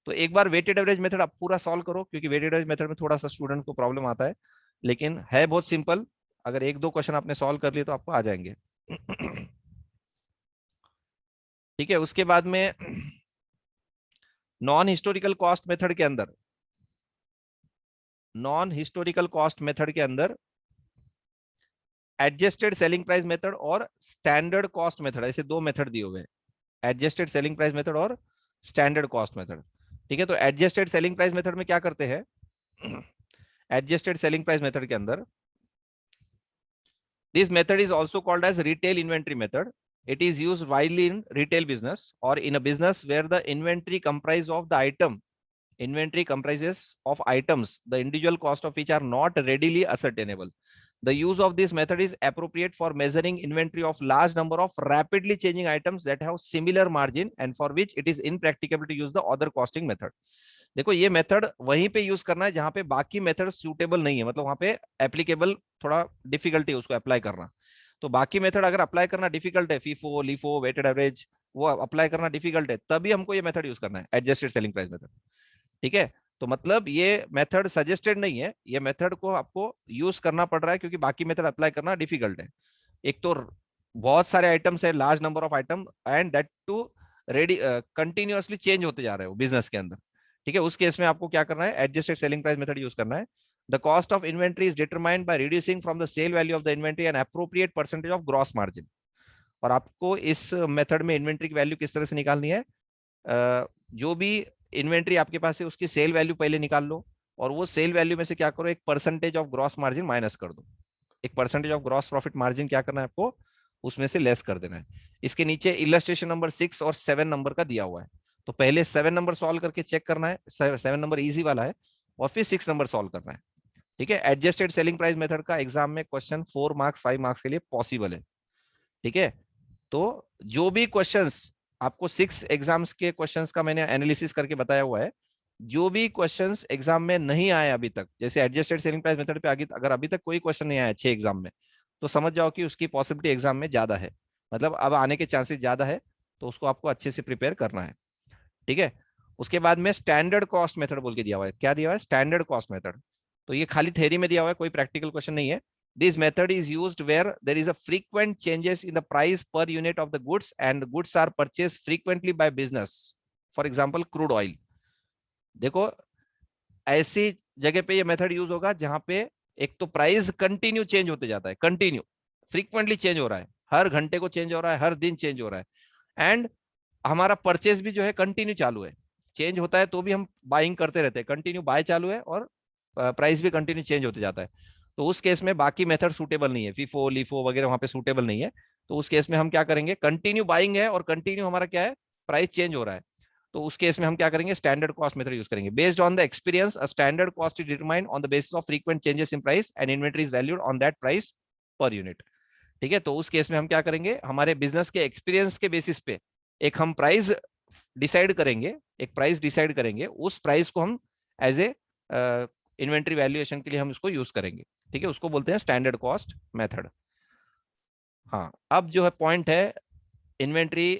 तो एक बार वेटेड एवरेज मेथड आप पूरा सॉल्व करो, क्योंकि वेटेड एवरेज मेथड में थोड़ा सा स्टूडेंट को प्रॉब्लम आता है, लेकिन है बहुत सिंपल। अगर एक दो क्वेश्चन आपने सॉल्व कर लिए तो आपको आ जाएंगे। ठीक है, उसके बाद में नॉन हिस्टोरिकल कॉस्ट मेथड के अंदर, नॉन हिस्टोरिकल कॉस्ट मेथड के अंदर एडजस्टेड सेलिंग प्राइस मेथड और स्टैंडर्ड कॉस्ट मेथड, ऐसे दो मेथड दिए हुए हैं, एडजस्टेड सेलिंग प्राइस मेथड और स्टैंडर्ड कॉस्ट मेथड, ठीक है। तो एडजस्टेड सेलिंग प्राइस मेथड में क्या करते हैं, एडजस्टेड सेलिंग प्राइस मेथड के अंदर, this method is also called as retail inventory method. It is used widely in retail business or in a business where the inventory comprises of the item. Inventory comprises of items, the individual cost of which are not readily ascertainable. The use of this method is appropriate for measuring inventory of large number of rapidly changing items that have similar margin and for which it is impracticable to use the other costing method. देखो ये method वहीं पे use करना है जहां पे बाकी method suitable नहीं है, मतलब वहां पे एप्लीकेबल थोड़ा डिफिकल्टी है उसको अप्लाई करना। तो बाकी मेथड अगर अप्लाई करना डिफिकल्ट है, फीफो लीफो वेटेड एवरेज, वो अप्लाई करना डिफिकल्ट है, तभी हमको ये मेथड यूज करना है, एडजस्टेड सेलिंग प्राइस मेथड, ठीक है। तो मतलब ये मेथड सजेस्टेड नहीं है, ये मेथड को आपको यूज करना पड़ रहा है क्योंकि बाकी मेथड अप्लाई करना डिफिकल्ट है। एक तो बहुत सारे आइटम्स है, large number of item, and that too ready continuously change होते जा रहे हो बिजनेस के अंदर, ठीक है। उस केस में आपको क्या करना है, adjusted selling price method use करना है। The cost of inventory is determined by reducing from the sale value of the inventory an appropriate percentage of gross margin. और आपको इस मेथड में इन्वेंट्री की वैल्यू किस तरह से निकालनी है, जो भी इन्वेंट्री आपके पास है उसकी सेल वैल्यू पहले निकाल लो, और वो सेल वैल्यू में से क्या करो, एक percentage of gross margin minus कर दो। एक percentage of gross profit margin क्या करना है आपको, उसमें से लेस कर देना है। इसके नीचे इलस्ट्रेशन नंबर 6 और 7 नंबर का दिया हुआ है, तो पहले 7 नंबर सॉल्व करके चेक करना है, 7 नंबर इजी वाला है, और फिर 6 नंबर सॉल्व करना है, ठीक है। एडजस्टेड सेलिंग प्राइस मेथड का एग्जाम में क्वेश्चन 4 मार्क्स 5 मार्क्स के लिए पॉसिबल है, ठीक है। तो जो भी क्वेश्चंस आपको 6 एग्जाम्स के क्वेश्चंस का मैंने एनालिसिस करके बताया हुआ है, जो भी क्वेश्चंस एग्जाम में नहीं आए अभी तक, जैसे एडजस्टेड सेलिंग प्राइस मेथड पे आगे अगर अभी तक कोई क्वेश्चन नहीं आया 6 एग्जाम में, तो समझ जाओ कि उसकी पॉसिबिलिटी एग्जाम में ज्यादा है, मतलब अब आने के चांसेस ज्यादा है, तो उसको आपको अच्छे से प्रिपेयर करना है, ठीक है। उसके बाद में स्टैंडर्ड कॉस्ट मेथड बोल के दिया हुआ है, क्या दिया हुआ है, स्टैंडर्ड कॉस्ट मेथड। तो ये खाली थ्योरी में दिया हुआ है, कोई प्रैक्टिकल क्वेश्चन नहीं है। This method is used where there is a frequent changes in the price per unit of the goods and goods are purchased frequently by business. For example, crude oil. देखो ऐसी जगह पे ये method use होगा जहां पे एक तो प्राइस कंटिन्यू चेंज होते जाता है, कंटिन्यू फ्रीक्वेंटली चेंज हो रहा है, हर घंटे को चेंज हो रहा है, हर दिन चेंज हो रहा है, एंड हमारा परचेज भी जो है कंटिन्यू चालू है, चेंज होता है तो भी हम बाइंग करते रहते हैं, कंटिन्यू बाय चालू है, और प्राइस भी कंटिन्यू चेंज होते जाता है। तो उस केस में बाकी मेथड सूटेबल नहीं है, फीफो लीफो वगैरह वहां पे सूटेबल नहीं है। तो उस केस में हम क्या करेंगे, कंटिन्यू बाइंग है और कंटिन्यू हमारा क्या है, प्राइस चेंज हो रहा है, तो उस केस में हम क्या करेंगे, स्टैंडर्ड कॉस्ट मेथड यूज करेंगे। Based on the experience a standard cost is determined on the basis of frequent changes in price and inventory is valued on that price per unit. ठीक है, तो उस case में हम क्या करेंगे, हमारे बिजनेस के एक्सपीरियंस के बेसिस पे एक हम प्राइस डिसाइड करेंगे, एक प्राइस डिसाइड करेंगे, उस प्राइस को हम एज ए इन्वेंट्री वैल्यूएशन के लिए हम उसको यूज करेंगे। ठीक है, उसको बोलते हैं स्टैंडर्ड कॉस्ट मेथड। हाँ, अब जो है पॉइंट है इन्वेंट्री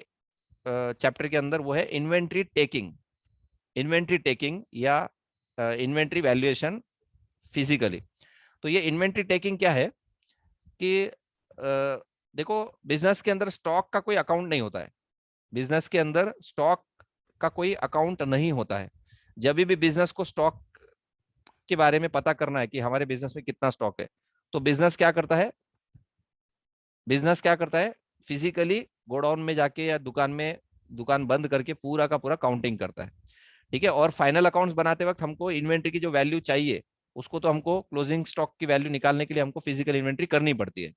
चैप्टर के अंदर, वो है इन्वेंट्री टेकिंग। इन्वेंट्री टेकिंग या इन्वेंट्री वैल्यूएशन फिजिकली। तो ये इन्वेंट्री टेकिंग क्या है कि देखो, बिजनेस के अंदर स्टॉक का कोई अकाउंट नहीं होता है। बिजनेस के अंदर स्टॉक का कोई अकाउंट नहीं होता है। जब भी बिजनेस को स्टॉक के बारे में पता करना है कि हमारे बिजनेस में कितना स्टॉक है, तो बिजनेस क्या करता है, बिजनेस क्या करता है, फिजिकली गोडाउन में जाके या दुकान में, दुकान बंद करके पूरा का पूरा काउंटिंग करता है। ठीक है, और फाइनल अकाउंट्स बनाते वक्त हमको इन्वेंट्री की जो वैल्यू चाहिए, उसको तो हमको क्लोजिंग स्टॉक की वैल्यू निकालने के लिए हमको फिजिकल इन्वेंट्री करनी पड़ती है।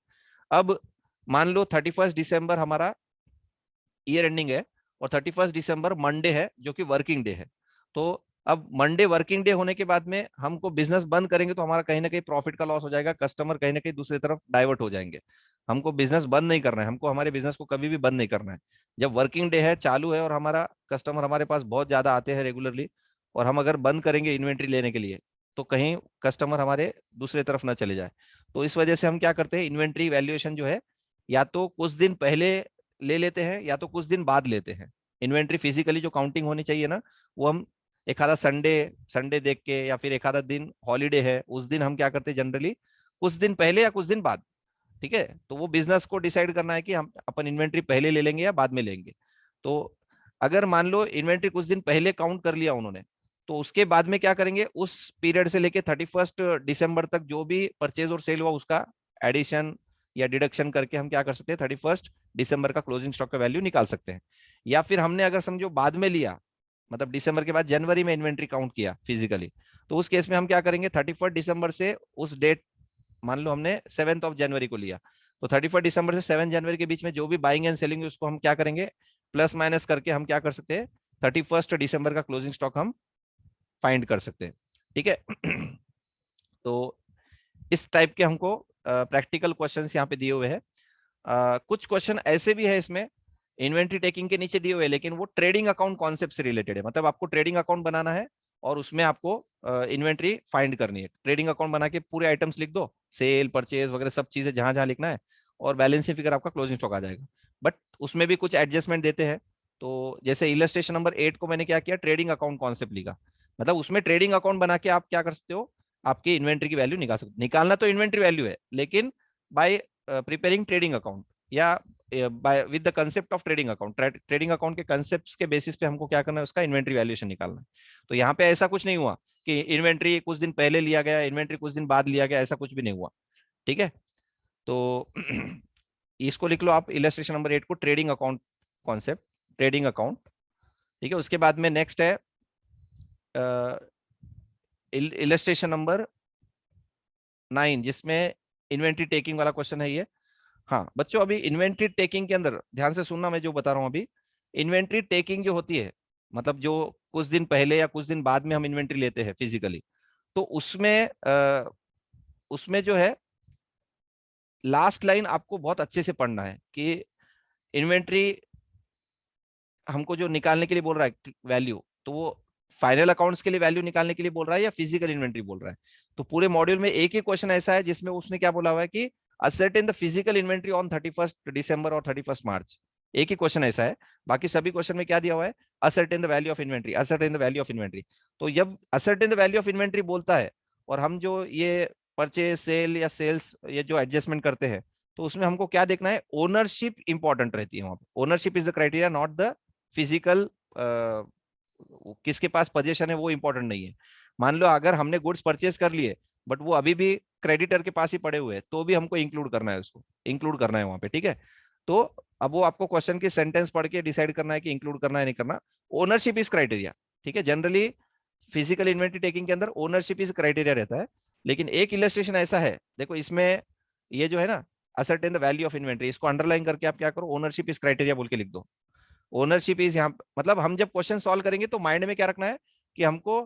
अब मान लो 31 दिसंबर हमारा ईयर एंडिंग है और 31 दिसंबर मंडे है जो कि वर्किंग डे है। तो अब मंडे वर्किंग डे होने के बाद में हमको बिजनेस बंद करेंगे तो हमारा कहीं ना कहीं प्रॉफिट का लॉस हो जाएगा, कस्टमर कहीं ना कहीं दूसरी तरफ डाइवर्ट हो जाएंगे। हमको बिजनेस बंद नहीं करना है, हमको हमारे बिजनेस को कभी भी बंद नहीं करना है। जब वर्किंग डे है, चालू है और हमारा कस्टमर हमारे पास बहुत ज्यादा आते हैं रेगुलरली, और हम अगर बंद करेंगे इन्वेंट्री लेने के लिए, तो कहीं कस्टमर हमारे दूसरे तरफ ना चले जाए। तो इस वजह से हम क्या करते हैं, इन्वेंट्री वैल्यूएशन जो है, या तो कुछ दिन पहले ले लेते हैं या तो कुछ दिन बाद लेते हैं। इन्वेंट्री फिजिकली जो काउंटिंग होनी चाहिए ना, वो हम एक आधा संडे संडे देख के, या फिर एक आधा दिन हॉलीडे है उस दिन हम क्या करते हैं, जनरली कुछ दिन पहले या कुछ दिन बाद। ठीक है, तो वो बिजनेस को डिसाइड करना है कि हम अपन इन्वेंट्री पहले ले लेंगे या बाद में लेंगे। तो अगर मान लो इन्वेंट्री कुछ दिन पहले काउंट कर लिया उन्होंने, तो उसके बाद में क्या करेंगे, उस पीरियड से लेके 31 दिसंबर तक जो भी परचेज और सेल हुआ उसका एडिशन या डिडक्शन करके हम क्या कर सकते हैं, 31 दिसंबर का क्लोजिंग स्टॉक का वैल्यू निकाल सकते हैं। या फिर हमने अगर समझो बाद में लिया, मतलब दिसंबर के बाद जनवरी में इन्वेंट्री काउंट किया फिजिकली, तो उस केस में हम क्या करेंगे, 31 दिसंबर से उस डेट, मान लो हमने 7 जनवरी को लिया, तो 31 दिसंबर से 7 जनवरी के बीच में जो भी बाइंग एंड सेलिंग उसको हम क्या करेंगे, प्लस माइनस करके हम क्या कर सकते हैं, 31 दिसंबर का क्लोजिंग स्टॉक हम फाइंड कर सकते हैं। ठीक है तो इस टाइप के हमको प्रैक्टिकल क्वेश्चंस यहाँ पे दिए हुए हैं। कुछ क्वेश्चन ऐसे भी है इसमें इन्वेंट्री टेकिंग के नीचे दिए हुए, लेकिन वो ट्रेडिंग अकाउंट कॉन्सेप्ट से रिलेटेड है। मतलब आपको ट्रेडिंग अकाउंट बनाना है और उसमें आपको इन्वेंट्री फाइंड करनी है। ट्रेडिंग अकाउंट बना के पूरे आइटम्स लिख दो, सेल परचेज वगैरह सब चीजें जहां जहां लिखना है, और बैलेंस शीट फिगर आपका क्लोजिंग स्टॉक आ जाएगा। बट उसमें भी कुछ एडजस्टमेंट देते हैं। तो जैसे इलस्ट्रेशन नंबर 8 को मैंने क्या किया, ट्रेडिंग अकाउंट कॉन्सेप्ट लिखा। मतलब उसमें ट्रेडिंग अकाउंट बना के आप क्या कर सकते हो, आपकी इन्वेंट्री की वैल्यू निकाल सकते हो। निकालना तो इन्वेंट्री वैल्यू है, लेकिन बाय प्रिपेयरिंग ट्रेडिंग अकाउंट या with the concept of trading account, trading account के कंसेप्ट्स के बेसिस पे हमको क्या करना है, उसका इन्वेंट्री वैल्यूएशन निकालना है। तो यहाँ पे ऐसा कुछ नहीं हुआ कि इन्वेंट्री कुछ दिन पहले लिया गया, इन्वेंट्री कुछ दिन बाद लिया गया, ऐसा कुछ भी नहीं हुआ। ठीक है, तो इसको लिख लो आप, इलस्ट्रेशन नंबर 8 को, trading account concept, trading account. ठीक है, उसके बाद में नेक्स्ट है इलस्ट्रेशन नंबर 9, जिसमें इन्वेंट्री टेकिंग वाला क्वेश्चन है ये। हाँ बच्चों, अभी इन्वेंट्री टेकिंग के अंदर ध्यान से सुनना, मैं जो बता रहा हूँ अभी, इन्वेंट्री टेकिंग जो होती है, मतलब जो कुछ दिन पहले या कुछ दिन बाद में हम इन्वेंट्री लेते हैं फिजिकली, तो उसमें जो है लास्ट लाइन आपको बहुत अच्छे से पढ़ना है कि इन्वेंट्री हमको जो निकालने के लिए बोल रहा है वैल्यू, तो वो फाइनल अकाउंट्स के लिए वैल्यू निकालने के लिए बोल रहा है या फिजिकल इन्वेंट्री बोल रहा है। तो पूरे मॉड्यूल में एक ही क्वेश्चन ऐसा है जिसमें उसने क्या बोला हुआ है कि ascertain the physical inventory on 31 दिसंबर और 31 मार्च। एक ही क्वेश्चन ऐसा है, बाकी सभी क्वेश्चन में क्या दिया हुआ है, ascertain the value of inventory, ascertain the value of inventory. तो जब ascertain the value of inventory बोलता है और हम जो ये परचेज सेल या सेल्स ये जो एडजस्टमेंट करते हैं, तो उसमें हमको क्या देखना है, ओनरशिप इंपॉर्टेंट रहती है वहां पे। Ownership is the criteria, not the physical किसके पास पोजीशन है वो इंपॉर्टेंट नहीं है। मान लो अगर हमने गुड्स परचेज कर लिए बट वो अभी भी क्रेडिटर के पास ही पड़े हुए हैं, तो भी हमको इंक्लूड करना है, उसको इंक्लूड करना है वहां पे। ठीक है, तो अब वो आपको क्वेश्चन की सेंटेंस पढ़ के डिसाइड करना है कि इंक्लूड करना है नहीं करना। Ownership is criteria. ठीक है, जनरली फिजिकल इन्वेंट्री टेकिंग के अंदर ओनरशिप इज क्राइटेरिया रहता है, लेकिन एक इलस्ट्रेशन ऐसा है, देखो इसमें ये जो है ना, ascertain the value of inventory, इसको अंडरलाइन करके आप क्या करो, ओनरशिप इज क्राइटेरिया बोल के लिख दो। ओनरशिप इज यहाँ, मतलब हम जब क्वेश्चन सॉल्व करेंगे तो माइंड में क्या रखना है कि हमको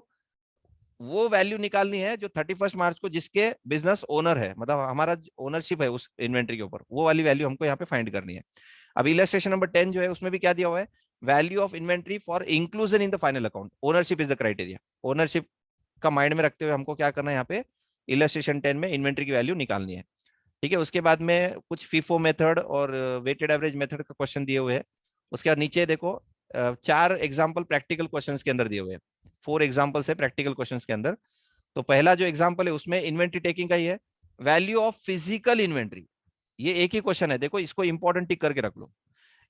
वो वैल्यू निकालनी है जो 31 मार्च को जिसके बिजनेस ओनर है, मतलब हमारा ओनरशिप है उस इन्वेंट्री के ऊपर, वो वाली वैल्यू हमको यहाँ पे फाइंड करनी है। अब इलस्ट्रेशन नंबर 10 जो है उसमें भी क्या दिया हुआ है, value of inventory for inclusion in the final account, ownership is the criteria. Ownership का माइंड में रखते हुए हमको क्या करना है, यहाँ पे इलस्ट्रेशन 10 में इन्वेंट्री की वैल्यू निकालनी है। ठीक है, उसके बाद में कुछ फीफो मेथड और वेटेड एवरेज मेथड का क्वेश्चन दिए हुए हैं। उसके बाद नीचे देखो 4 एग्जाम्पल प्रैक्टिकल क्वेश्चन के अंदर दिए हुए हैं, 4 एग्जाम्पल्स है प्रैक्टिकल क्वेश्चन के अंदर। तो पहला जो एग्जाम्पल है उसमें इन्वेंट्री टेकिंग का ही है, वैल्यू ऑफ फिजिकल इन्वेंट्री। ये एक ही क्वेश्चन है, देखो इसको इंपॉर्टेंट टिक करके रख लो।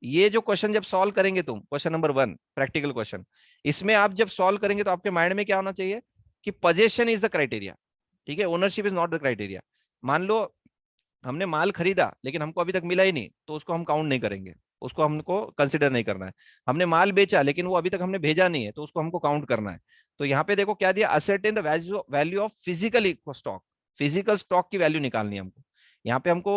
ये जो क्वेश्चन जब सॉल्व करेंगे तुम, क्वेश्चन नंबर 1 प्रैक्टिकल क्वेश्चन, इसमें आप जब सॉल्व करेंगे तो आपके माइंड में क्या होना चाहिए कि पोजेशन इज द क्राइटेरिया। ठीक है, ownership is not the criteria. मान लो हमने माल खरीदा लेकिन हमको अभी तक मिला ही नहीं, तो उसको हम काउंट नहीं करेंगे, उसको हमको कंसिडर नहीं करना है। हमने माल बेचा लेकिन वो अभी तक हमने भेजा नहीं है, तो उसको हमको काउंट करना है। तो यहाँ पे देखो क्या दिया, ascertain the value of physical stock, physical stock की वैल्यू निकालनी है हमको। यहाँ पे हमको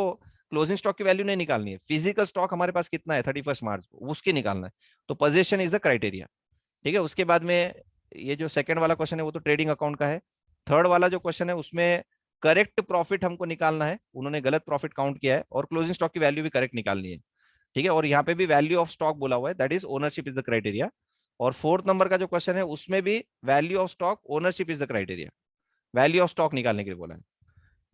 क्लोजिंग स्टॉक की वैल्यू नहीं निकालनी है, फिजिकल स्टॉक हमारे पास कितना है 31 मार्च को, उसकी निकालना है। तो पोजीशन इज द क्राइटेरिया। ठीक है, उसके बाद में ये जो सेकंड वाला क्वेश्चन है वो तो ट्रेडिंग अकाउंट का है। थर्ड वाला जो क्वेश्चन है उसमें करेक्ट प्रॉफिट हमको निकालना है, उन्होंने गलत प्रॉफिट काउंट किया है, और क्लोजिंग स्टॉक की वैल्यू भी करेक्ट निकालनी है। ठीक है, और यहाँ पे भी वैल्यू ऑफ स्टॉक बोला हुआ है, that is ownership is the criteria. और फोर्थ नंबर का जो क्वेश्चन है उसमें भी value of stock ownership is the criteria, value of stock निकालने के लिए बोला है।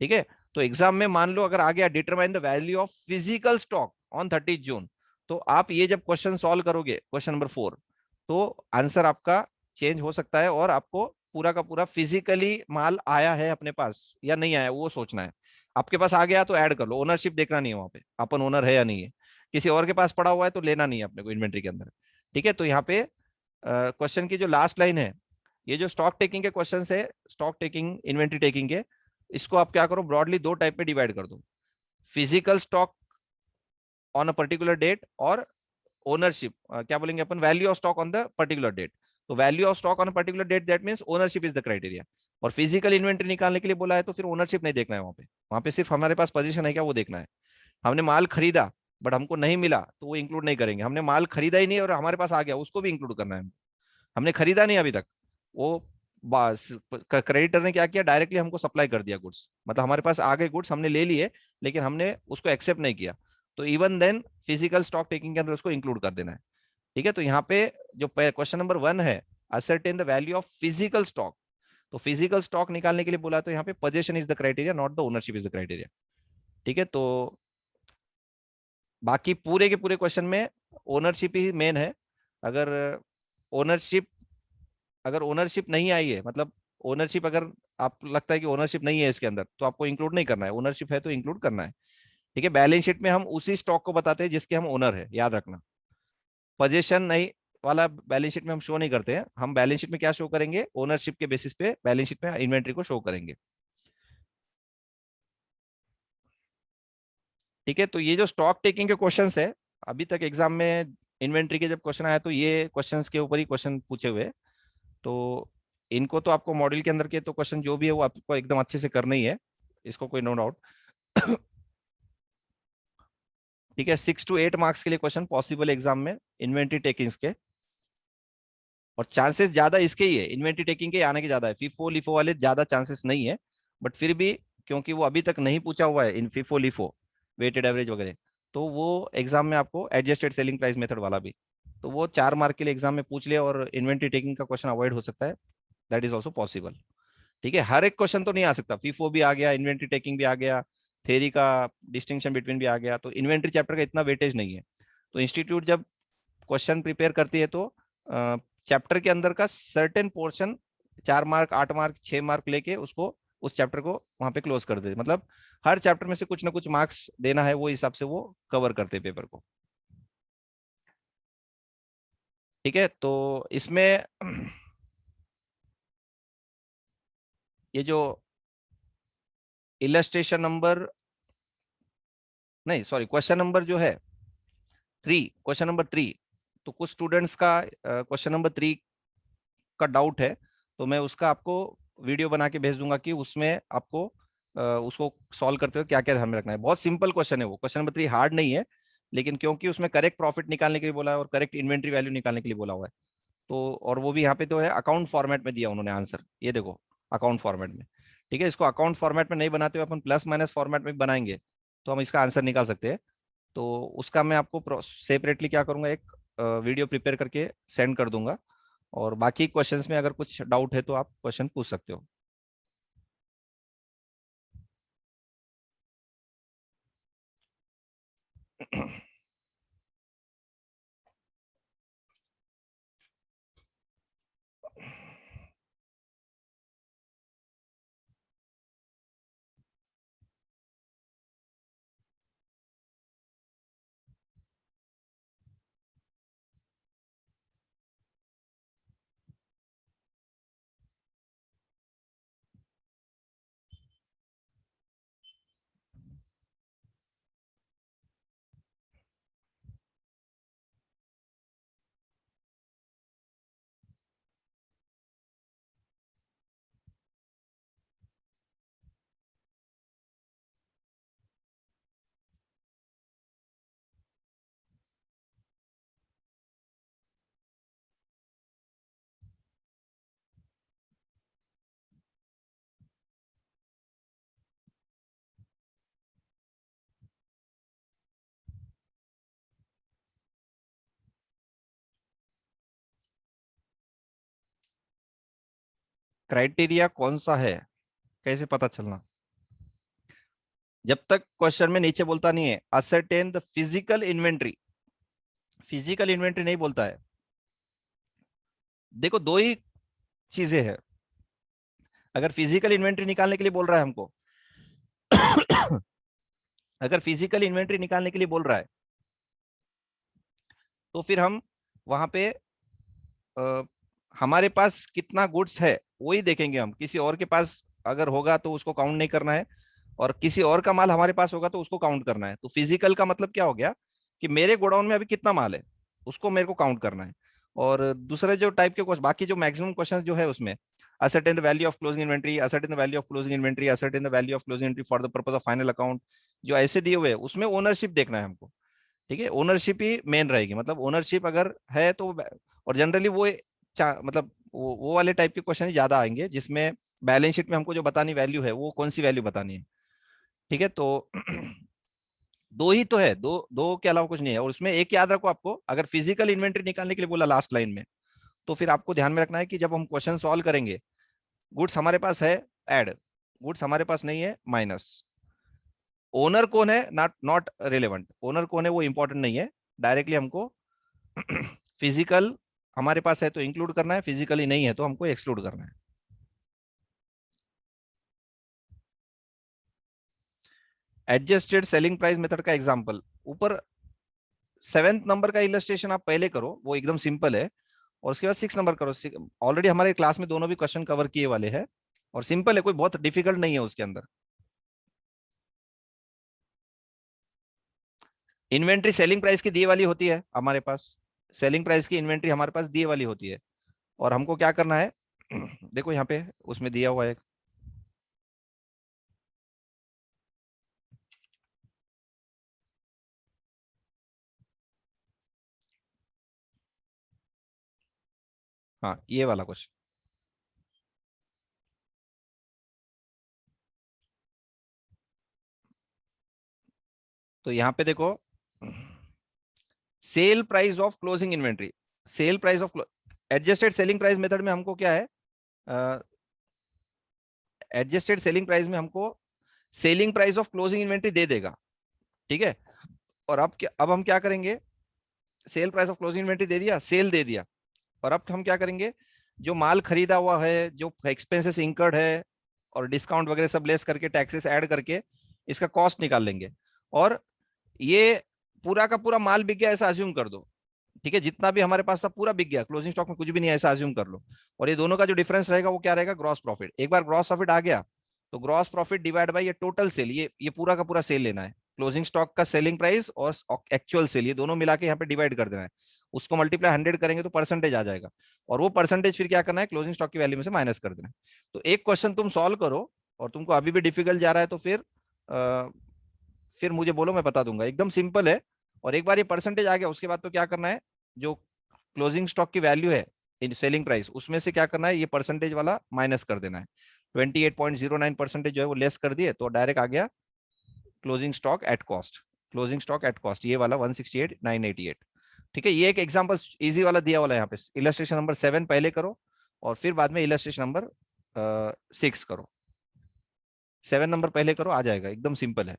ठीक है, तो एग्जाम में मान लो अगर आ गया determine the value of physical stock on 30 जून, तो आप ये जब क्वेश्चन सॉल्व करोगे क्वेश्चन नंबर 4, तो आंसर आपका चेंज हो सकता है, और आपको पूरा का पूरा फिजिकली माल आया है अपने पास या नहीं आया वो सोचना है। आपके पास आ गया तो ऐड कर लो, ओनरशिप देखना नहीं है वहां पे अपन ओनर है या नहीं है। किसी और के पास पड़ा हुआ है तो लेना नहीं है अपने को इन्वेंट्री के अंदर। ठीक है, तो यहाँ पे क्वेश्चन की जो लास्ट लाइन है, ये जो स्टॉक टेकिंग के क्वेश्चन है, स्टॉक टेकिंग इन्वेंट्री टेकिंग के, इसको आप क्या करो, ब्रॉडली 2 टाइप में डिवाइड कर दो, physical stock on a particular date, और ओनरशिप क्या बोलेंगे अपन, value of stock on the particular date. तो value of stock on a particular date that means ownership is the criteria. और फिजिकल इन्वेंट्री निकालने के लिए बोला है तो फिर ओनरशिप नहीं देखना है वहां पे सिर्फ हमारे पास पोजीशन है क्या वो देखना है। हमने माल खरीदा बट हमको नहीं मिला तो वो इंक्लूड नहीं करेंगे, हमने माल खरीदा ही नहीं और हमारे पास आ गया उसको भी इंक्लूड करना है। हमने खरीदा नहीं अभी तक, वो बस क्रेडिटर ने क्या किया, डायरेक्टली हमको सप्लाई कर दिया गुड्स, मतलब हमारे पास आ गए गुड्स, हमने ले लिए लेकिन हमने उसको एक्सेप्ट नहीं किया, तो even then physical stock taking के अंदर उसको इंक्लूड कर देना है। ठीक है, तो यहाँ पे जो क्वेश्चन नंबर 1 है, ascertain the value of physical stock, तो फिजिकल स्टॉक निकालने के लिए बोला तो यहाँ पे position is the criteria, not the ownership is the criteria. ठीक है, तो बाकी पूरे के पूरे क्वेश्चन में ओनरशिप ही मेन है। अगर ओनरशिप अगर ओनरशिप नहीं आई है, मतलब ओनरशिप अगर आप लगता है कि ओनरशिप नहीं है इसके अंदर, तो आपको इंक्लूड नहीं करना है, ओनरशिप है तो इंक्लूड करना है। ठीक है, बैलेंस शीट में हम उसी स्टॉक को बताते हैं जिसके हम ओनर है, याद रखना। पोजीशन नहीं वाला बैलेंस शीट में हम शो नहीं करते हैं, हम बैलेंस शीट में क्या शो करेंगे, ओनरशिप के बेसिस पे बैलेंस शीट में इन्वेंट्री को शो करेंगे। ठीक है, तो ये जो स्टॉक टेकिंग के क्वेश्चंस है, अभी तक एग्जाम में इन्वेंट्री के जब क्वेश्चन आया तो ये क्वेश्चंस के ऊपर ही क्वेश्चन पूछे हुए हैं। तो इनको तो आपको मॉड्यूल के अंदर के तो क्वेश्चन जो भी है वो आपको एकदम अच्छे से करना ही है, इसको कोई नो डाउट। ठीक है, 6 to 8 मार्क्स के लिए क्वेश्चन पॉसिबल एग्जाम में इन्वेंट्री टेकिंग के, और चांसेस ज्यादा इसके ही है, इन्वेंट्री टेकिंग के आने के ज्यादा है, फीफो लिफो वाले ज्यादा चांसेस नहीं है। बट फिर भी क्योंकि वो अभी तक नहीं पूछा हुआ है इन फीफो लिफो वेटेड एवरेज वगैरह, तो वो एग्जाम में आपको एडजस्टेड सेलिंग प्राइस मेथड वाला भी, तो वो 4 मार्क के लिए एग्जाम में पूछ लिया और इन्वेंट्री टेकिंग का क्वेश्चन अवॉइड हो सकता है, दैट इज ऑल्सो पॉसिबल। ठीक है, हर एक क्वेश्चन तो नहीं आ सकता, फीफो भी आ गया, इन्वेंट्री टेकिंग भी आ गया, थेरी का डिस्टिंक्शन बिटवीन भी आ गया, तो इन्वेंट्री चैप्टर का इतना वेटेज नहीं है। तो इंस्टीट्यूट जब क्वेश्चन प्रिपेयर करती है तो चैप्टर के अंदर का certain portion 4 mark 8 mark 6 mark लेके उसको उस चैप्टर को वहां पे क्लोज कर देते, मतलब हर चैप्टर में से कुछ ना कुछ मार्क्स देना है, वो हिसाब से वो कवर करते पेपर को। ठीक है, तो इसमें ये जो इलस्ट्रेशन नंबर, नहीं सॉरी, क्वेश्चन नंबर जो है 3, क्वेश्चन नंबर 3, तो कुछ स्टूडेंट्स का क्वेश्चन नंबर 3 का डाउट है, तो मैं उसका आपको वीडियो बना के भेज दूंगा कि उसमें आपको उसको सॉल्व करते हुए क्या क्या ध्यान में रखना है। बहुत सिंपल क्वेश्चन है वो, क्वेश्चन नंबर 3 हार्ड नहीं है, लेकिन क्योंकि उसमें करेक्ट प्रॉफिट निकालने के लिए बोला है और करेक्ट इन्वेंट्री वैल्यू निकालने के लिए बोला हुआ है, तो और वो भी यहाँ पे तो है अकाउंट फॉर्मेट में दिया उन्होंने आंसर, ये देखो अकाउंट फॉर्मेट में। ठीक है, इसको अकाउंट फॉर्मेट में नहीं बनाते हुए अपन प्लस माइनस फॉर्मेट में बनाएंगे तो हम इसका आंसर निकाल सकते हैं। तो उसका मैं आपको सेपरेटली क्या करूंगा, एक वीडियो प्रिपेयर करके सेंड कर दूंगा, और बाकी क्वेश्चंस में अगर कुछ डाउट है तो आप क्वेश्चन पूछ सकते हो। क्राइटेरिया कौन सा है, कैसे पता चलना? जब तक क्वेश्चन में नीचे बोलता नहीं है ascertain the physical inventory, physical inventory नहीं बोलता है। देखो दो ही चीजें हैं, अगर फिजिकल इन्वेंट्री निकालने के लिए बोल रहा है हमको अगर फिजिकल इन्वेंट्री निकालने के लिए बोल रहा है तो फिर हम वहां पे अ, हमारे पास कितना गुड्स है वही देखेंगे हम, किसी और के पास अगर होगा तो उसको काउंट नहीं करना है, और किसी और का माल हमारे पास होगा तो उसको काउंट करना है। तो फिजिकल का मतलब क्या हो गया कि मेरे गोडाउन में अभी कितना माल है उसको मेरे को काउंट करना है। और दूसरे जो टाइप के क्वेश्चन, बाकी जो मैक्सिमम क्वेश्चन जो है उसमें ascertain the value of closing inventory, ascertain the value of closing inventory, ascertain the value of closing inventory for the purpose of final account, जो ऐसे दिए हुए हैं उसमें ओनरशिप देखना है हमको। ठीक है, ओनरशिप ही मेन रहेगी, मतलब ओनरशिप अगर है तो, और जनरली वो मतलब वो वाले टाइप के क्वेश्चन ही ज्यादा आएंगे जिसमें बैलेंस शीट में हमको जो बतानी वैल्यू है वो कौन सी वैल्यू बतानी है। ठीक है, तो दो ही तो है, दो दो के अलावा कुछ नहीं है। और उसमें एक याद रखो आपको, अगर फिजिकल इन्वेंट्री निकालने के लिए बोला लास्ट लाइन में, तो फिर आपको ध्यान में रखना है कि जब हम क्वेश्चन सॉल्व करेंगे, गुड्स हमारे पास है ऐड, गुड्स हमारे पास नहीं है माइनस, ओनर कौन है नॉट नॉट रिलेवेंट, ओनर कौन है वो इंपॉर्टेंट नहीं है, डायरेक्टली हमको फिजिकल हमारे पास है तो इंक्लूड करना है, फिजिकली नहीं है तो हमको एक्सक्लूड करना है। एडजस्टेड सेलिंग प्राइस मेथड का एग्जांपल ऊपर 7th नंबर का इलस्ट्रेशन आप पहले करो, वो एकदम सिंपल है, और उसके बाद 6 नंबर करो। ऑलरेडी हमारे क्लास में दोनों भी क्वेश्चन कवर किए वाले हैं, और सिंपल है, कोई बहुत डिफिकल्ट नहीं है उसके अंदर। इन्वेंट्री सेलिंग प्राइस की दिए वाली होती है हमारे पास, सेलिंग प्राइस की इन्वेंट्री हमारे पास दिए वाली होती है, और हमको क्या करना है देखो यहाँ पे उसमें दिया हुआ है, हाँ ये वाला क्वेश्चन। तो यहाँ पे देखो sale price of closing inventory, sale price of adjusted selling price method में हमको क्या है, एडजस्टेड सेलिंग प्राइस में हमको selling price of closing inventory दे देगा। ठीक है, और अब हम क्या करेंगे, sale price of closing inventory दे दिया, सेल दे दिया, और अब हम क्या करेंगे, जो माल खरीदा हुआ है, जो एक्सपेंसेस इंकर्ड है, और डिस्काउंट वगैरह सब लेस करके टैक्सेस ऐड करके इसका कॉस्ट निकाल लेंगे। और ये पूरा का पूरा माल बिक गया ऐसा अज्यूम कर दो। ठीक है, जितना भी हमारे पास था पूरा बिक गया, क्लोजिंग स्टॉक में कुछ भी नहीं है ऐसा अज्यूम कर लो। और ये दोनों का जो डिफरेंस रहेगा वो क्या रहेगा, ग्रॉस प्रॉफिट। एक बार ग्रॉस प्रॉफिट आ गया तो ग्रॉस प्रॉफिट डिवाइड बाय ये टोटल सेल, ये पूरा का पूरा सेल लेना है, क्लोजिंग स्टॉक का सेलिंग प्राइस और एक्चुअल सेल, ये दोनों मिला के यहाँ पे डिवाइड कर देना है। उसको मल्टीप्लाई 100 करेंगे तो परसेंटेज आ जाएगा, और वो परसेंटेज फिर क्या करना है, क्लोजिंग स्टॉक की वैल्यू में से माइनस कर देना है। तो एक क्वेश्चन तुम सॉल्व करो, और तुमको अभी भी डिफिकल्ट जा रहा है तो फिर मुझे बोलो, मैं बता दूंगा, एकदम सिंपल है। और एक बार ये परसेंटेज आ गया उसके बाद तो क्या करना है, जो क्लोजिंग स्टॉक की वैल्यू है इन सेलिंग प्राइस, उसमें से क्या करना है, ये परसेंटेज वाला माइनस कर देना है। 28.09% जो है वो लेस कर दिए तो डायरेक्ट आ गया closing stock at cost. Closing stock at cost ये वाला 168,988। ठीक है, ये एक एग्जांपल इजी वाला दिया वाला है यहाँ पे। इलस्ट्रेशन नंबर 7 पहले करो, और फिर बाद में इलस्ट्रेशन नंबर 6 करो। 7 नंबर पहले करो, आ जाएगा, एकदम सिंपल है।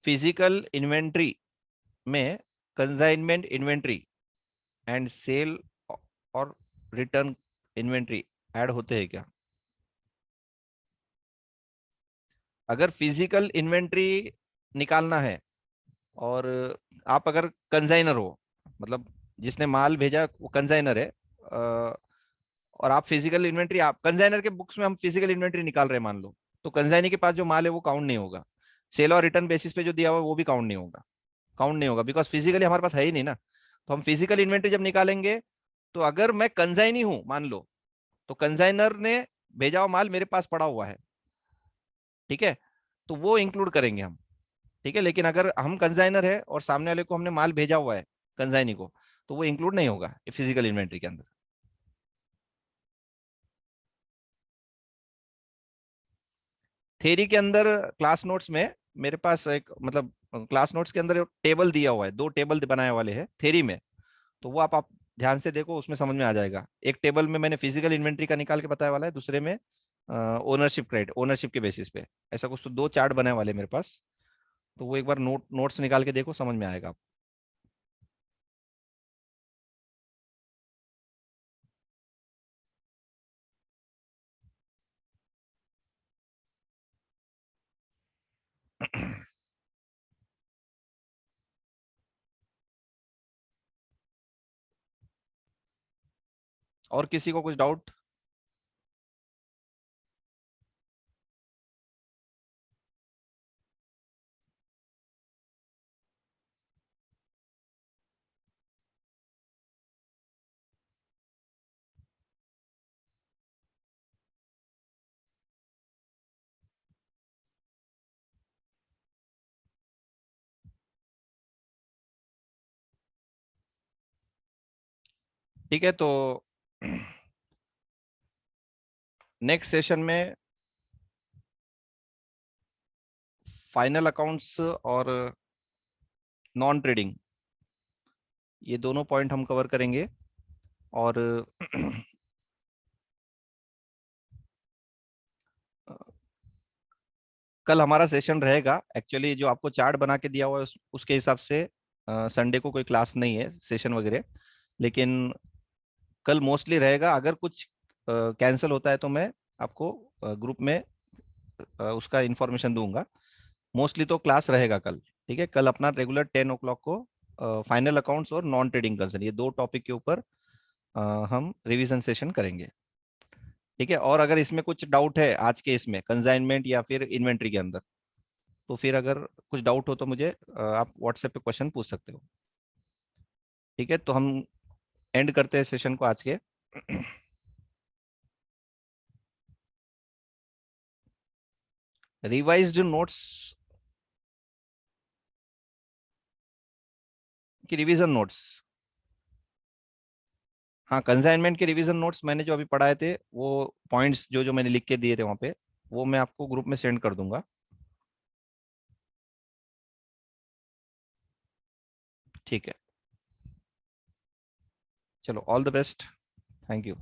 फिजिकल इन्वेंट्री में कंसाइनमेंट इन्वेंट्री एंड सेल और रिटर्न इन्वेंट्री ऐड होते हैं क्या? अगर फिजिकल इन्वेंट्री निकालना है, और आप अगर कंसाइनर हो, मतलब जिसने माल भेजा वो कंसाइनर है, और आप फिजिकल इन्वेंट्री, आप कंसाइनर के बुक्स में हम फिजिकल इन्वेंट्री निकाल रहे हैं मान लो, तो कंसाइनर के पास जो माल है वो काउंट नहीं होगा। सेल और रिटर्न बेसिस पे जो दिया हुआ है वो भी काउंट नहीं होगा, काउंट नहीं होगा, बिकॉज फिजिकली हमारे पास है ही नहीं ना। तो हम फिजिकल इन्वेंट्री जब निकालेंगे, तो अगर मैं कंसाइनी हूं मान लो, तो कंसाइनर ने भेजा हुआ माल मेरे पास पड़ा हुआ है, ठीक है, तो वो इंक्लूड करेंगे हम। ठीक है, लेकिन अगर हम कंसाइनर है और सामने वाले को हमने माल भेजा हुआ है कंसाइनी को, तो वो इंक्लूड नहीं होगा फिजिकल इन्वेंट्री के अंदर। थ्योरी के अंदर क्लास नोट्स में मेरे पास एक, मतलब क्लास नोट्स के अंदर टेबल दिया हुआ है, 2 टेबल बनाए वाले हैं थ्योरी में। तो वो आप ध्यान से देखो, उसमें समझ में आ जाएगा। एक टेबल में मैंने फिजिकल इन्वेंट्री का निकाल के बताया वाला है, दूसरे में ओनरशिप क्रेडिट, ओनरशिप के बेसिस पे ऐसा कुछ, तो 2 चार्ट बनाए वाले मेरे पास। तो वो एक बार नोट्स निकाल के देखो, समझ में आएगा आपको। और किसी को कुछ डाउट? ठीक है, तो नेक्स्ट सेशन में फाइनल अकाउंट्स और नॉन ट्रेडिंग, ये दोनों पॉइंट हम कवर करेंगे। और कल हमारा सेशन रहेगा, एक्चुअली जो आपको चार्ट बना के दिया हुआ है उसके हिसाब से संडे को कोई क्लास नहीं है, सेशन वगैरह। लेकिन कल मोस्टली रहेगा, अगर कुछ कैंसिल होता है तो मैं आपको ग्रुप में उसका इंफॉर्मेशन दूंगा। मोस्टली तो क्लास रहेगा कल। ठीक है, कल अपना रेगुलर 10 o'clock को फाइनल अकाउंट्स और नॉन ट्रेडिंग कंसर्न, ये 2 टॉपिक के ऊपर हम रिवीजन सेशन करेंगे। ठीक है, और अगर इसमें कुछ डाउट है आज के इसमें कंसाइनमेंट या फिर इन्वेंट्री के अंदर, तो फिर अगर कुछ डाउट हो तो मुझे आप व्हाट्सएप पे क्वेश्चन पूछ सकते हो। ठीक है, तो हम एंड करते हैं सेशन को आज के। रिवाइज्ड नोट्स की रिवीजन नोट्स, हाँ कंसाइनमेंट के रिवीजन नोट्स मैंने जो अभी पढ़ाए थे, वो पॉइंट्स जो जो मैंने लिख के दिए थे वहाँ पे, वो मैं आपको ग्रुप में सेंड कर दूंगा। ठीक है, चलो, all the best, thank you.